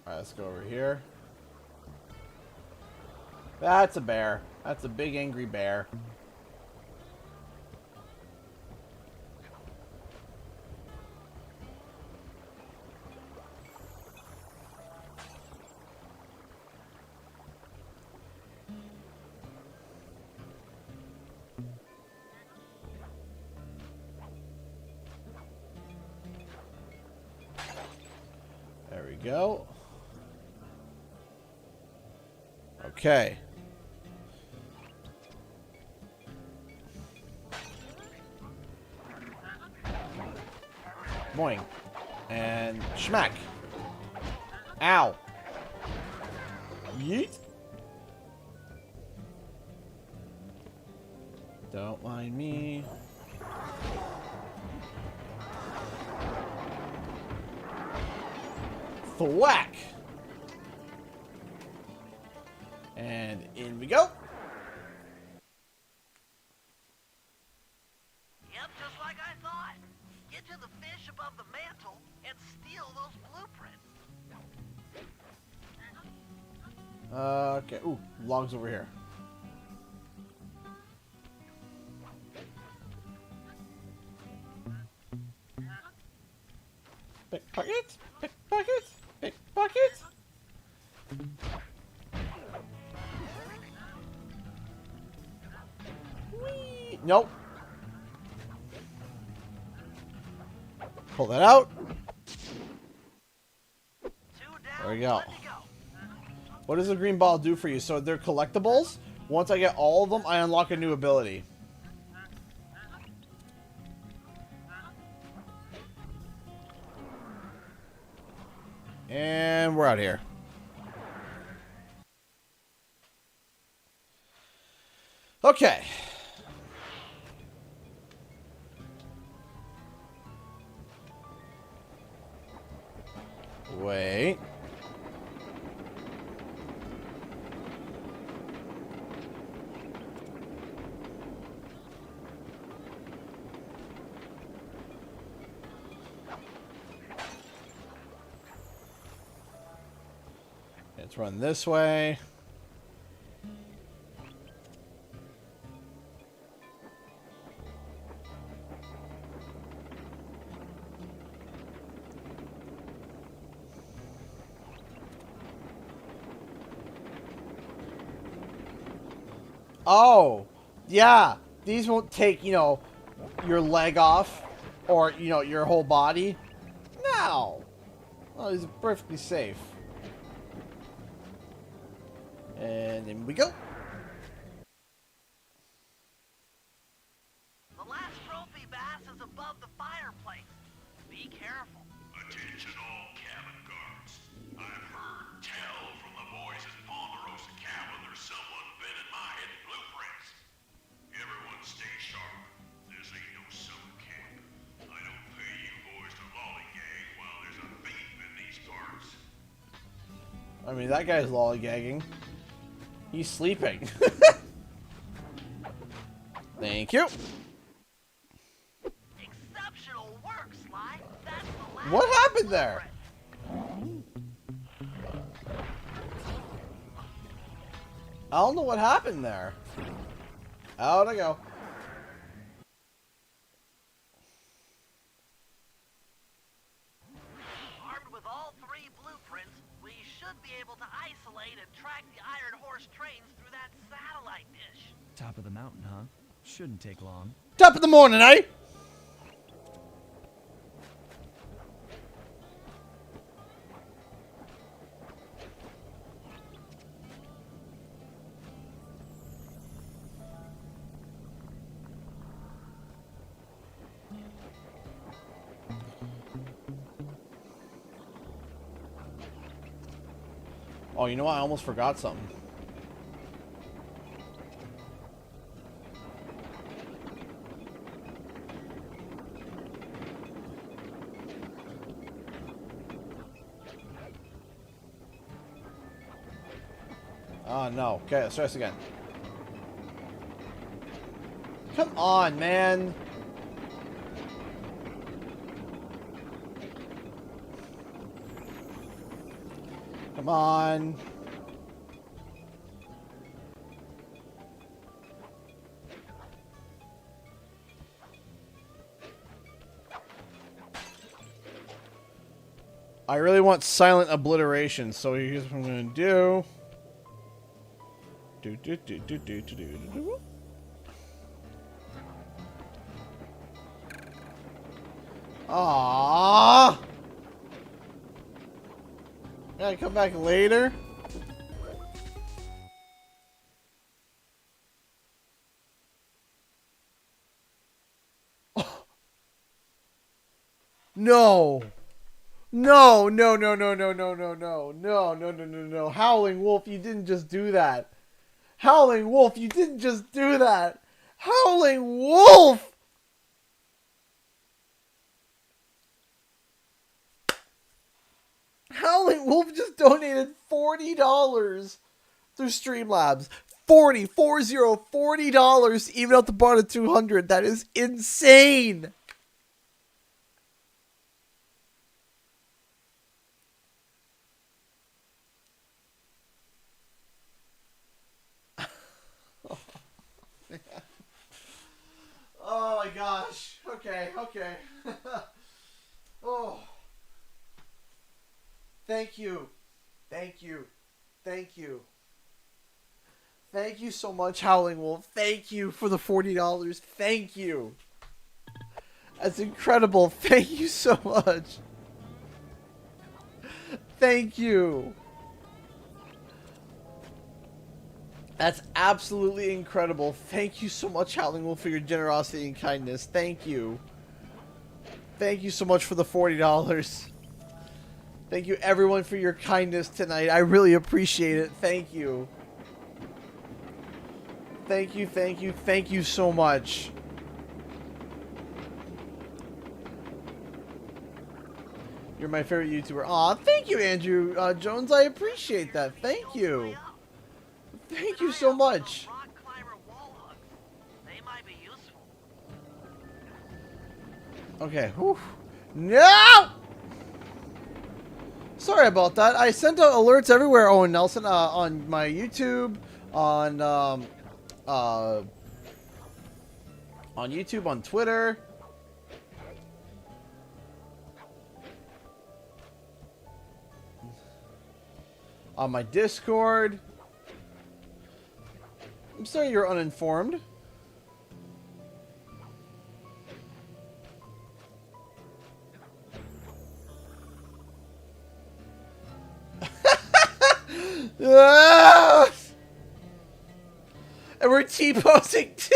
Alright, let's go over here. That's a bear. That's a big angry bear. There we go. Okay. Boing. And schmack. Ow. Yeet. Don't mind me. Thwack! And in we go. Yep, just like I thought. Get to the fish above the mantle and steal those blueprints. Okay. Ooh, logs over here. Pickpocket? Pickpocket? Pickpocket? Whee! Nope. Pull that out. There we go. What does the green ball do for you? So they're collectibles. Once I get all of them, I unlock a new ability. And we're out here. Okay. Wait. Let's run this way. Oh, yeah. These won't take, you know, your leg off or, you know, your whole body. No. Oh, these are perfectly safe. And in we go. The last trophy bass is above the fireplace. Be careful. Attention all cabin guards. I've heard tell from the boys at Ponderosa Cabin there's someone been in my hidden blueprints. Everyone stay sharp. This ain't no summer camp. I don't pay you boys to lollygag while there's a thief in these parts. I mean, that guy's lollygagging. He's sleeping. Thank you. Exceptional work, Sly. That's the last What happened there? I don't know what happened there. Out I go. Armed with all three blueprints, we should be able to isolate and track the Iron Horse trains through that satellite dish. Top of the mountain, huh? Shouldn't take long. Top of the morning, eh? Oh, you know what? I almost forgot something. Oh, no. Okay, let's try this again. Come on, man. Come on. I really want silent obliteration, so here's what I'm gonna do. Aww. Gotta come back later. No. No, no, no, no, no, no, no, no, no, no, no, no, no. Howling Wolf, you didn't just do that. Howling Wolf, you didn't just do that. Howling Wolf! Howling Wolf just donated $40 through Streamlabs. $40, even out the bar to 200. That is insane. Oh my gosh. Okay. Oh. Thank you. Thank you so much, Howling Wolf. Thank you for the $40. Thank you. That's incredible. Thank you so much. Thank you. That's absolutely incredible. Thank you so much, Howling Wolf, for your generosity and kindness. Thank you. Thank you so much for the $40. Thank you, everyone, for your kindness tonight. I really appreciate it. Thank you. Thank you so much. You're my favorite YouTuber. Aw, thank you, Andrew Jones. I appreciate that. Thank you. Thank you so much. Okay. Whew. No! Sorry about that. I sent out alerts everywhere, Owen Nelson, on my YouTube, on YouTube, on Twitter. On my Discord. I'm sorry you're uninformed. Ah! And we're T-posing too.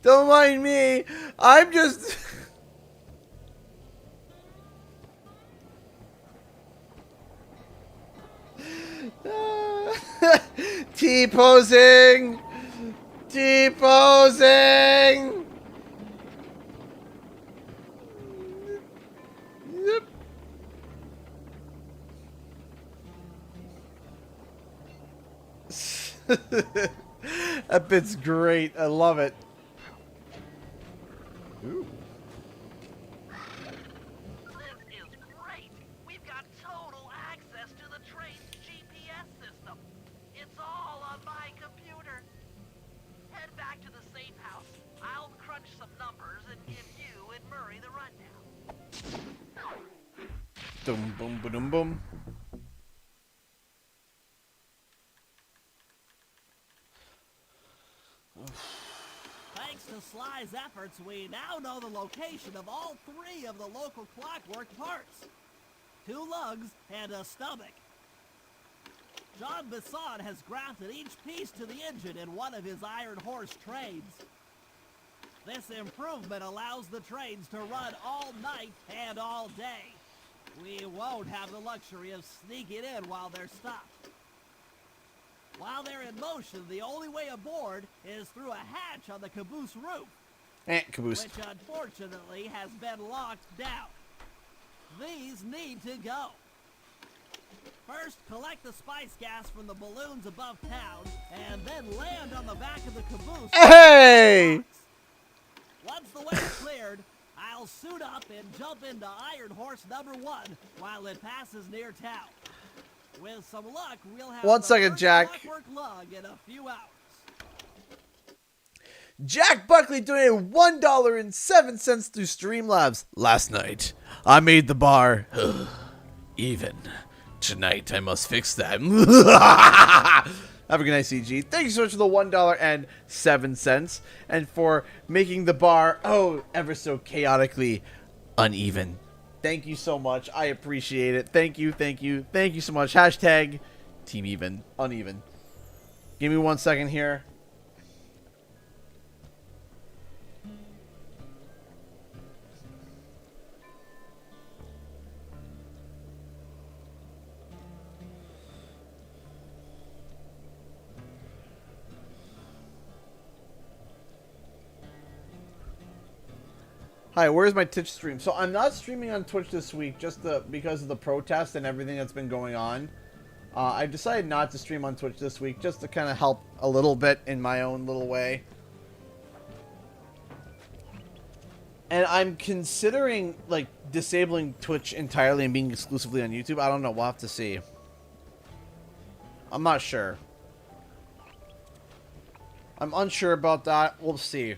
Don't mind me. I'm just... T-posing. T-posing. Yep. That bit's great. I love it. Ooh. This is great. We've got total access to the train's GPS system. It's all on my computer. Head back to the safe house. I'll crunch some numbers and give you and Murray the rundown. Boom, boom, boom, boom. Thanks to Sly's efforts, we now know the location of all 3 of the local clockwork parts. 2 lugs and a stomach. John Bisson has grafted each piece to the engine in one of his Iron Horse trains. This improvement allows the trains to run all night and all day. We won't have the luxury of sneaking in while they're stopped. While they're in motion, the only way aboard is through a hatch on the caboose roof. Caboose. Which unfortunately has been locked down. These need to go. First, collect the spice gas from the balloons above town, and then land on the back of the caboose. Hey! Once the way's cleared, I'll suit up and jump into Iron Horse number 1 while it passes near town. With some luck, we'll have 1 second, Jack. clockwork lug in a few hours. Jack Buckley donated $1.07 through Streamlabs. Last night, I made the bar even. Tonight, I must fix that. Have a good night, CG. Thank you so much for the $1.07 and for making the bar, ever so chaotically uneven. Thank you so much. I appreciate it. Thank you so much. Hashtag Team Even. Uneven. Give me 1 second here. Hi, where's my Twitch stream? So I'm not streaming on Twitch this week just because of the protest and everything that's been going on. I decided not to stream on Twitch this week just to kind of help a little bit in my own little way. And I'm considering, like, disabling Twitch entirely and being exclusively on YouTube. I don't know. We'll have to see. I'm not sure. I'm unsure about that. We'll see.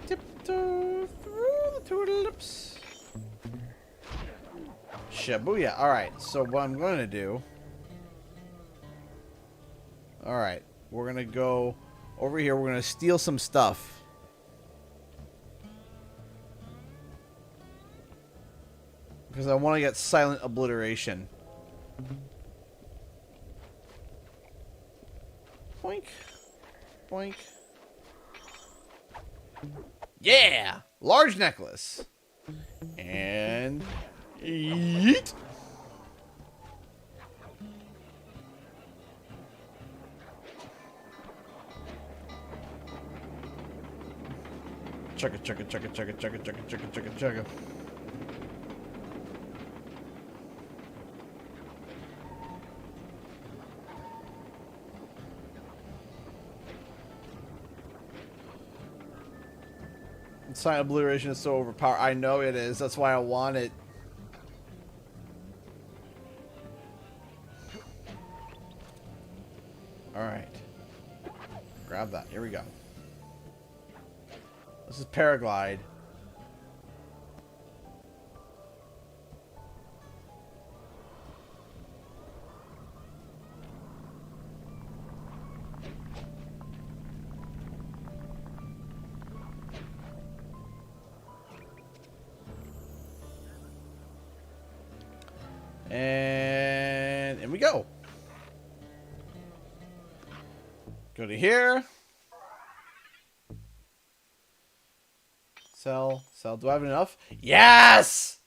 Tiptoe through the tulips. Shibuya. Alright, so what I'm going to do... Alright, we're going to go over here. We're going to steal some stuff. Because I want to get silent obliteration. Boink. Boink. Yeah! Large necklace. And... Yeet! Chugga, chugga, chugga, chugga, chugga, chugga, chugga, chugga, chugga. Silent obliteration is so overpowered. I know it is. That's why I want it. Alright. Grab that. Here we go. This is paraglide. And in we go. Go to here. Sell. Sell. Do I have enough? Yes!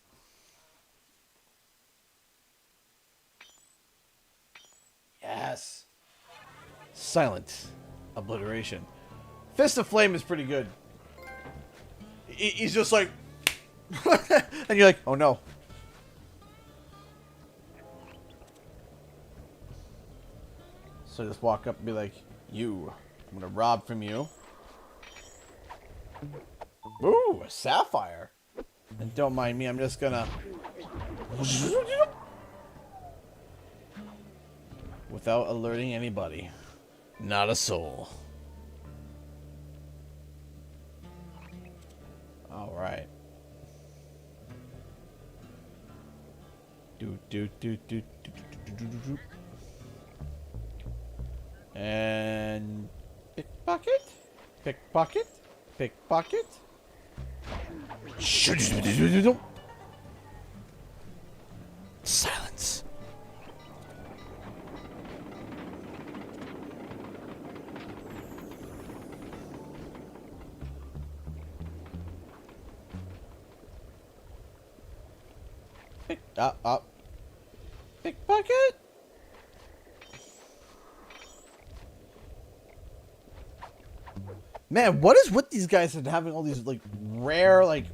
Yes. Silent obliteration. Fist of Flame is pretty good. He's just like... and you're like, oh no. So I just walk up and be like, you. I'm gonna rob from you. Ooh, a sapphire. And don't mind me, I'm just gonna... Without alerting anybody. Not a soul. Alright. And pickpocket, pickpocket, pickpocket. Silence. Pickpocket. Man, what is with these guys and having all these like rare like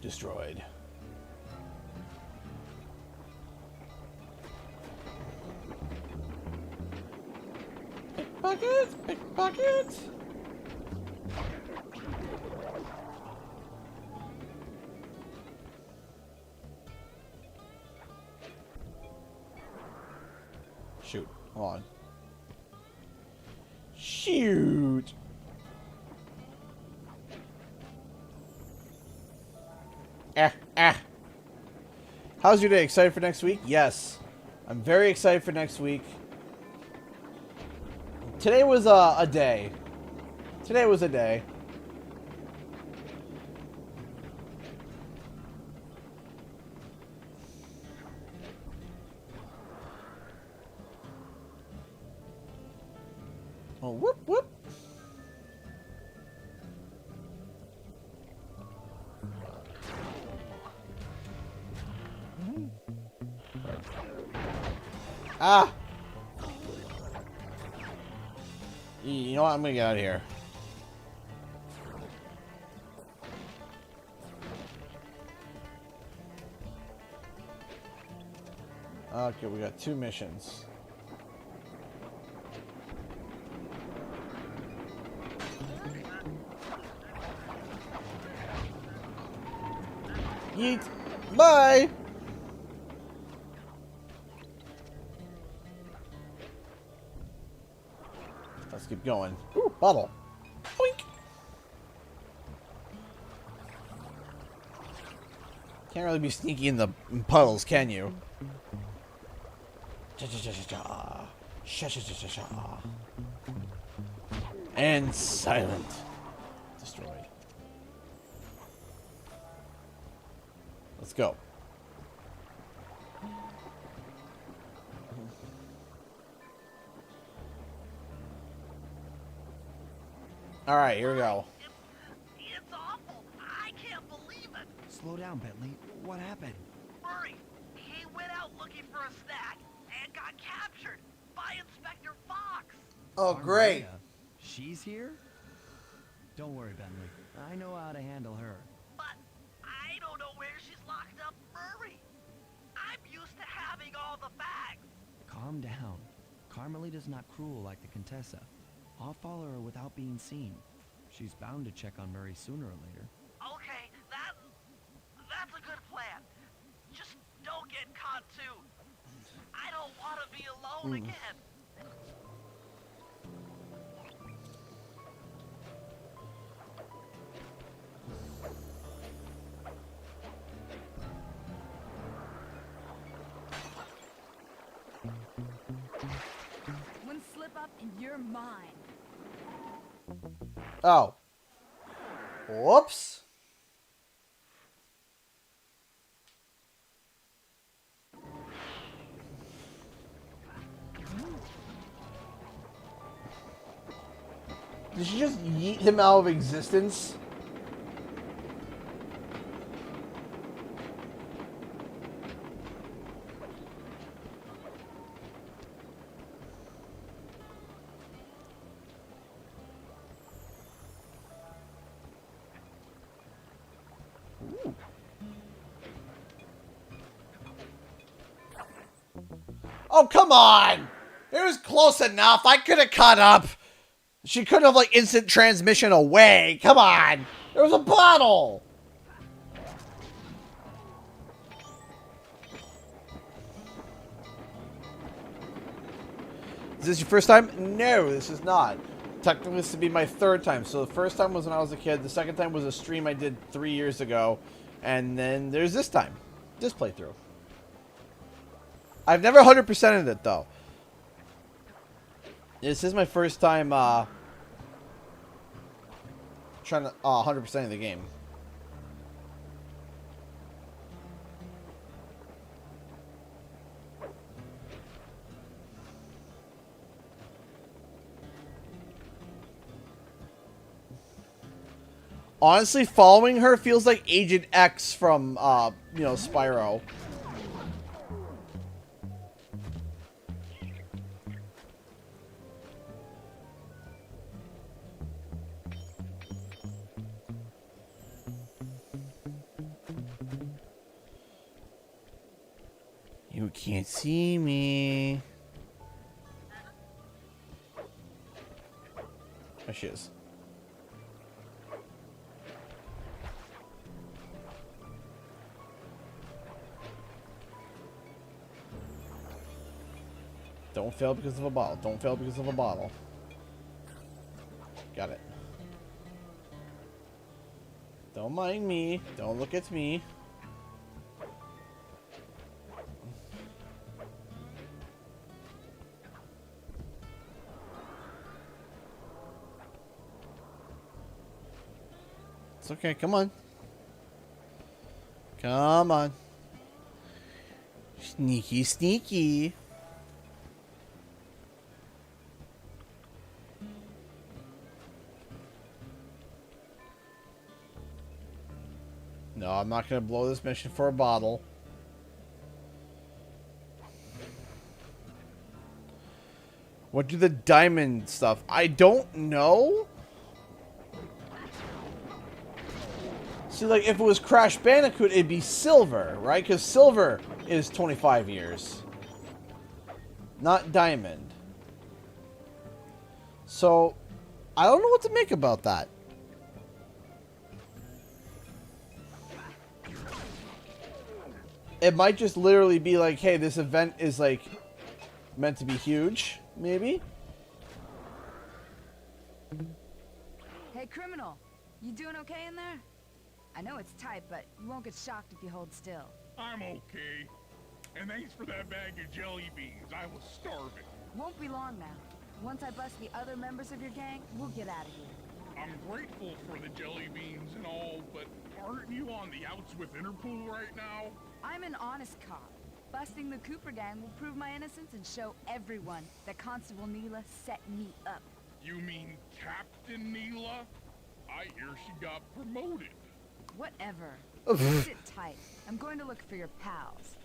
destroyed? Pickpocket, pickpocket. Shoot, hold on. Shoot. How's your day? Excited for next week? Yes. I'm very excited for next week. Today was a day. Today was a day. Oh, whoop, whoop. Ah! You know what? I'm gonna get out of here. Okay, we got 2 missions. Yeet! Bye! Let's keep going. Ooh, bottle. Boink! Can't really be sneaky in the puddles, can you? And silent. Destroyed. Let's go. Alright, here we go. It's awful. I can't believe it. Slow down, Bentley. What happened? Murray, he went out looking for a snack and got captured by Inspector Fox. Oh, great. Maria, she's here? Don't worry, Bentley. I know how to handle her. But I don't know where she's locked up, Murray. I'm used to having all the facts. Calm down. Carmelita's not cruel like the Contessa. I'll follow her without being seen. She's bound to check on Murray sooner or later. Okay, that's a good plan. Just don't get caught too. I don't want to be alone again. One slip up and you're mine. Oh. Whoops. Did she just yeet him out of existence? Ooh. Oh, come on! It was close enough. I could have caught up. She couldn't have, like, instant transmission away. Come on. There was a bottle. Is this your first time? No, this is not. Technically, this would be my 3rd time. So the first time was when I was a kid. The second time was a stream I did 3 years ago. And then there's this time. This playthrough. I've never 100%ed it, though. This is my first time trying to 100% of the game. Honestly, following her feels like Agent X from, you know, Spyro. You can't see me. There she is. Don't fail because of a bottle. Don't fail because of a bottle. Got it. Don't mind me. Don't look at me. It's okay. Come on. Come on. Sneaky, sneaky. No, I'm not going to blow this mission for a bottle. What do the diamond stuff? I don't know. See, like, if it was Crash Bandicoot, it'd be silver, right? Because silver is 25 years. Not diamond. So, I don't know what to make about that. It might just literally be like, hey, this event is, like, meant to be huge, maybe? Hey, criminal. You doing okay in there? I know it's tight, but you won't get shocked if you hold still. I'm okay. And thanks for that bag of jelly beans. I was starving. Won't be long now. Once I bust the other members of your gang, we'll get out of here. I'm grateful for the jelly beans and all, but aren't you on the outs with Interpol right now? I'm an honest cop. Busting the Cooper gang will prove my innocence and show everyone that Constable Neela set me up. You mean Captain Neela? I hear she got promoted. Whatever. Sit tight. I'm going to look for your pals.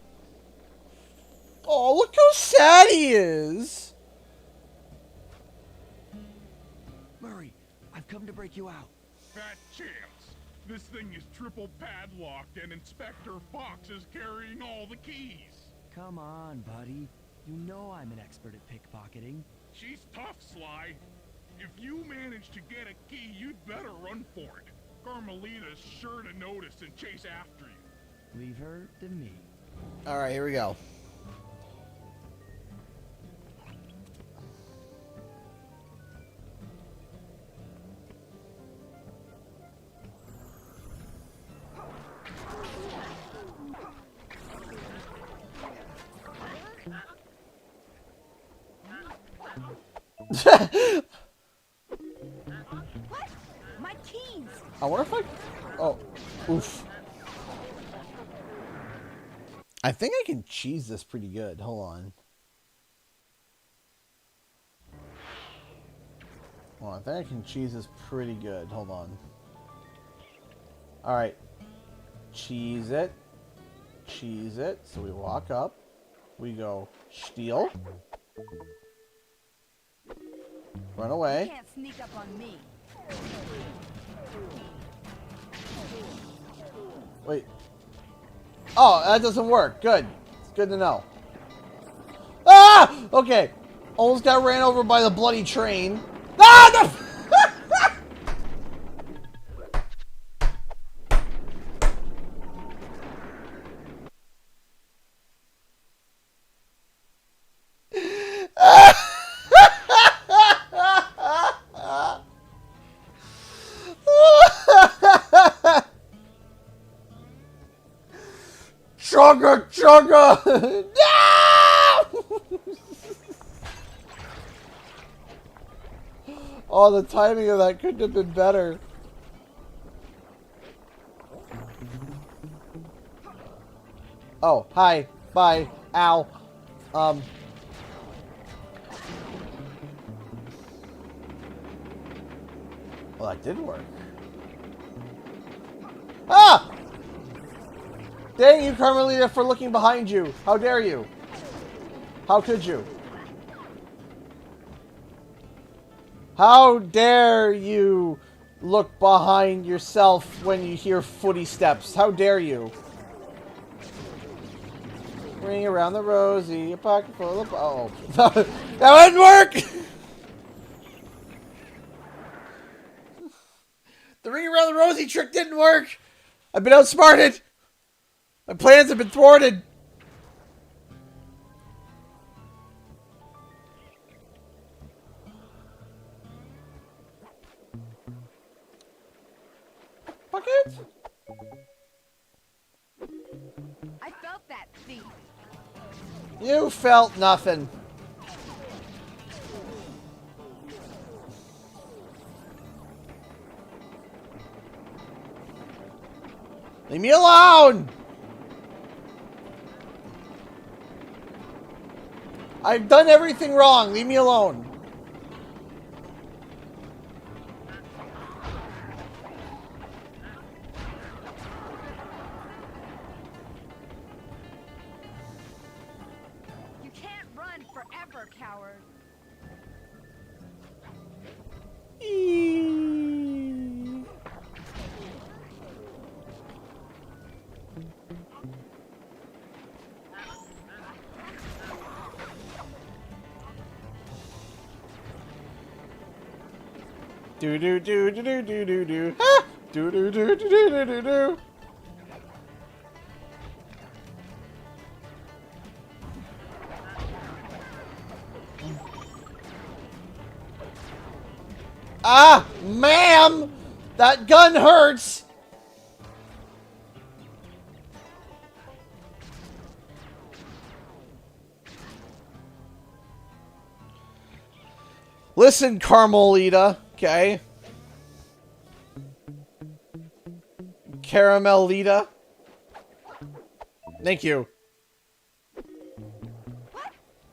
Oh, look how sad he is. Murray, I've come to break you out. Fat chance. This thing is triple padlocked and Inspector Fox is carrying all the keys. Come on, buddy. You know I'm an expert at pickpocketing. She's tough, Sly. If you manage to get a key, you'd better run for it. Carmelita's sure to notice and chase after you. Leave her to me. Alright, here we go. What? My keys! I wonder if I... Oh. Oof. I think I can cheese this pretty good. Hold on. Hold on. I think I can cheese this pretty good. Hold on. Alright. Cheese it. Cheese it. So we walk up. We go steal. Run away. You can't sneak up on me. Wait. Oh, that doesn't work. Good. It's good to know. Ah! Okay. Almost got ran over by the bloody train. Ah! No! Chugga chugga! No! Oh, the timing of that couldn't have been better. Oh, hi. Bye. Ow. Well, that did work. Ah! Dang you, Carmelita, for looking behind you. How dare you? How could you? How dare you look behind yourself when you hear footy steps? How dare you? Ring around the rosy, a pocket full of... Oh. That wouldn't work! The ring around the rosy trick didn't work! I've been outsmarted! My plans have been thwarted! Fuck it! I felt that thief. You felt nothing. Leave me alone! I've done everything wrong. Leave me alone. You can't run forever, coward. Do do do do do do do do. Ha! Do do do do do do do do. Ah, ma'am! That gun hurts! Listen, Carmelita, okay? Caramelita. Thank you. What?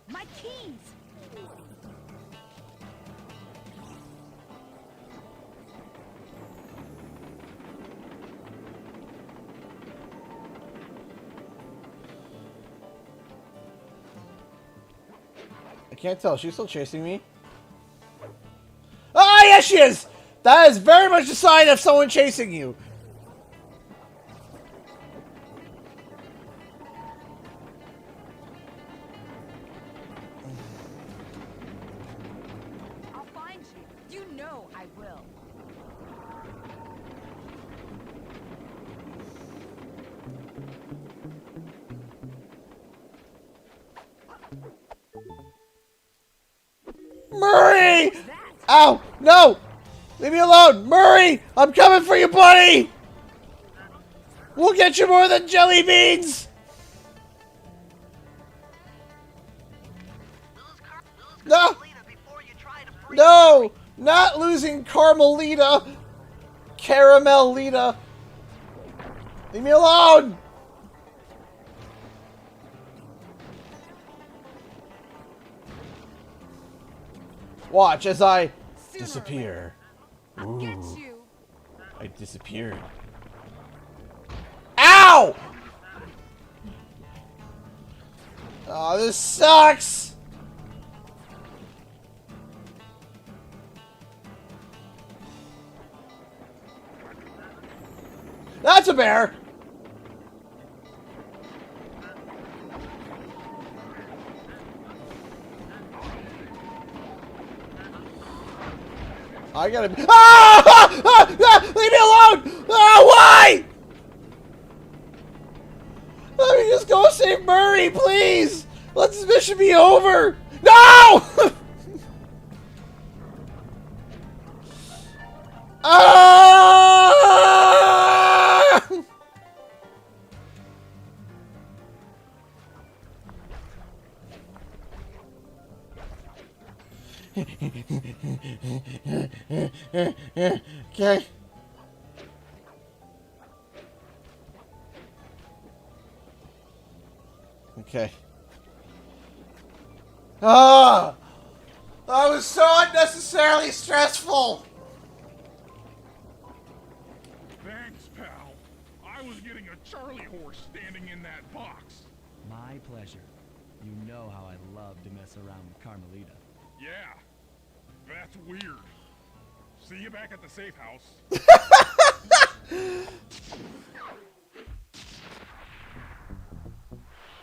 My keys! I can't tell. She's still chasing me. Ah, yes, she is! That is very much a sign of someone chasing you. I'll find you. You know I will. Murray! Ow! No! Leave me alone! Murray! I'm coming for you, buddy! We'll get you more than jelly beans! No! No! Not losing Carmelita! Caramelita! Leave me alone! Watch as I disappear. I'll get you. I disappeared. Ow! Oh, this sucks! That's a bear! I gotta. Leave me alone! Ah, why? Let me just go save Murray, please. Let this mission be over. No! Ah! Okay. Okay. Ah! That was so unnecessarily stressful! Thanks, pal. I was getting a Charlie horse standing in that box. My pleasure. You know how I love to mess around with Carmelita. Yeah, that's weird. See you back at the safe house.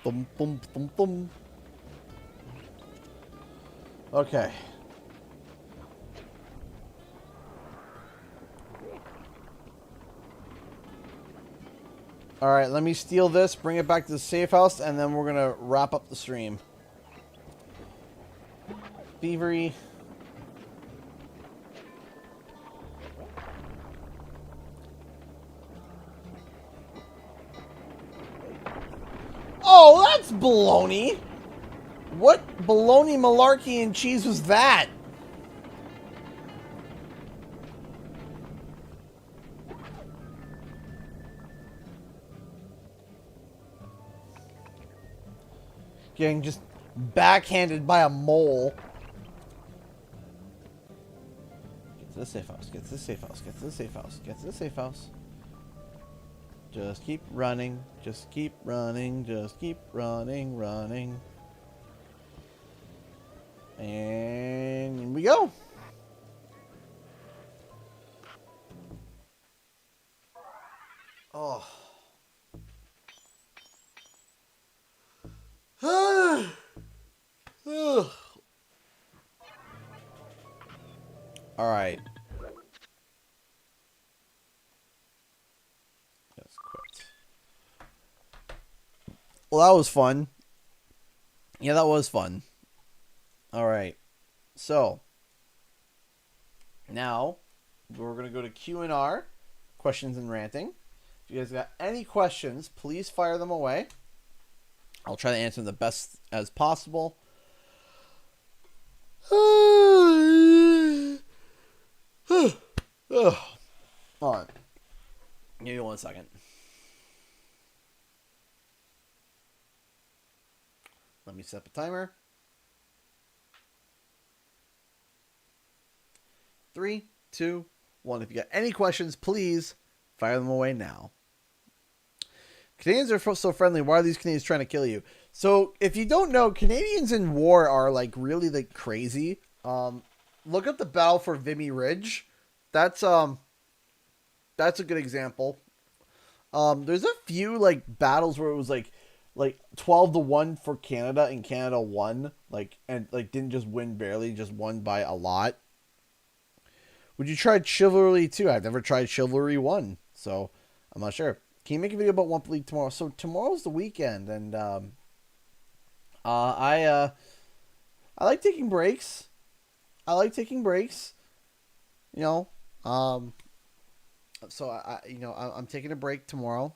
Boom, boom, boom, boom. Okay. Alright, let me steal this, bring it back to the safe house, and then we're gonna wrap up the stream. Thievery. Oh, that's baloney! What baloney malarkey and cheese was that? Getting just backhanded by a mole. Get to the safe house, get to the safe house, get to the safe house, get to the safe house. Just keep running, just keep running, just keep running, running. And we go. All right. Yes, quit. Well, that was fun. Yeah, that was fun. All right. So, now we're going to go to Q&R, questions and ranting. If you guys got any questions, please fire them away. I'll try to answer them the best as possible. Hold on. Give me 1 second. Let me set up a timer. 3, 2, 1. If you got any questions, please fire them away now. Canadians are so friendly. Why are these Canadians trying to kill you? So, if you don't know, Canadians in war are like really like crazy. Look at the battle for Vimy Ridge. That's a good example. There's a few like battles where it was like 12-1 for Canada, and Canada won, and didn't just win barely, just won by a lot. Would you try Chivalry 2? I've never tried Chivalry 1, so I'm not sure. Can you make a video about Wumpa League tomorrow? So tomorrow's the weekend, and I like taking breaks. You know, so I'm taking a break tomorrow.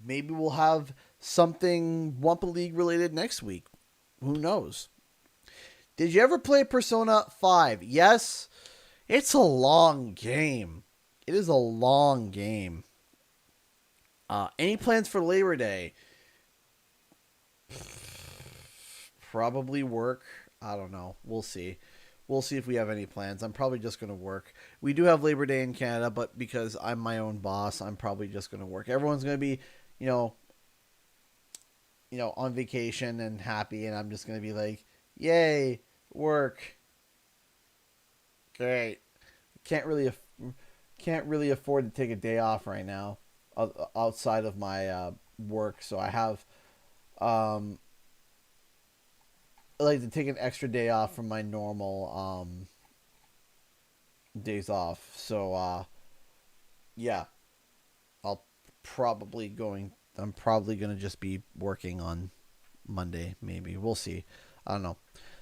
Maybe we'll have something Wumpa League related next week. Who knows? Did you ever play Persona 5? Yes. It's a long game. It is a long game. Any plans for Labor Day? Probably work. I don't know. We'll see. We'll see if we have any plans. I'm probably just going to work. We do have Labor Day in Canada, but because I'm my own boss, I'm probably just going to work. Everyone's going to be, on vacation and happy, and I'm just going to be like, yay, work. Great. Can't really afford to take a day off right now outside of my work, so I have I like to take an extra day off from my normal days off. So yeah, I'm probably going to just be working on Monday, maybe. We'll see. I don't know.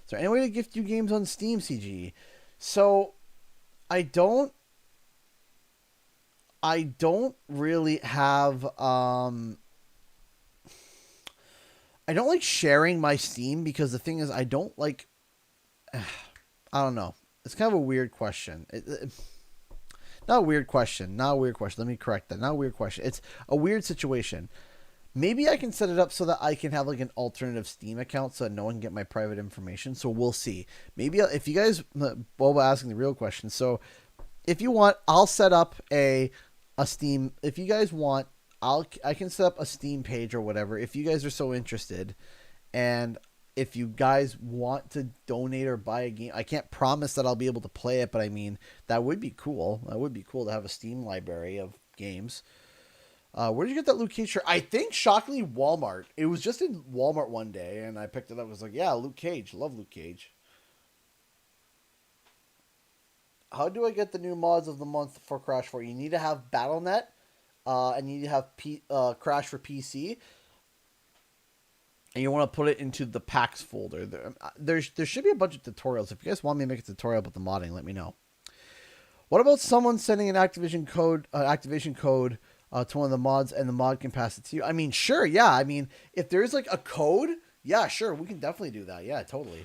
Is there any way to gift you games on Steam, CG? So I don't really have I don't like sharing my Steam, because the thing is, I don't like, I don't know. It's kind of a weird question. Not a weird question. Let me correct that. Not a weird question. It's a weird situation. Maybe I can set it up so that I can have like an alternative Steam account so that no one can get my private information. So we'll see. Maybe if you guys, Boba asking the real question. So if you want, I'll set up a Steam. If you guys want, I can set up a Steam page or whatever if you guys are so interested. And if you guys want to donate or buy a game, I can't promise that I'll be able to play it, but I mean, that would be cool. That would be cool to have a Steam library of games. Where did you get that Luke Cage shirt? I think, shockingly, Walmart. It was just in Walmart one day, and I picked it up. I was like, yeah, Luke Cage. Love Luke Cage. How do I get the new mods of the month for Crash 4? You need to have Battle.net. And you need to have Crash for PC. And you want to put it into the packs folder. There should be a bunch of tutorials. If you guys want me to make a tutorial about the modding, let me know. What about someone sending an activation code to one of the mods, and the mod can pass it to you? I mean, sure, yeah. I mean, if there's like a code, yeah, sure, we can definitely do that. Yeah, totally.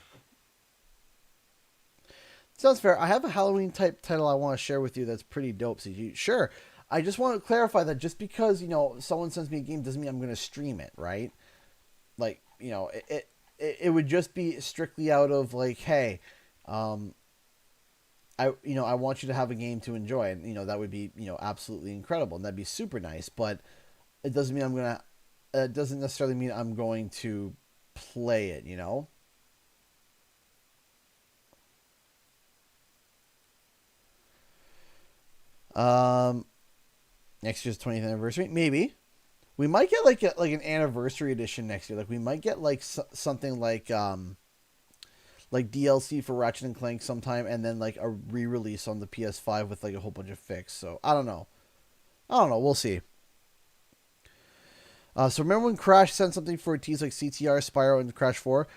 Sounds fair. I have a Halloween type title I want to share with you that's pretty dope, CG. Sure. I just want to clarify that just because, someone sends me a game doesn't mean I'm going to stream it, right? Like, it would just be strictly out of like, hey, I want you to have a game to enjoy, and that would be, absolutely incredible, and that'd be super nice, but it doesn't mean it doesn't necessarily mean I'm going to play it, Next year's 20th anniversary, maybe. We might get like an anniversary edition next year. Like we might get like something like like DLC for Ratchet and Clank sometime, and then like a re-release on the PS5 with like a whole bunch of fix. So I don't know. We'll see. So remember when Crash sent something for a tease like CTR, Spyro, and Crash 4?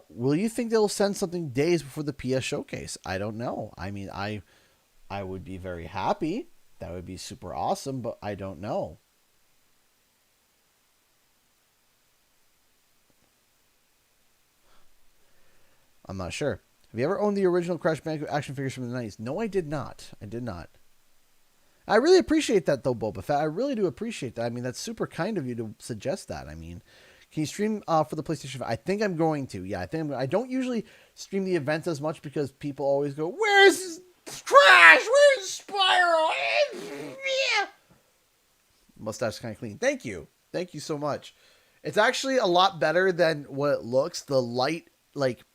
Will you think they'll send something days before the PS showcase? I don't know. I mean, I would be very happy. That would be super awesome, but I don't know. I'm not sure. Have you ever owned the original Crash Bandicoot action figures from the 90s? No, I did not. I did not. I really appreciate that, though, Boba Fett. I really do appreciate that. I mean, that's super kind of you to suggest that. I mean, can you stream for the PlayStation 5? I think I'm going to. Yeah, I don't usually stream the events as much because people always go, "Where's Crash? Where's Spyro?" Yeah. Mustache kind of clean. Thank you. Thank you so much. It's actually a lot better than what it looks. The light, like,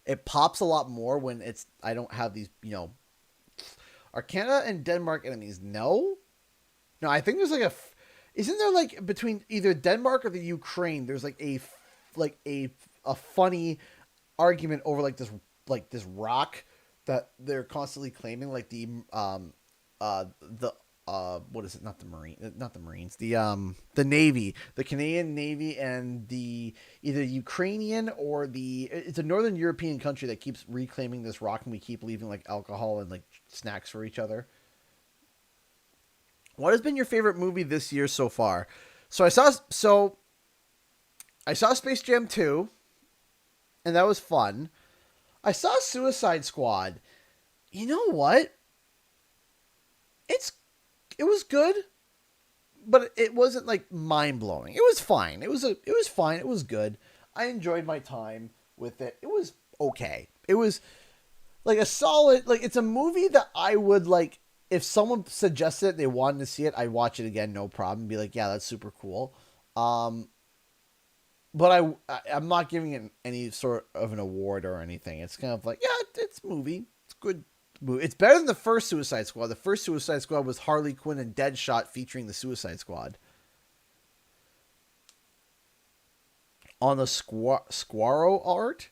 it pops a lot more when it's, I don't have these, Are Canada and Denmark enemies? No, I think there's like isn't there like between either Denmark or the Ukraine? There's like a funny argument over like this rock that they're constantly claiming, like the what is it? Not the Marines, the Navy, the Canadian Navy, and the either Ukrainian or it's a Northern European country that keeps reclaiming this rock, and we keep leaving like alcohol and like snacks for each other. What has been your favorite movie this year so far? So I saw Space Jam 2, and that was fun. I saw Suicide Squad. You know what? It was good, but it wasn't like mind blowing. It was fine. It was fine. It was good. I enjoyed my time with it. It was okay. It was like a solid, like, it's a movie that I would like, if someone suggested it, they wanted to see it, I'd watch it again, no problem. Be like, yeah, that's super cool. But I'm not giving it any sort of an award or anything. It's kind of like, yeah, it's a movie. It's good. It's better than the first Suicide Squad. The first Suicide Squad was Harley Quinn and Deadshot featuring the Suicide Squad. On the Squarrow art?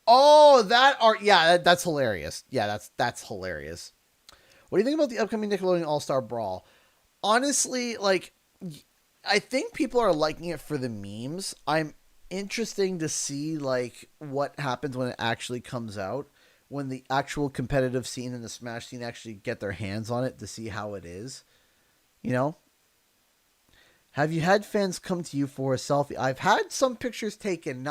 Oh, that art. Yeah, that's hilarious. Yeah, that's hilarious. What do you think about the upcoming Nickelodeon All-Star Brawl? Honestly, like, I think people are liking it for the memes. I'm interesting to see, like, what happens when it actually comes out. When the actual competitive scene and the Smash scene actually get their hands on it to see how it is. Have you had fans come to you for a selfie? I've had some pictures taken,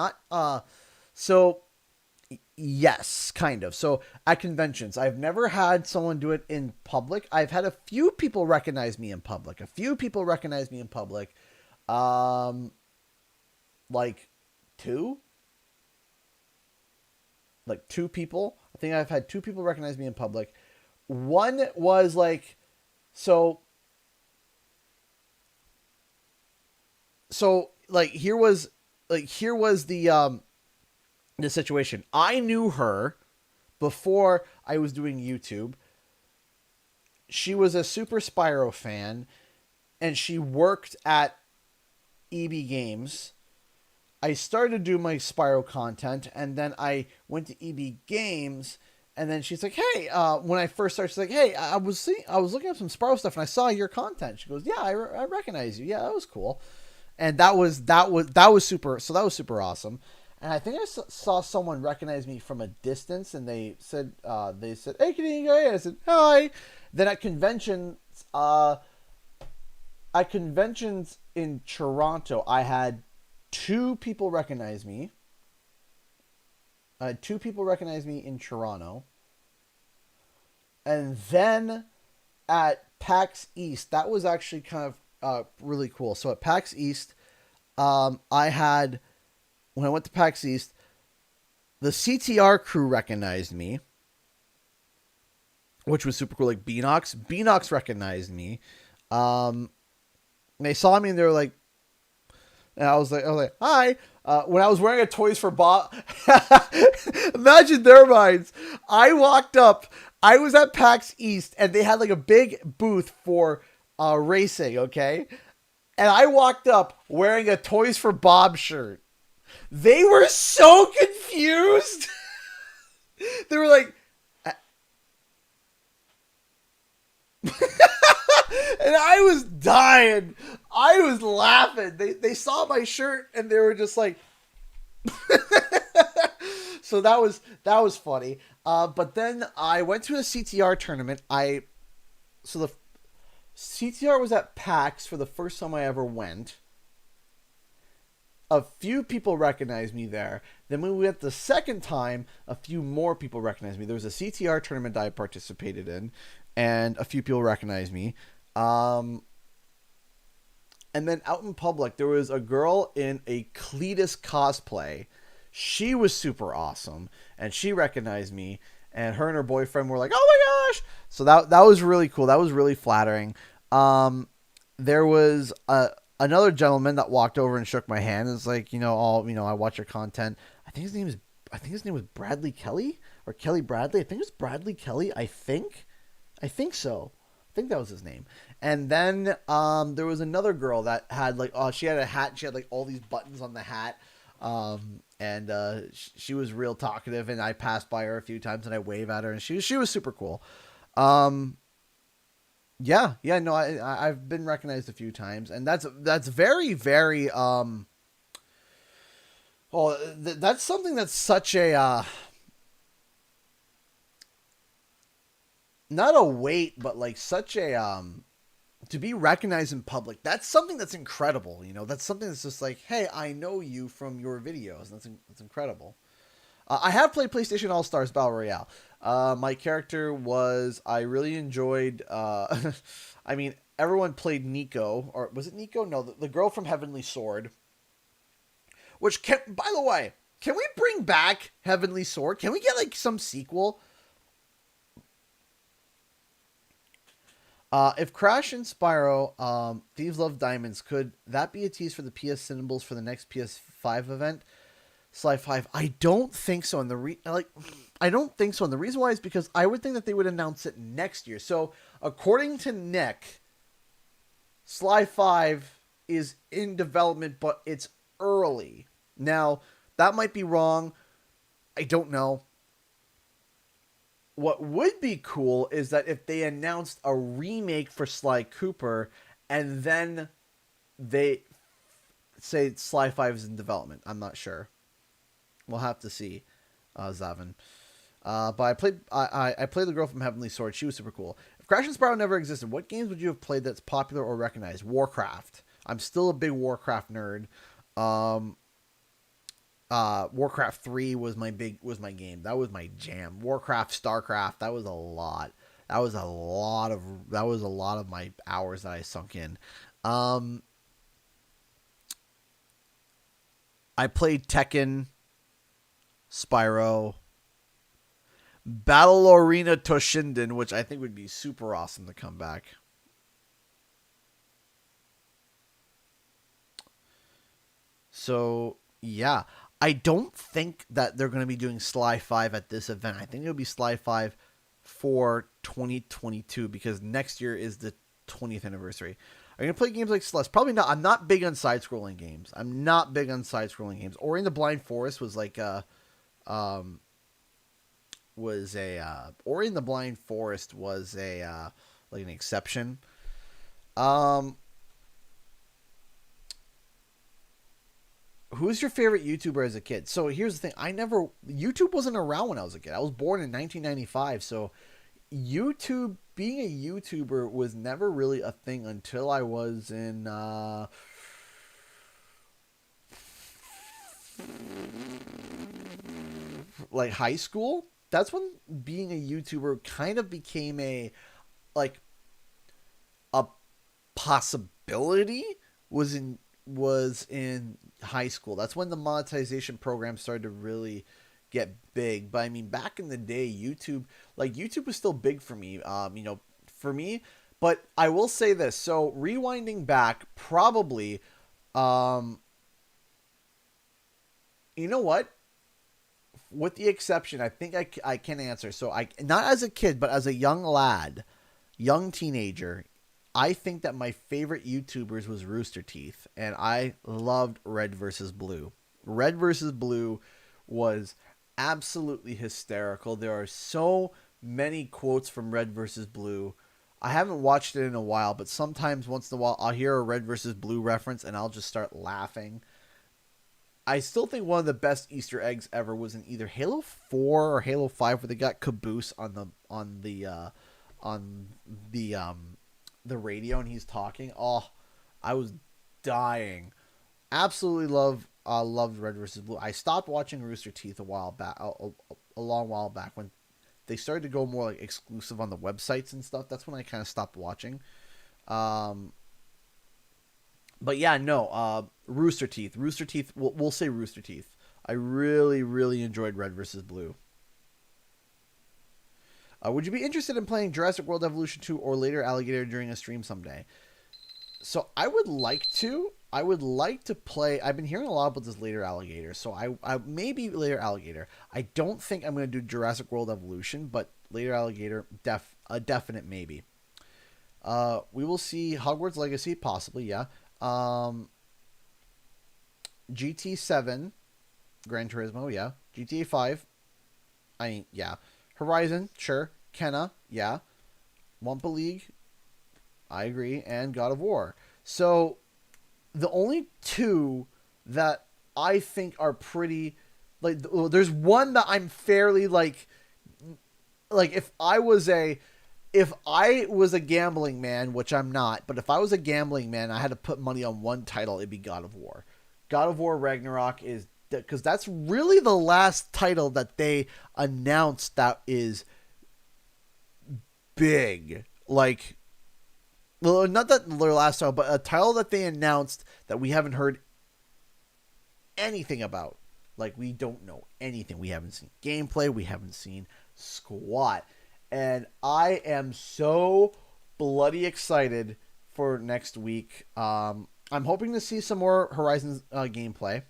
yes, kind of. So at conventions, I've never had someone do it in public. I've had a few people recognize me in public. Like two? Like two people. I think I've had two people recognize me in public. One was like, so here was the situation. I knew her before I was doing YouTube. She was a super Spyro fan, and she worked at EB Games. I started to do my Spyro content, and then I went to EB Games, and then she's like, "Hey," when I first started, she's like, "Hey, I was looking up some Spyro stuff, and I saw your content." She goes, "Yeah, I recognize you. Yeah, that was cool," and that was super. So that was super awesome. And I think I saw someone recognize me from a distance, and they said, "Hey, Canadian guy." I said, "Hi." Then at conventions in Toronto, I had two people recognize me. I had two people recognize me in Toronto. And then at PAX East, that was actually kind of really cool. So at PAX East, when I went to PAX East, the CTR crew recognized me, which was super cool. Like Beanox recognized me. They saw me and they were like, and I was like, "Hi." When I was wearing a Toys for Bob, imagine their minds. I walked up. I was at PAX East, and they had like a big booth for racing. Okay, and I walked up wearing a Toys for Bob shirt. They were so confused. They were like, and I was dying. I was laughing. They saw my shirt and they were just like, so that was funny. But then I went to a CTR tournament. So the CTR was at PAX for the first time I ever went. A few people recognized me there. Then when we went the second time, a few more people recognized me. There was a CTR tournament I participated in, and a few people recognized me. And then out in public, there was a girl in a Cletus cosplay. She was super awesome, and she recognized me. And her and her boyfriend were like, "Oh my gosh!" So that was really cool. That was really flattering. There was another gentleman that walked over and shook my hand. It's like, I watch your content. I think his name was Bradley Kelly or Kelly Bradley. I think it was Bradley Kelly. I think so. I think that was his name. And then there was another girl that had she had a hat and she had like all these buttons on the hat. And she was real talkative, and I passed by her a few times and I waved at her, and she was super cool. No, I've been recognized a few times, and that's very, very, that's something that's such a, not a weight, but like such a, to be recognized in public. That's something that's incredible. That's something that's just like, hey, I know you from your videos. That's incredible. I have played PlayStation All-Stars Battle Royale. My character I really enjoyed, everyone played Nico, or was it Nico? No, the girl from Heavenly Sword. By the way, can we bring back Heavenly Sword? Can we get like some sequel? If Crash and Spyro, Thieves Love Diamonds, could that be a tease for the PS symbols for the next PS5 event? Sly 5. I don't think so. I don't think so. And the reason why is because I would think that they would announce it next year. So according to Nick, Sly 5 is in development, but it's early. Now, that might be wrong. I don't know. What would be cool is that if they announced a remake for Sly Cooper and then they say Sly 5 is in development. I'm not sure. We'll have to see, Zavin. But I played the girl from Heavenly Sword. She was super cool. If Crash and Spyro never existed, what games would you have played that's popular or recognized? Warcraft. I'm still a big Warcraft nerd. Warcraft 3 was my game. That was my jam. Warcraft, StarCraft, that was a lot. That was a lot of my hours that I sunk in. I played Tekken, Spyro, Battle Arena Toshinden, which I think would be super awesome to come back. So, yeah. I don't think that they're going to be doing Sly 5 at this event. I think it'll be Sly 5 for 2022 because next year is the 20th anniversary. Are you going to play games like Celeste? Probably not. I'm not big on side-scrolling games. Ori and the Blind Forest was like Ori and the Blind Forest was like an exception. Who's your favorite YouTuber as a kid? So here's the thing. YouTube wasn't around when I was a kid. I was born in 1995. So being a YouTuber was never really a thing until I was in, like high school. That's when being a YouTuber kind of became a possibility was in high school. That's when the monetization program started to really get big. But I mean, back in the day, YouTube was still big for me. For me. But I will say this. So rewinding back, probably, you know what? With the exception, I think I can answer. So not as a kid, but as a young teenager, I think that my favorite YouTubers was Rooster Teeth, and I loved Red versus Blue. Red versus Blue was absolutely hysterical. There are so many quotes from Red versus Blue. I haven't watched it in a while, but sometimes once in a while I'll hear a Red versus Blue reference and I'll just start laughing. I still think one of the best Easter eggs ever was in either Halo 4 or Halo 5 where they got Caboose on the radio and he's talking. Oh, I was dying. Absolutely loved Red versus Blue. I stopped watching Rooster Teeth a long while back when they started to go more like exclusive on the websites and stuff. That's when I kind of stopped watching. But yeah, no, Rooster Teeth. Rooster Teeth, we'll say Rooster Teeth. I really, really enjoyed Red vs. Blue. Would you be interested in playing Jurassic World Evolution 2 or later Alligator during a stream someday? So I would like to. I would like to play. I've been hearing a lot about this later Alligator, so I maybe later Alligator. I don't think I'm going to do Jurassic World Evolution, but later Alligator, a definite maybe. We will see Hogwarts Legacy, possibly, yeah. GT7, Gran Turismo, yeah. GTA 5, yeah. Horizon, sure. Kenna, yeah. Wumpa League, I agree. And God of War. So, the only two that I think are pretty, like, there's one that I'm fairly, like if I was a gambling man, which I'm not, but if I was a gambling man, I had to put money on one title, it'd be God of War. God of War Ragnarok is, because that's really the last title that they announced that is big. Like, well, not that their last title, but a title that they announced that we haven't heard anything about. Like, we don't know anything. We haven't seen gameplay. We haven't seen squat. And I am so bloody excited for next week. I'm hoping to see some more Horizon gameplay.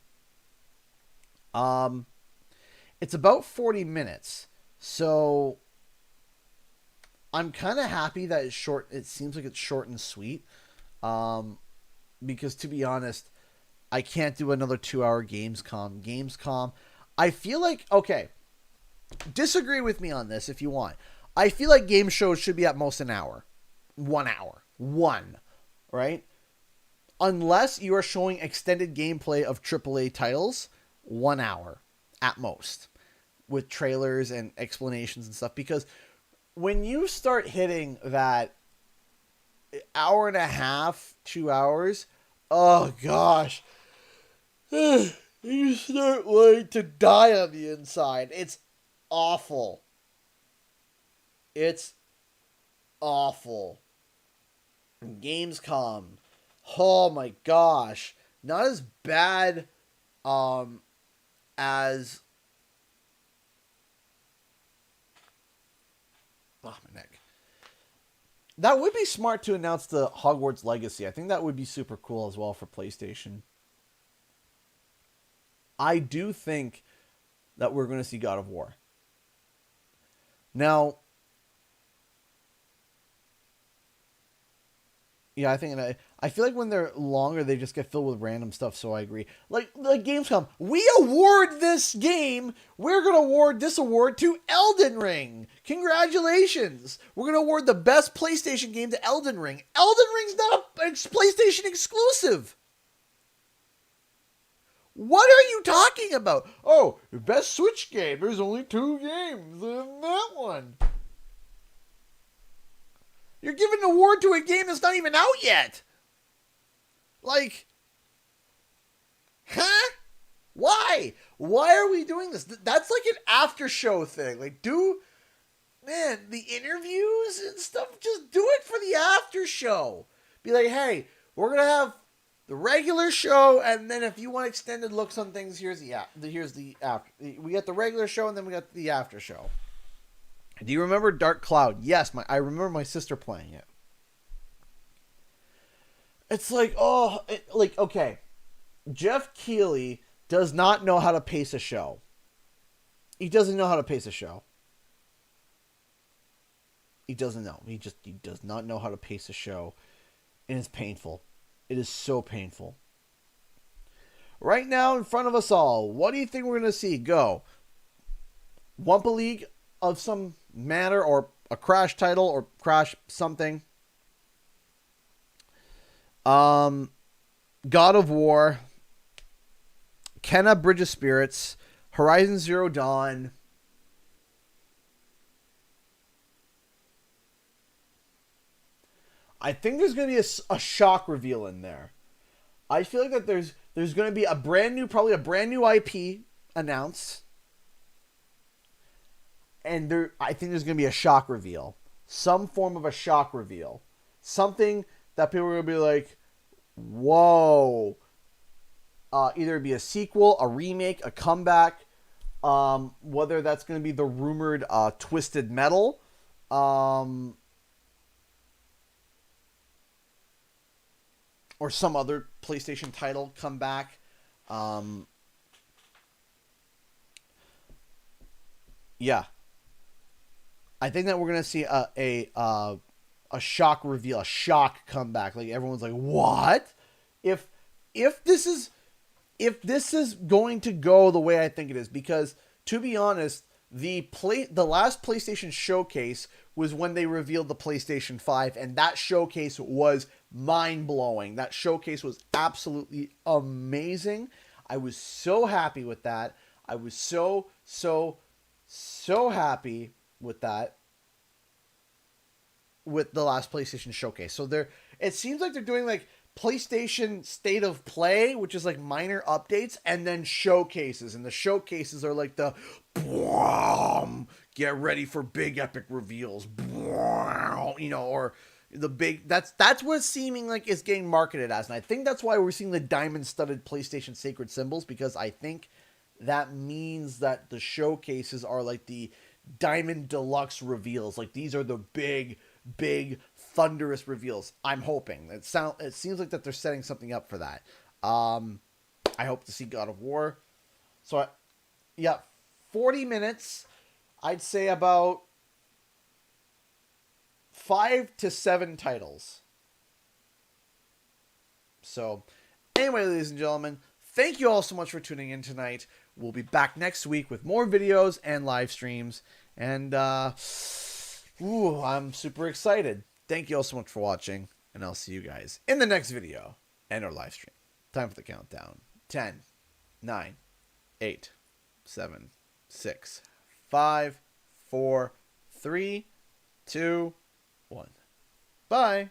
It's about 40 minutes. So I'm kind of happy that it's short. It seems like it's short and sweet. Because to be honest, I can't do another 2-hour Gamescom. I feel like, okay, disagree with me on this if you want. I feel like game shows should be at most an hour. 1 hour. Right? Unless you are showing extended gameplay of AAA titles, 1 hour at most. With trailers and explanations and stuff. Because when you start hitting that hour and a half, 2 hours, oh gosh. You start wanting to die on the inside. It's awful. It's awful. Gamescom. Oh my gosh. Not as bad as... Oh, my neck. That would be smart to announce the Hogwarts Legacy. I think that would be super cool as well for PlayStation. I do think that we're going to see God of War. Now, yeah, I feel like when they're longer, they just get filled with random stuff, so I agree. Like Gamescom, we award this game, we're going to award this award to Elden Ring. Congratulations. We're going to award the best PlayStation game to Elden Ring. Elden Ring's not a PlayStation exclusive. What are you talking about? Oh, best Switch game. There's only 2 games in that one. You're giving an award to a game that's not even out yet. Like, huh? Why? Why are we doing this? That's like an after show thing. Like, man, the interviews and stuff, just do it for the after show. Be like, hey, we're going to have the regular show, and then if you want extended looks on things, here's the after. We got the regular show, and then we got the after show. Do you remember Dark Cloud? Yes, I remember my sister playing it. It's like, okay. Jeff Keighley does not know how to pace a show. He doesn't know how to pace a show. He doesn't know. He does not know how to pace a show. And it's painful. It is so painful. right now in front of us all, what do you think we're going to see? Go. Wumpa League of some manner, or a Crash title, or Crash something. God of War. Kenna Bridge of Spirits. Horizon Zero Dawn. I think there's going to be a shock reveal in there. I feel like that there's going to be probably a brand new IP announced. And I think there's going to be a shock reveal. Some form of a shock reveal. Something that people are going to be like, whoa. Either be a sequel, a remake, a comeback. Whether that's going to be the rumored Twisted Metal. Or some other PlayStation title come back. Yeah. I think that we're going to see a shock reveal, a shock comeback. Like, everyone's like, what? If this is going to go the way I think it is, because to be honest, the last PlayStation showcase was when they revealed the PlayStation 5, and that showcase was mind-blowing. That showcase was absolutely amazing. I was so happy with that. I was so happy with that, with the last PlayStation showcase. So it seems like they're doing like PlayStation State of Play, which is like minor updates, and then showcases. And the showcases are like the get ready for big epic reveals, or the big, that's what it's seeming like it's getting marketed as. And I think that's why we're seeing the diamond studded PlayStation sacred symbols, because I think that means that the showcases are like the diamond deluxe reveals. Like, these are the big thunderous reveals. I'm hoping it seems like that they're setting something up for that. I hope to see God of War. So 40 minutes. I'd say about 5 to 7 titles. So anyway, ladies and gentlemen, thank you all so much for tuning in tonight. We'll be back next week with more videos and live streams. And I'm super excited. Thank you all so much for watching, and I'll see you guys in the next video and our live stream. Time for the countdown. 10, 9, 8, 7, 6, 5, 4, 3, 2, 1. Bye.